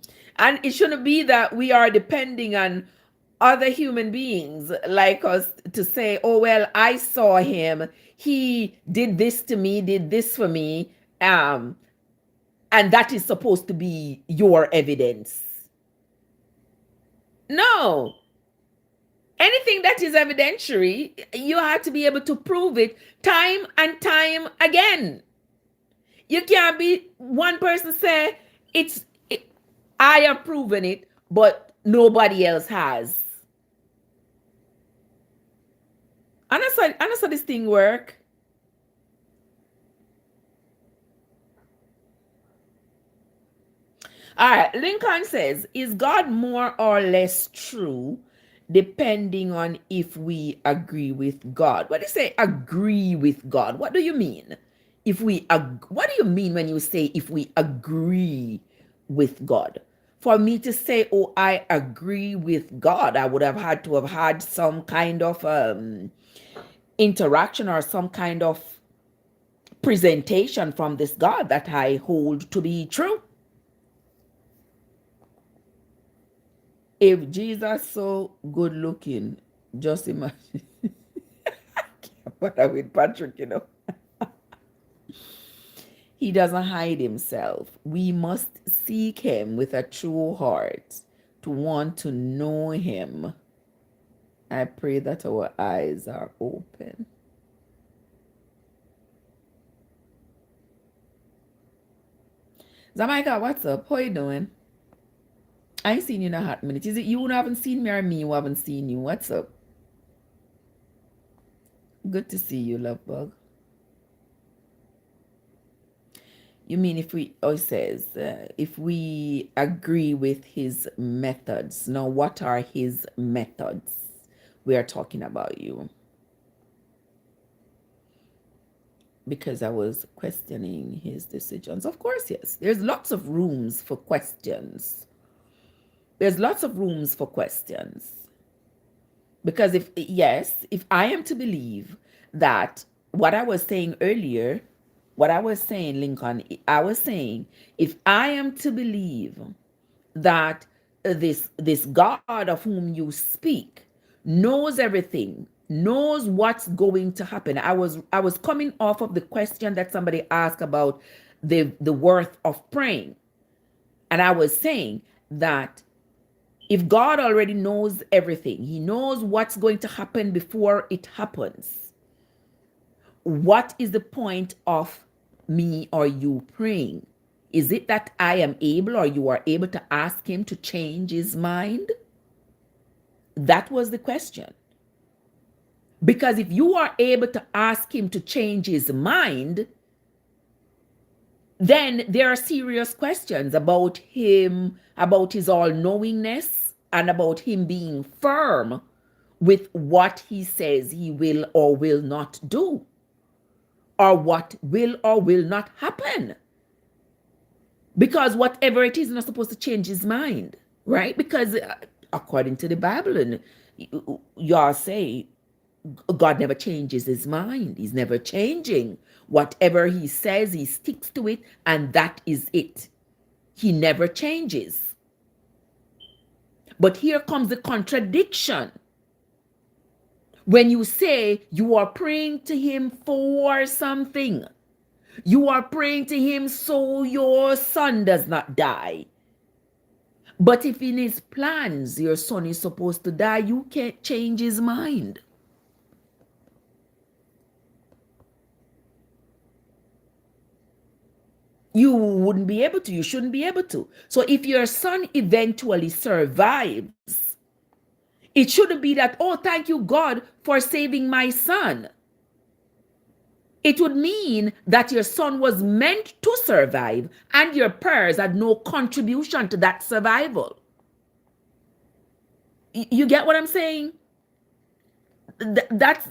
it shouldn't be that we are depending on other human beings like us to say, oh, well, I saw him. He did this to me, did this for me. And that is supposed to be your evidence. No. Anything that is evidentiary, you have to be able to prove it time and time again. You can't be one person say I have proven it, but nobody else has. And that's how this thing work. All right, Lincoln says, is God more or less true depending on if we agree with God? What do you say, agree with God? What do you mean? What do you mean when you say if we agree with God? For me to say, oh, I agree with God, I would have had to have had some kind of interaction or some kind of presentation from this God that I hold to be true. If Jesus so good looking, just imagine. What are with Patrick, you know? He doesn't hide himself. We must seek him with a true heart to want to know him. I pray that our eyes are open. Zamaika, what's up? How you doing? I ain't seen you in a hot minute. Is it you who haven't seen me or me who haven't seen you? What's up? Good to see you, love bug. You mean if we, oh, it says, if we agree with his methods. Now, what are his methods? We are talking about you. Because I was questioning his decisions. Of course, yes. There's lots of rooms for questions. There's lots of rooms for questions. Because if I am to believe that what I was saying earlier, what I was saying, Lincoln, I was saying, if I am to believe that this God of whom you speak knows everything, knows what's going to happen. I was coming off of the question that somebody asked about the worth of praying. And I was saying that if God already knows everything, he knows what's going to happen before it happens, what is the point of me or you praying? Is it that I am able or you are able to ask him to change his mind? That was the question. Because if you are able to ask him to change his mind, then there are serious questions about him, about his all-knowingness, and about him being firm with what he says he will or will not do, or what will or will not happen. Because whatever it is, not supposed to change his mind, right? Because according to the Bible, and y'all say God never changes his mind. He's never changing. Whatever he says, he sticks to it, and that is it. He never changes. But here comes the contradiction. When you say you are praying to him for something, you are praying to him so your son does not die. But if in his plans your son is supposed to die, you can't change his mind. You wouldn't be able to. You shouldn't be able to. So if your son eventually survives, it shouldn't be that, oh, thank you, God, for saving my son. It would mean that your son was meant to survive and your prayers had no contribution to that survival. You get what I'm saying? That's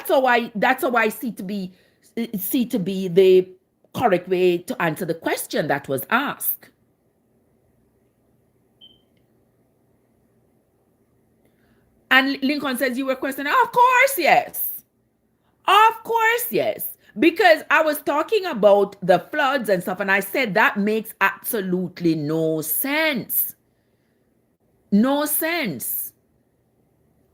how I see to be the correct way to answer the question that was asked. And Lincoln says you were questioning. Of course, yes. Of course, yes. Because I was talking about the floods and stuff, and I said that makes absolutely no sense. No sense.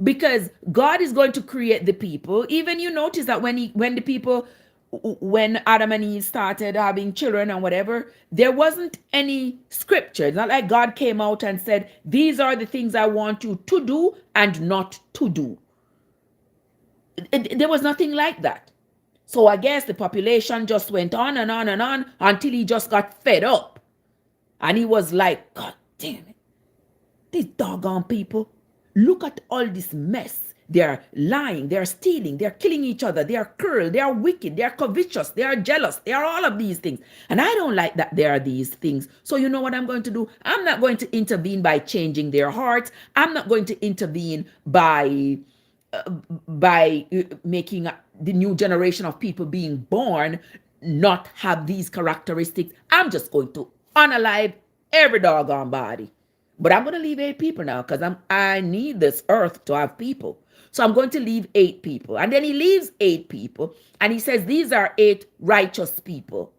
Because God is going to create the people. Even you notice that when Adam and Eve started having children and whatever, there wasn't any scripture. It's not like God came out and said, these are the things I want you to do and not to do. There was nothing like that. So I guess the population just went on and on and on until he just got fed up. And he was like, God damn it. These doggone people. Look at all this mess. They're lying, they're stealing, they're killing each other, they are cruel, they are wicked, they are covetous, they are jealous, they are all of these things. And I don't like that there are these things. So you know what I'm going to do? I'm not going to intervene by changing their hearts. I'm not going to intervene by making the new generation of people being born not have these characteristics. I'm just going to unalive every doggone body. But I'm going to leave 8 people now because I need this earth to have people. So I'm going to leave 8 people. And then he leaves 8 people. And he says, these are 8 righteous people.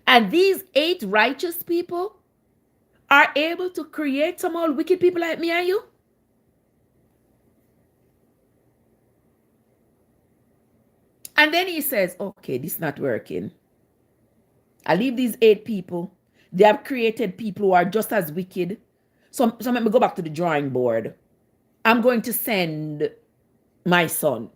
And these 8 righteous people are able to create some old wicked people like me and you. And then he says, okay, this is not working. I leave these 8 people. They have created people who are just as wicked. So let me go back to the drawing board. I'm going to send my son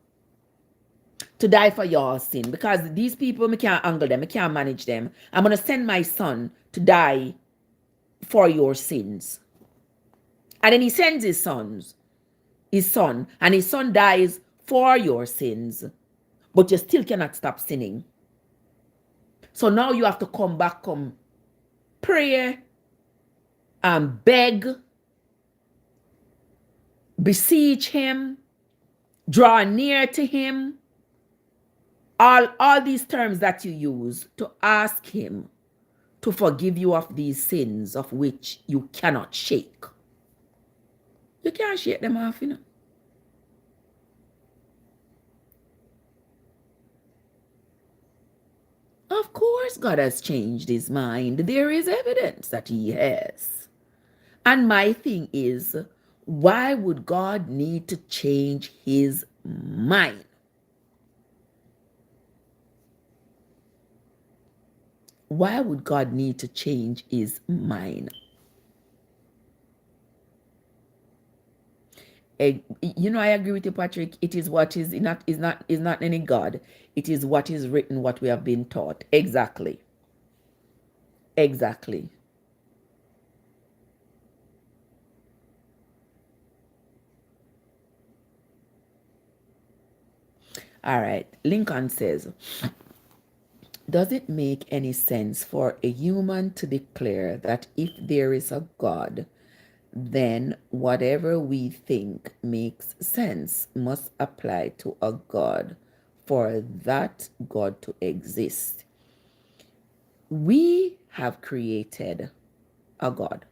to die for your sin because these people, I can't angle them, I can't manage them. I'm going to send my son to die for your sins. And then he sends his son, and his son dies for your sins, but you still cannot stop sinning. So now you have to come back, pray and beg, beseech him, draw near to him, all these terms that you use to ask him to forgive you of these sins of which you cannot shake. You can't shake them off, you know. Of course, God has changed his mind. There is evidence that he has. And my thing is, why would God need to change his mind? Why would God need to change his mind? You know, I agree with you, Patrick. It is what is not any God. It is what is written, what we have been taught. Exactly. Exactly. All right. Lincoln says, does it make any sense for a human to declare that if there is a God, then whatever we think makes sense must apply to a God for that God to exist? We have created a God.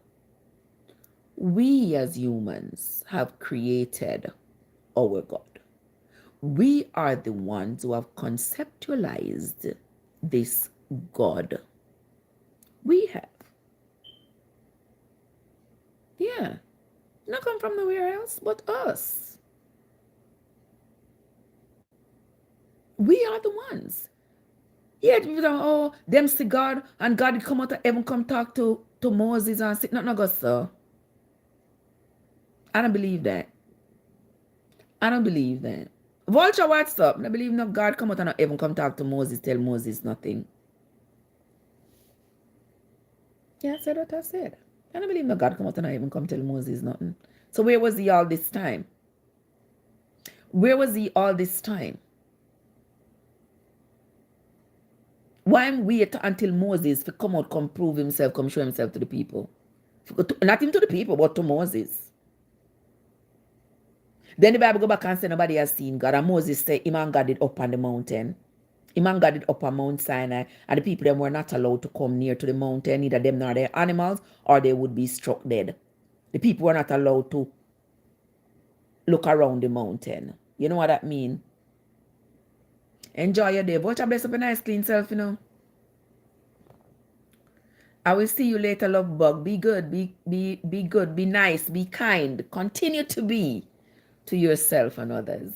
We as humans have created our God. We are the ones who have conceptualized this God. We have. Yeah. Not come from nowhere else but us. We are the ones. Yeah, people don't, oh, them see God and God come out of heaven, come talk to Moses and say, no, go, sir. I don't believe that. I don't believe that. Vulture, what's up? I believe no God come out of heaven, come talk to Moses, tell Moses nothing. Yeah, I said what I said. I don't believe no God come out of heaven, come tell Moses nothing. So where was he all this time? Where was he all this time? Why wait until Moses to come out, come prove himself, come show himself to the people? Not even to the people, but to Moses. Then the Bible go back and say nobody has seen God. And Moses said, him and God did up on the mountain. Him and God did up on Mount Sinai. And the people them were not allowed to come near to the mountain, neither them nor their animals, or they would be struck dead. The people were not allowed to look around the mountain. You know what that mean? Enjoy your day. Watch a bless up a nice clean self, you know. I will see you later, love bug. Be good. Be good. Be nice. Be kind. Continue to be to yourself and others.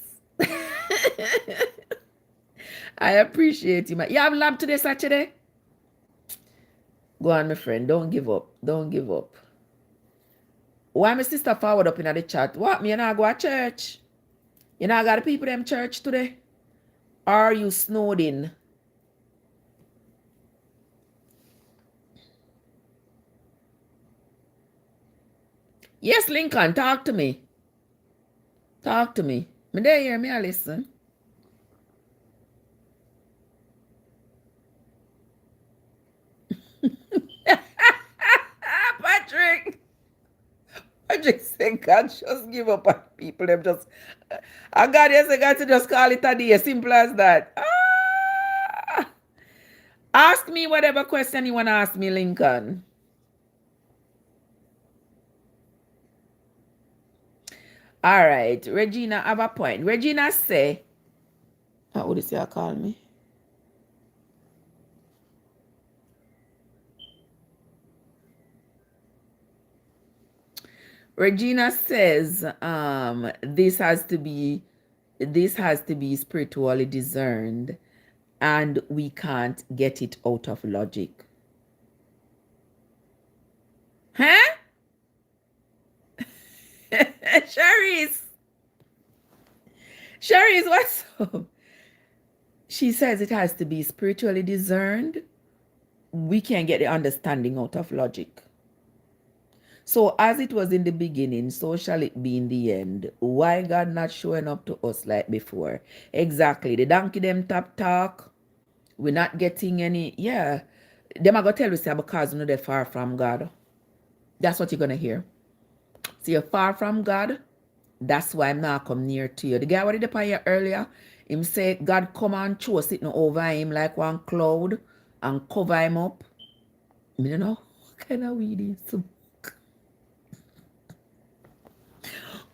I appreciate you, man. You have lab today, Saturday? Go on, my friend. Don't give up. Don't give up. Why my sister forward up in the chat? What? Me and I go to church? You know I got the people them church today? Are you snowed in? Yes, Lincoln, talk to me. Talk to me. Me there hear me, I listen. Patrick. Patrick said God just give up on people. Them just I got yes, I got to just call it a day. Simple as that. Ask me whatever question you want to ask me, Lincoln. All right. Regina have a point. Regina say, how would you say I call me? Regina says, this has to be spiritually discerned, and we can't get it out of logic. Huh? Sherry's, what's up? She says it has to be spiritually discerned. We can't get the understanding out of logic. So as it was in the beginning, so shall it be in the end. Why God not showing up to us like before? Exactly. The donkey them talk. We're not getting any. Yeah. Them are going to tell you because you know they're far from God. That's what you're going to hear. So you're far from God. That's why I'm not come near to you. The guy what did upon you earlier, him say God come and show sitting over him like one cloud and cover him up. I don't know what kind of weed is.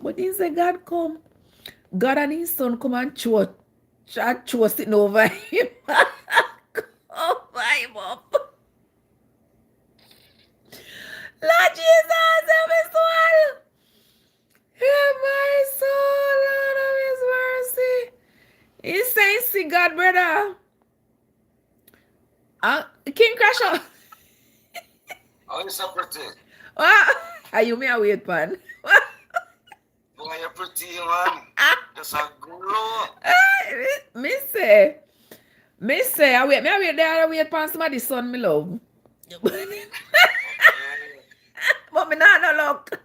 But he said God come. God and his son come and show sitting over him. Cover him up. Lord Jesus, help my soul. Help my soul, Lord of his mercy. He's saying, see God, brother. King Cashapp. How you so pretty? Are you me a wait pan? Boy, you're pretty, man. Just a glow. Me say, I wait there, I wait pan somebody's son, me love. But me not no luck.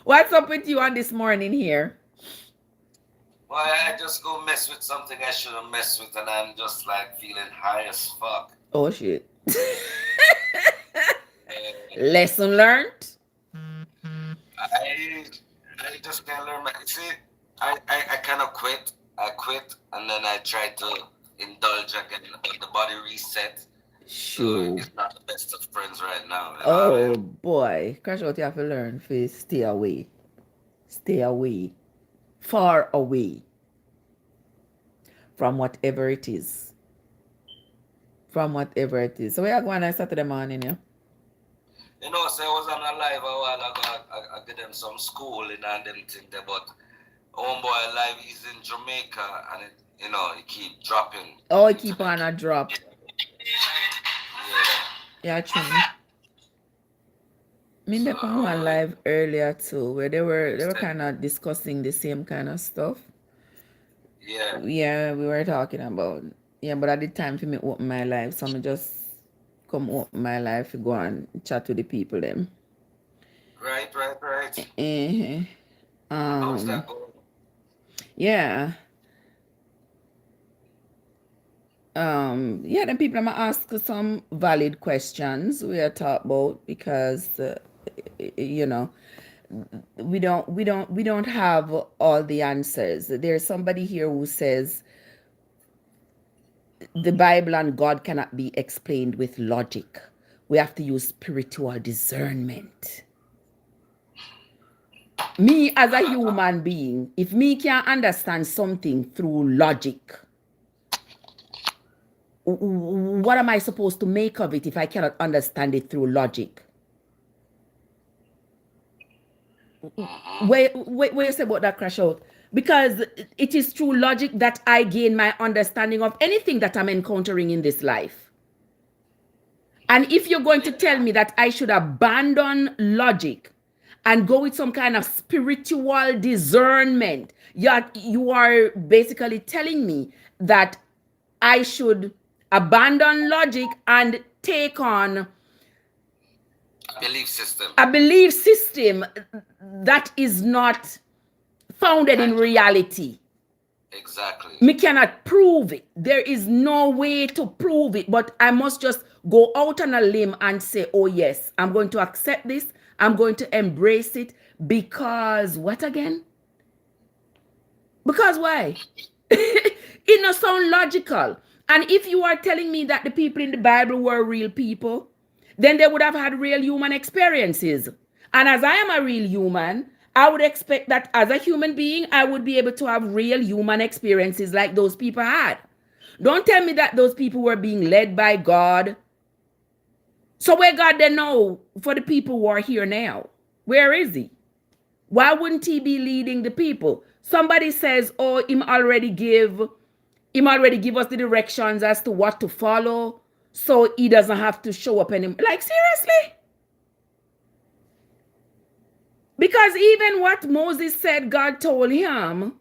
What's up with you on this morning here? Why I just go mess with something I shouldn't mess with, and I'm just like feeling high as fuck. Oh shit. Lesson learned. I just can't learn. See, I kind of quit. I quit, and then I try to indulge again. But the body reset. So Sure. it's not the best of friends right now. You know what I Oh mean? boy. Crash out, you have to learn to stay away. Stay away. Far away from whatever it is. From whatever it is. So we are going on Saturday morning, yeah? You know, so I was on a live a while ago. I get them some schooling and them thing there, but homeboy live is in Jamaica and it, you know, it keep dropping Oh, I keep on internet. a drop. Yeah. Yeah, true. I mean, So they put one live earlier too, where they were said, kind of discussing the same kind of stuff. yeah. Yeah, we were talking about. Yeah, but at the time for me open my life, so I just come open my life to go and chat to the people them. Right. Eh. How's Um. that going? Yeah. Yeah, then people I'm gonna ask some valid questions we are talk about because you know we don't have all the answers. There's somebody here who says the Bible and God cannot be explained with logic. We have to use spiritual discernment. Me as a human being, if me can't understand something through logic, what am I supposed to make of it if I cannot understand it through logic? What you say about that, Crash Out? Because it is through logic that I gain my understanding of anything that I'm encountering in this life. And if you're going to tell me that I should abandon logic and go with some kind of spiritual discernment, you are basically telling me that I should abandon logic and take on Belief system. a belief system that is not founded in reality. Exactly. Me cannot prove it. There is no way to prove it, but I must just go out on a limb and say, oh yes, I'm going to accept this. I'm going to embrace it because what again? Because why? It not sound logical. And if you are telling me that the people in the Bible were real people, then they would have had real human experiences. And as I am a real human, I would expect that as a human being, I would be able to have real human experiences like those people had. Don't tell me that those people were being led by God. So where God then know for the people who are here now? Where is he? Why wouldn't he be leading the people? Somebody says, oh, him already give us the directions as to what to follow, so he doesn't have to show up anymore. Like, seriously? Because even what Moses said, God told him,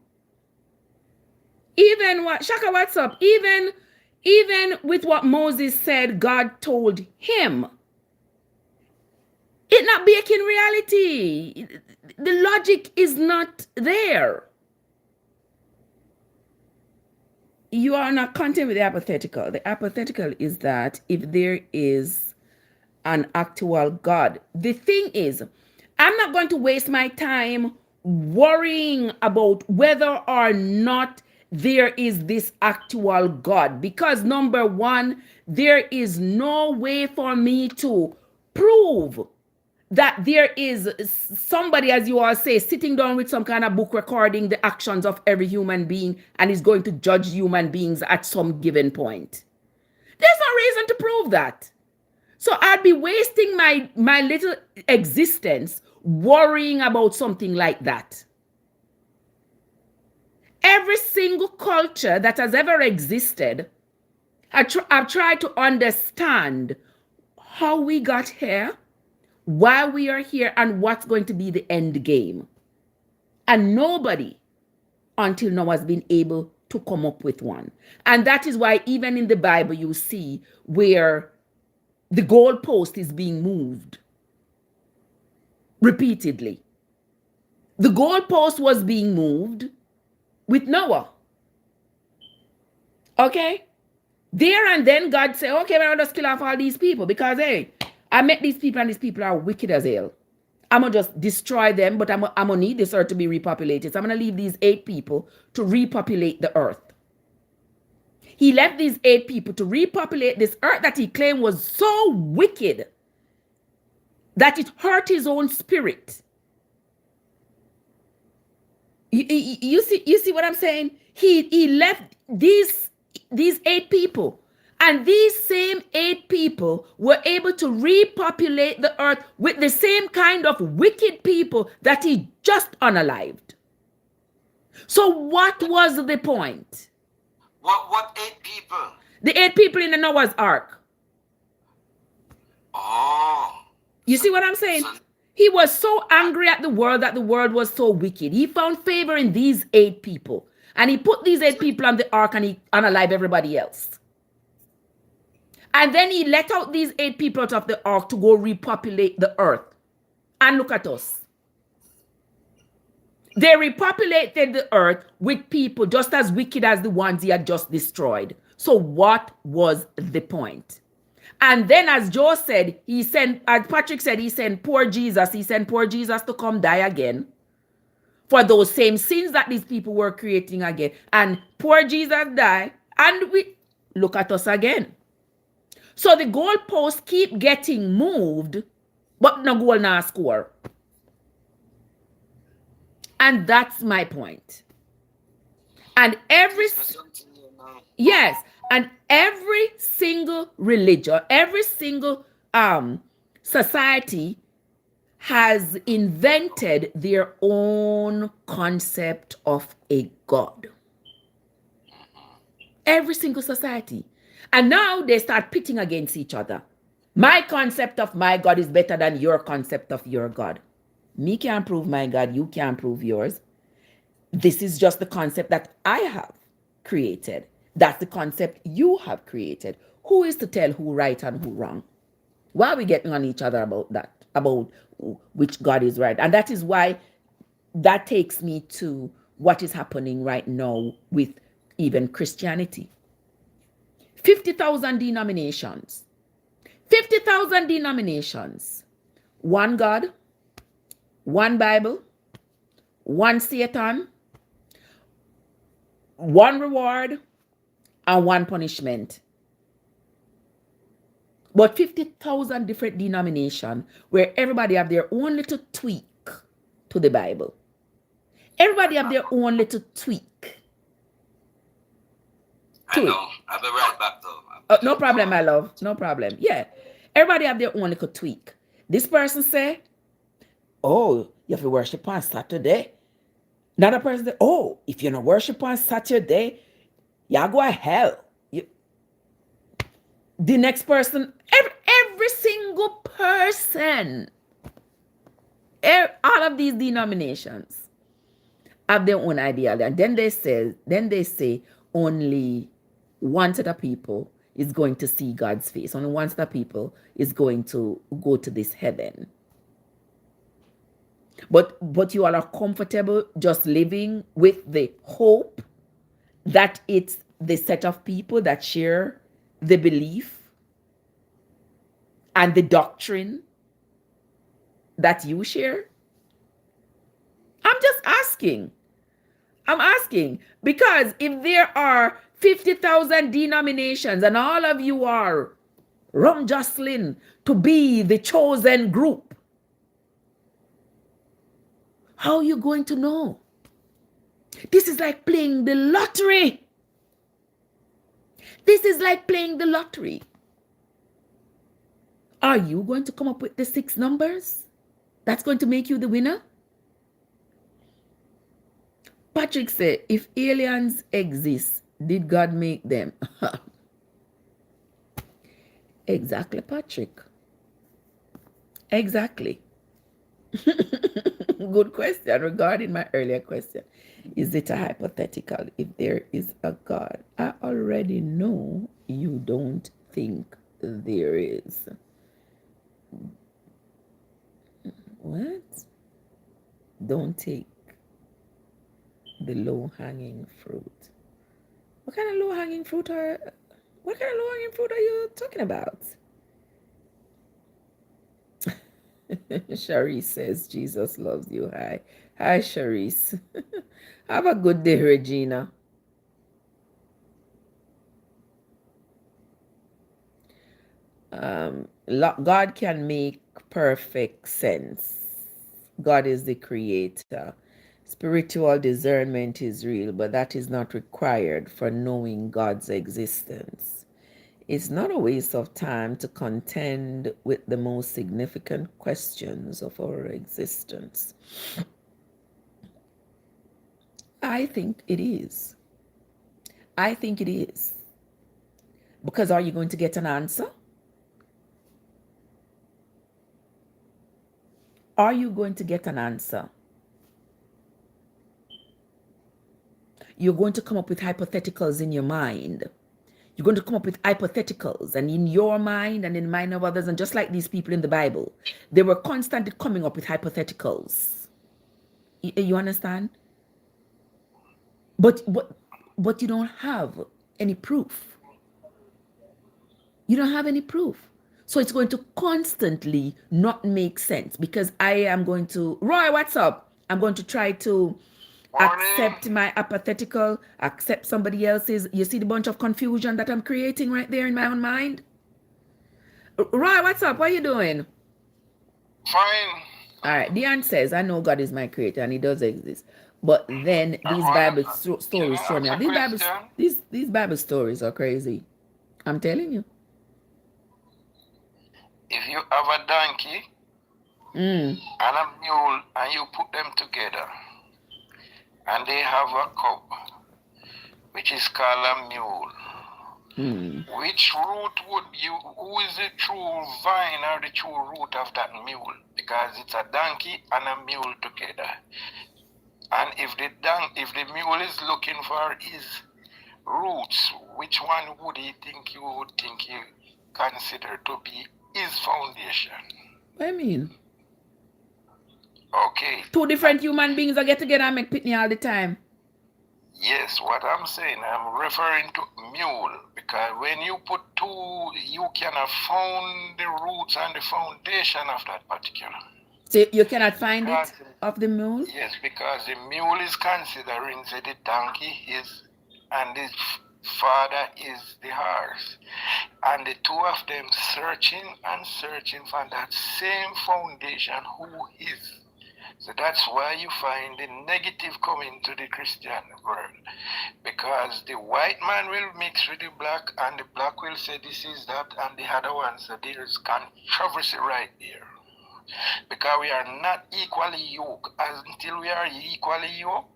even what, Shaka, what's up? Even with what Moses said, God told him, it not making reality. The logic is not there. You are not content with the hypothetical. The hypothetical is that if there is an actual God, the thing is, I'm not going to waste my time worrying about whether or not there is this actual God, because number one, there is no way for me to prove that there is somebody, as you all say, sitting down with some kind of book recording the actions of every human being and is going to judge human beings at some given point. There's no reason to prove that. So I'd be wasting my little existence worrying about something like that. Every single culture that has ever existed, I've tried to understand how we got here, why we are here, and what's going to be the end game. And nobody until now has been able to come up with one. And that is why even in the Bible you see where the goalpost is being moved repeatedly. The goalpost was being moved with Noah. Okay? There and then God said, okay, we're going to just kill off all these people because, hey, I met these people and these people are wicked as hell. I'm going to just destroy them, but I'm going to need this earth to be repopulated. So I'm going to leave these 8 people to repopulate the earth. he left these 8 people to repopulate this earth that he claimed was so wicked that it hurt his own spirit. You see what I'm saying? He left these 8 people, and these same 8 people were able to repopulate the earth with the same kind of wicked people that he just unalived. So what was the point? What 8 people? The 8 people in the Noah's Ark. Oh. You see what I'm saying? He was so angry at the world that the world was so wicked. He found favor in these 8 people. And he put these 8 people on the ark and he unalived everybody else. And then he let out these 8 people out of the ark to go repopulate the earth. And look at us. They repopulated the earth with people just as wicked as the ones he had just destroyed. So what was the point? And then, as Joe said, as Patrick said, he sent poor Jesus to come die again for those same sins that these people were creating again. And poor Jesus died, and we look at us again. So the goalposts keep getting moved, but no goal now score. And that's my point. And every single religion, every single society has invented their own concept of a God. Every single society. And now they start pitting against each other. My concept of my God is better than your concept of your God. Me can't prove my God, you can't prove yours. This is just the concept that I have created. That's the concept you have created. Who is to tell who right and who wrong? Why are we getting on each other about that? About which God is right? And that is why that takes me to what is happening right now with even Christianity. 50,000 denominations. 50,000 denominations. One God, one Bible, one Satan, one reward, and one punishment. But 50,000 different denominations where everybody have their own little tweak to the Bible. Everybody have their own little tweak. I know. I'll be right back though. No problem, my love. No problem. Yeah. Everybody have their own little tweak. This person say, oh, you have to worship on Saturday. Another person say, oh, if you don't worship on Saturday, y'all go to hell. The next person, every single person, all of these denominations have their own idea. And then they say only one set of people is going to see God's face. Only one set of people is going to go to this heaven. But you all are comfortable just living with the hope that it's the set of people that share the belief and the doctrine that you share? I'm just asking. I'm asking because if there are 50,000 denominations and all of you are rum jostling to be the chosen group, how are you going to know? This is like playing the lottery. This is like playing the lottery. Are you going to come up with the 6 numbers that's going to make you the winner? Patrick said, if aliens exist, did God make them? Exactly, Patrick. Exactly. Good question regarding my earlier question. Is it a hypothetical if there is a God? I already know you don't think there is. What? Don't take the low-hanging fruit. What kind of low-hanging fruit are you talking about? Sharice says Jesus loves you. Hi Sharice. Have a good day, Regina. God can make perfect sense. God is the creator. Spiritual discernment is real, but that is not required for knowing God's existence. It's not a waste of time to contend with the most significant questions of our existence. I think it is. I think it is. Because are you going to get an answer? Are you going to get an answer? You're going to come up with hypotheticals in your mind. You're going to come up with hypotheticals, and in your mind and in the mind of others, and just like these people in the Bible, they were constantly coming up with hypotheticals. You understand? But you don't have any proof. You don't have any proof. So it's going to constantly not make sense, because I am going to, Roy, what's up? I'm going to try to accept my hypothetical, accept somebody else's. You see the bunch of confusion that I'm creating right there in my own mind? Roy, what's up? What are you doing? Fine. All right. Dion says, I know God is my creator and he does exist. But then these Bible stories show me. These Bible stories are crazy. I'm telling you. If you have a donkey and a mule and you put them together and they have a cub, which is called a mule, which root would you, who is the true vine or the true root of that mule? Because it's a donkey and a mule together. And if the mule is looking for his roots, which one would he think you would think he consider to be his foundation? What do you mean? Okay. Two different human beings that get together and make pitney all the time. Yes, what I'm saying, I'm referring to mule, because when you put two, you can have found the roots and the foundation of that particular. So you cannot find it of the mule? Yes, because the mule is considering that the donkey is, and the father is the horse. And the two of them searching and searching for that same foundation, who is. So that's why you find the negative coming to the Christian world. Because the white man will mix with the black, and the black will say this is that, and the other one, so there is controversy right there. Because we are not equally yoked. Until we are equally yoked,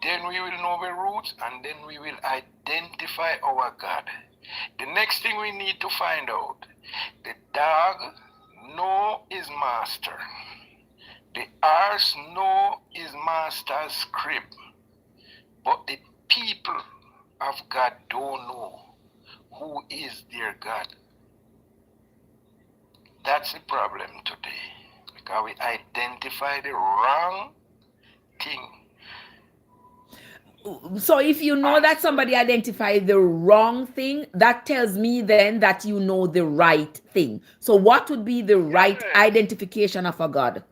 then we will know the roots, and then we will identify our God. The next thing we need to find out, the dog know his master. The horse know his master's crib. But the people of God don't know who is their God. That's the problem today, because we identify the wrong thing. So if you know that somebody identified the wrong thing, that tells me then that you know the right thing. So what would be the right identification of a God?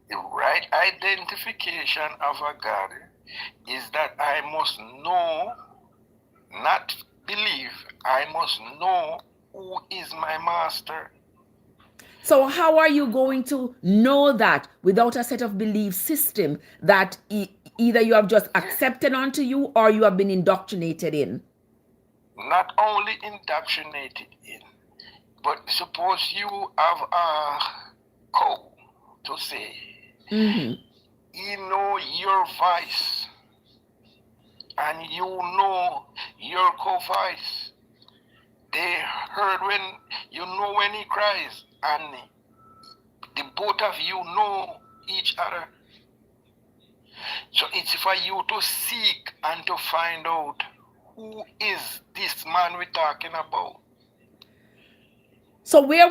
The right identification of a God is that I must know, not believe, I must know who is my master. So how are you going to know that without a set of belief system that either you have just accepted onto you or you have been indoctrinated in? Not only indoctrinated in, but suppose you have a code to say, you know your voice and you know your co-voice. They heard when you know when he cries, and the both of you know each other. So it's for you to seek and to find out who is this man we're talking about. So where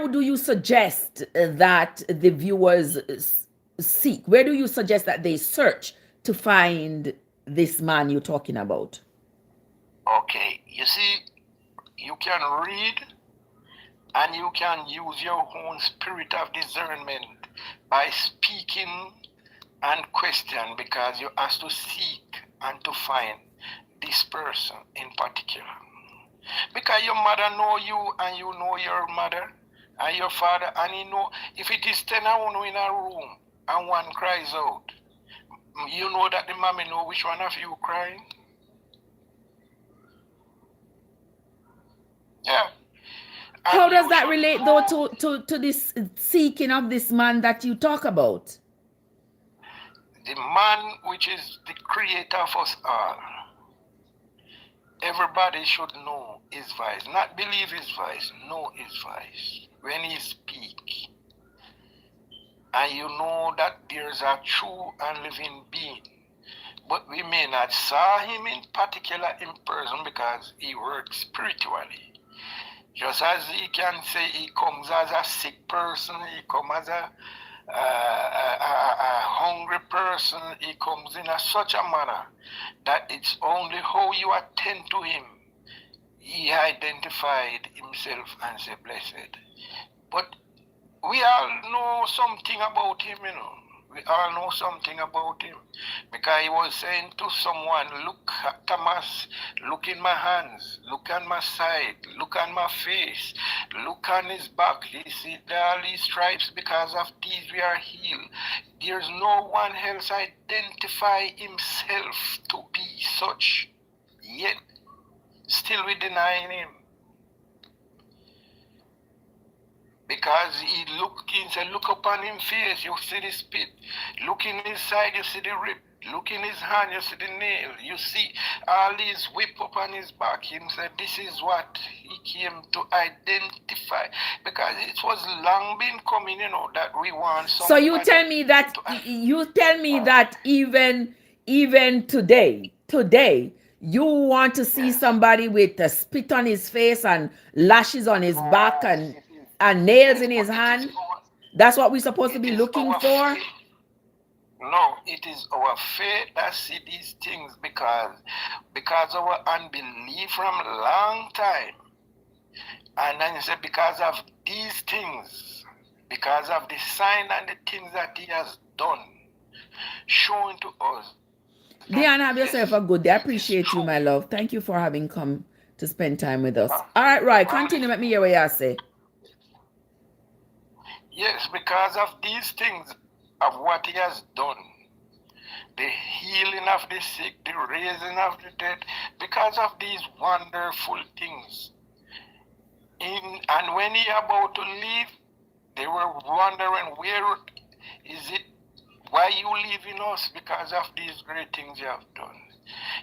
do you suggest that the viewers seek? Where do you suggest that they search to find this man you're talking about? Okay, you see, you can read and you can use your own spirit of discernment by speaking and question, because you have to seek and to find this person in particular. Because your mother know you and you know your mother and your father, and you know if it is 10 of you in a room and one cries out, you know that the mommy know which one of you crying. Yeah. How And does you that should relate though know to this seeking of this man that you talk about? the man which is the creator of us all. Everybody should know his voice, not believe his voice, know his voice. When he speak, and you know that there's a true and living being, but we may not saw him in particular in person because he works spiritually. Just as he can say he comes as a sick person, he comes as a hungry person, he comes in such a manner that it's only how you attend to him. He identified himself and said, blessed. But we all know something about him, you know. We all know something about him. Because he was saying to someone, look, Thomas, look in my hands, look on my side, look on my face, look on his back. He see all these stripes, because of these we are healed. There's no one else identify himself to be such. Yet, still we denying him. Because he said, look upon his face, you see the spit. Look in his side, you see the rib. Look in his hand, you see the nail. You see all these whip upon his back. He said, this is what he came to identify. Because it was long been coming, you know, that we want So somebody you tell me that even today you want to see yes. somebody with a spit on his face and lashes on his back Yes, and nails yes, in his but hand. That's what we're supposed to it be is looking our for. faith. No, it is our faith that see these things because our unbelief from long time. And then he said, because of these things, because of the sign and the things that he has done, showing to us that Diana, have yes, yourself a good day. he I is appreciate you, true. my love. Thank you for having come to spend time with us. All right, Roy, continue. Let me hear what you say. Yes, because of these things of what he has done, the healing of the sick, the raising of the dead, because of these wonderful things. And when he about to leave, they were wondering, where is it, why you leaving us? Because of these great things you have done.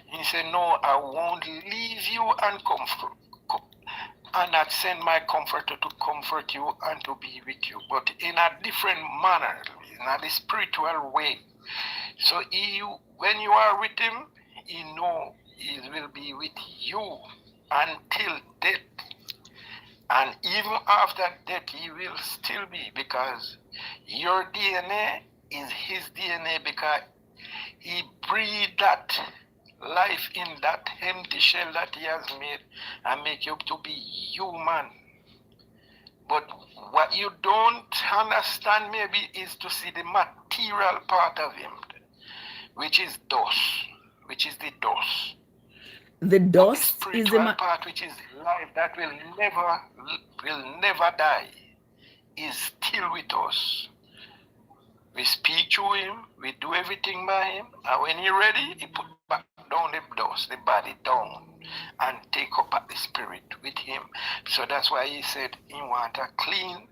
He said, no, I won't leave you and not send my comforter to comfort you and to be with you, but in a different manner, in a spiritual way. So when you are with him, he know he will be with you until death. And even after death, he will still be, because your DNA is his DNA, because he breathed that life in that empty shell that he has made and make you to be human. But what you don't understand maybe is to see the material part of him, which is dust, which is the dust. The But the dust is spiritual part, which is life that will never die, is still with us. We speak to him, we do everything by him, and when he's ready, he put back down the dust, the body down, and take up the spirit with him. So that's why he said he want a clean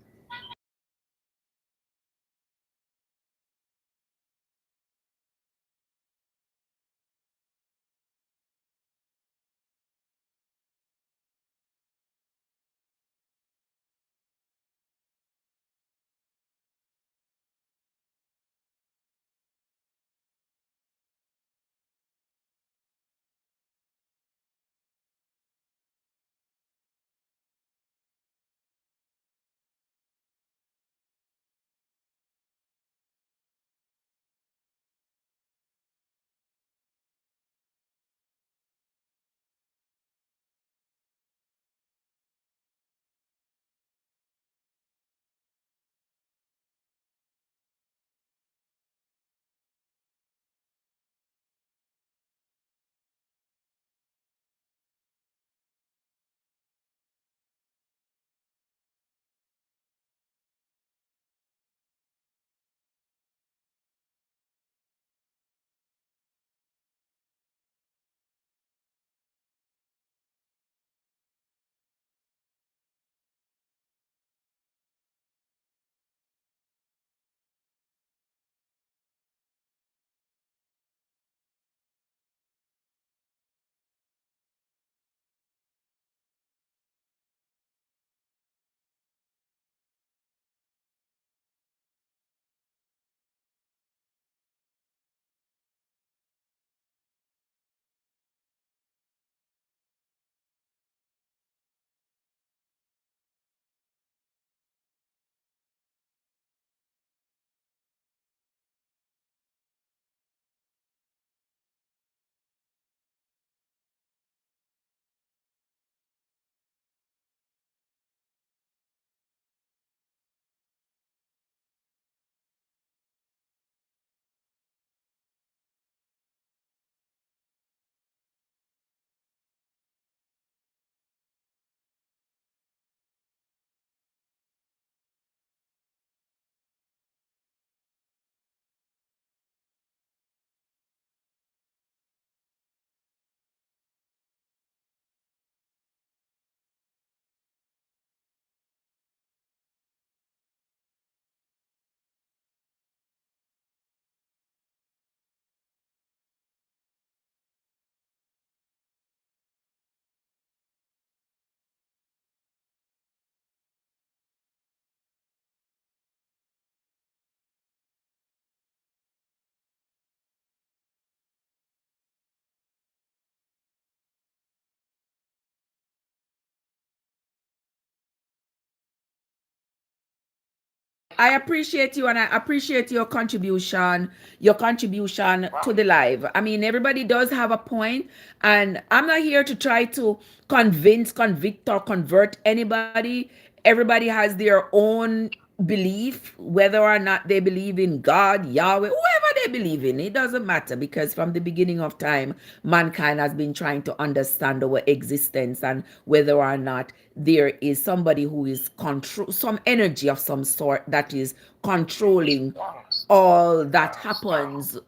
I appreciate you and I appreciate your contribution Wow. to the live. I mean, everybody does have a point, and I'm not here to try to convince, convict, or convert anybody. Everybody has their own belief, whether or not they believe in God, Yahweh, whoever they believe in. It doesn't matter because from the beginning of time, mankind has been trying to understand our existence and whether or not there is somebody who is control some energy of some sort that is controlling Thanks. all that happens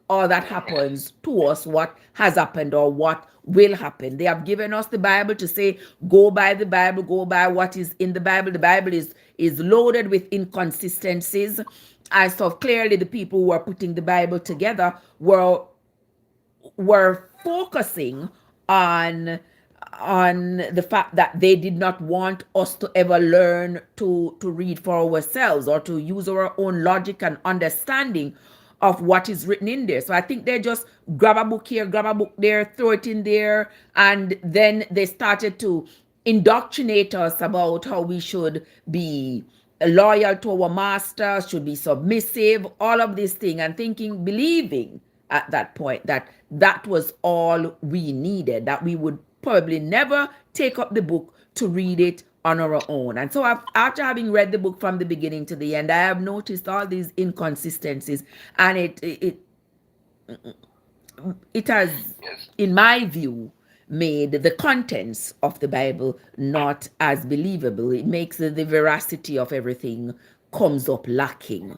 to us, what has happened or what will happen. They have given us the Bible to say, go by the Bible, go by what is in the Bible. The Bible is loaded with inconsistencies. And so clearly the people who are putting the Bible together were focusing on the fact that they did not want us to ever learn to read for ourselves or to use our own logic and understanding of what is written in there. So I think they just grab a book here, grab a book there, throw it in there, and then they started to indoctrinate us about how we should be loyal to our master, should be submissive, all of these things, and thinking, believing at that point that that was all we needed, that we would probably never take up the book to read it on our own. And so after having read the book from the beginning to the end, I have noticed all these inconsistencies, and it has, Yes. in my view, made the contents of the Bible not as believable. It makes the veracity of everything comes up lacking,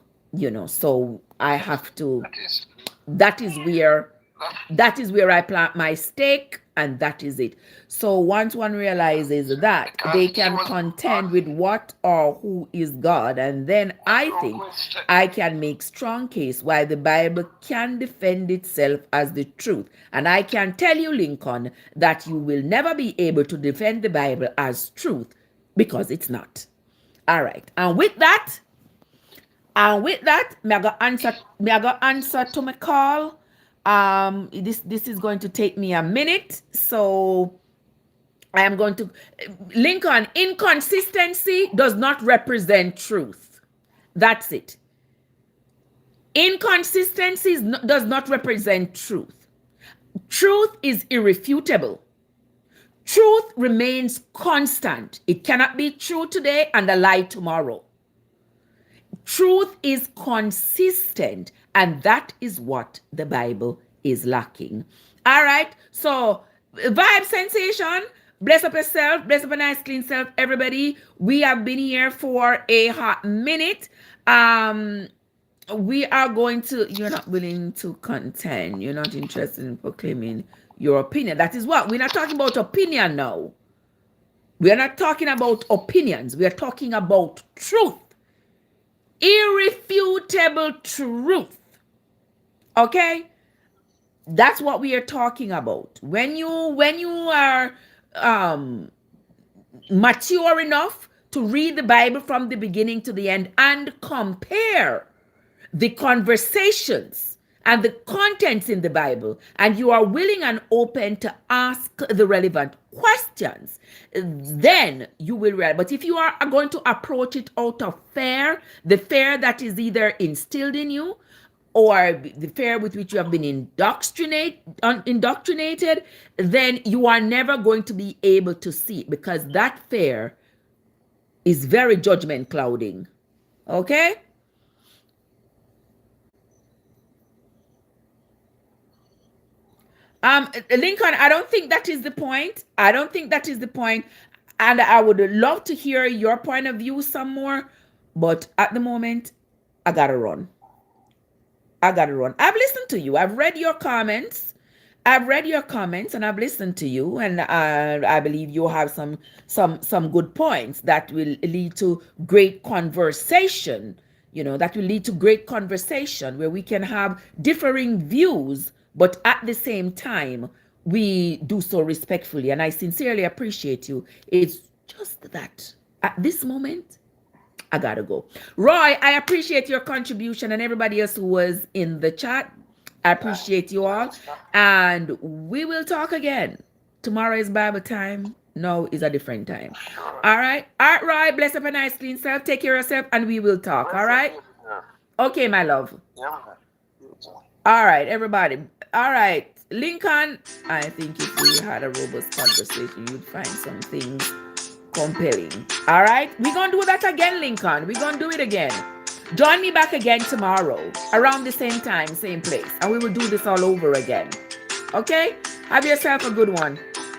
So I have to, That is that is where that. that is where I plant my stake, and that is it. So once one realizes that, Because they he can was contend with what or who is God, and then I wrong think question. I can make strong case why the Bible can defend itself as the truth. And I can tell you, Lincoln, that you will never be able to defend the Bible as truth because it's not. All right. And with that, me I go answer to my call. This is going to take me a minute, so I am going to Lincoln. Inconsistency does not represent truth. That's it. Inconsistency does not represent truth. Truth is irrefutable. Truth remains constant. It cannot be true today and a lie tomorrow. Truth is consistent, and that is what the Bible is lacking. All right, so vibe sensation. Bless up yourself, bless up a nice clean self, everybody. We have been here for a hot minute. We are going to, you're not willing to contend, you're not interested in proclaiming your opinion. That is what we're not talking about opinion now. We are not talking about opinions, we are talking about truth. Irrefutable truth. Okay, that's what we are talking about. When you are mature enough to read the Bible from the beginning to the end and compare the conversations and the contents in the Bible, and you are willing and open to ask the relevant questions, then you will realize. But if you are going to approach it out of fear, the fear that is either instilled in you or the fear with which you have been indoctrinated, then you are never going to be able to see it, because that fear is very judgment clouding. Okay? Lincoln, I don't think that is the point. I don't think that is the point. And I would love to hear your point of view some more. But at the moment, I gotta run. I gotta run. I've listened to you. I've read your comments. And I've listened to you, and I believe you have some good points that will lead to great conversation. That will lead to great conversation where we can have differing views, but at the same time, we do so respectfully. And I sincerely appreciate you. It's just that at this moment, I gotta go. Roy, I appreciate your contribution, and everybody else who was in the chat. I appreciate you all. And we will talk again. Tomorrow is Bible time. Now is a different time. Sure. All right. All right, Roy. Bless up a nice clean self. Take care of yourself and we will talk. All right. Okay, my love. Yeah, man. You too. All right, everybody. All right. Lincoln, I think if we had a robust conversation, you'd find some things compelling. All right. We're going to do that again, Lincoln. We're going to do it again. Join me back again tomorrow around the same time, same place. And we will do this all over again. Okay? Have yourself a good one.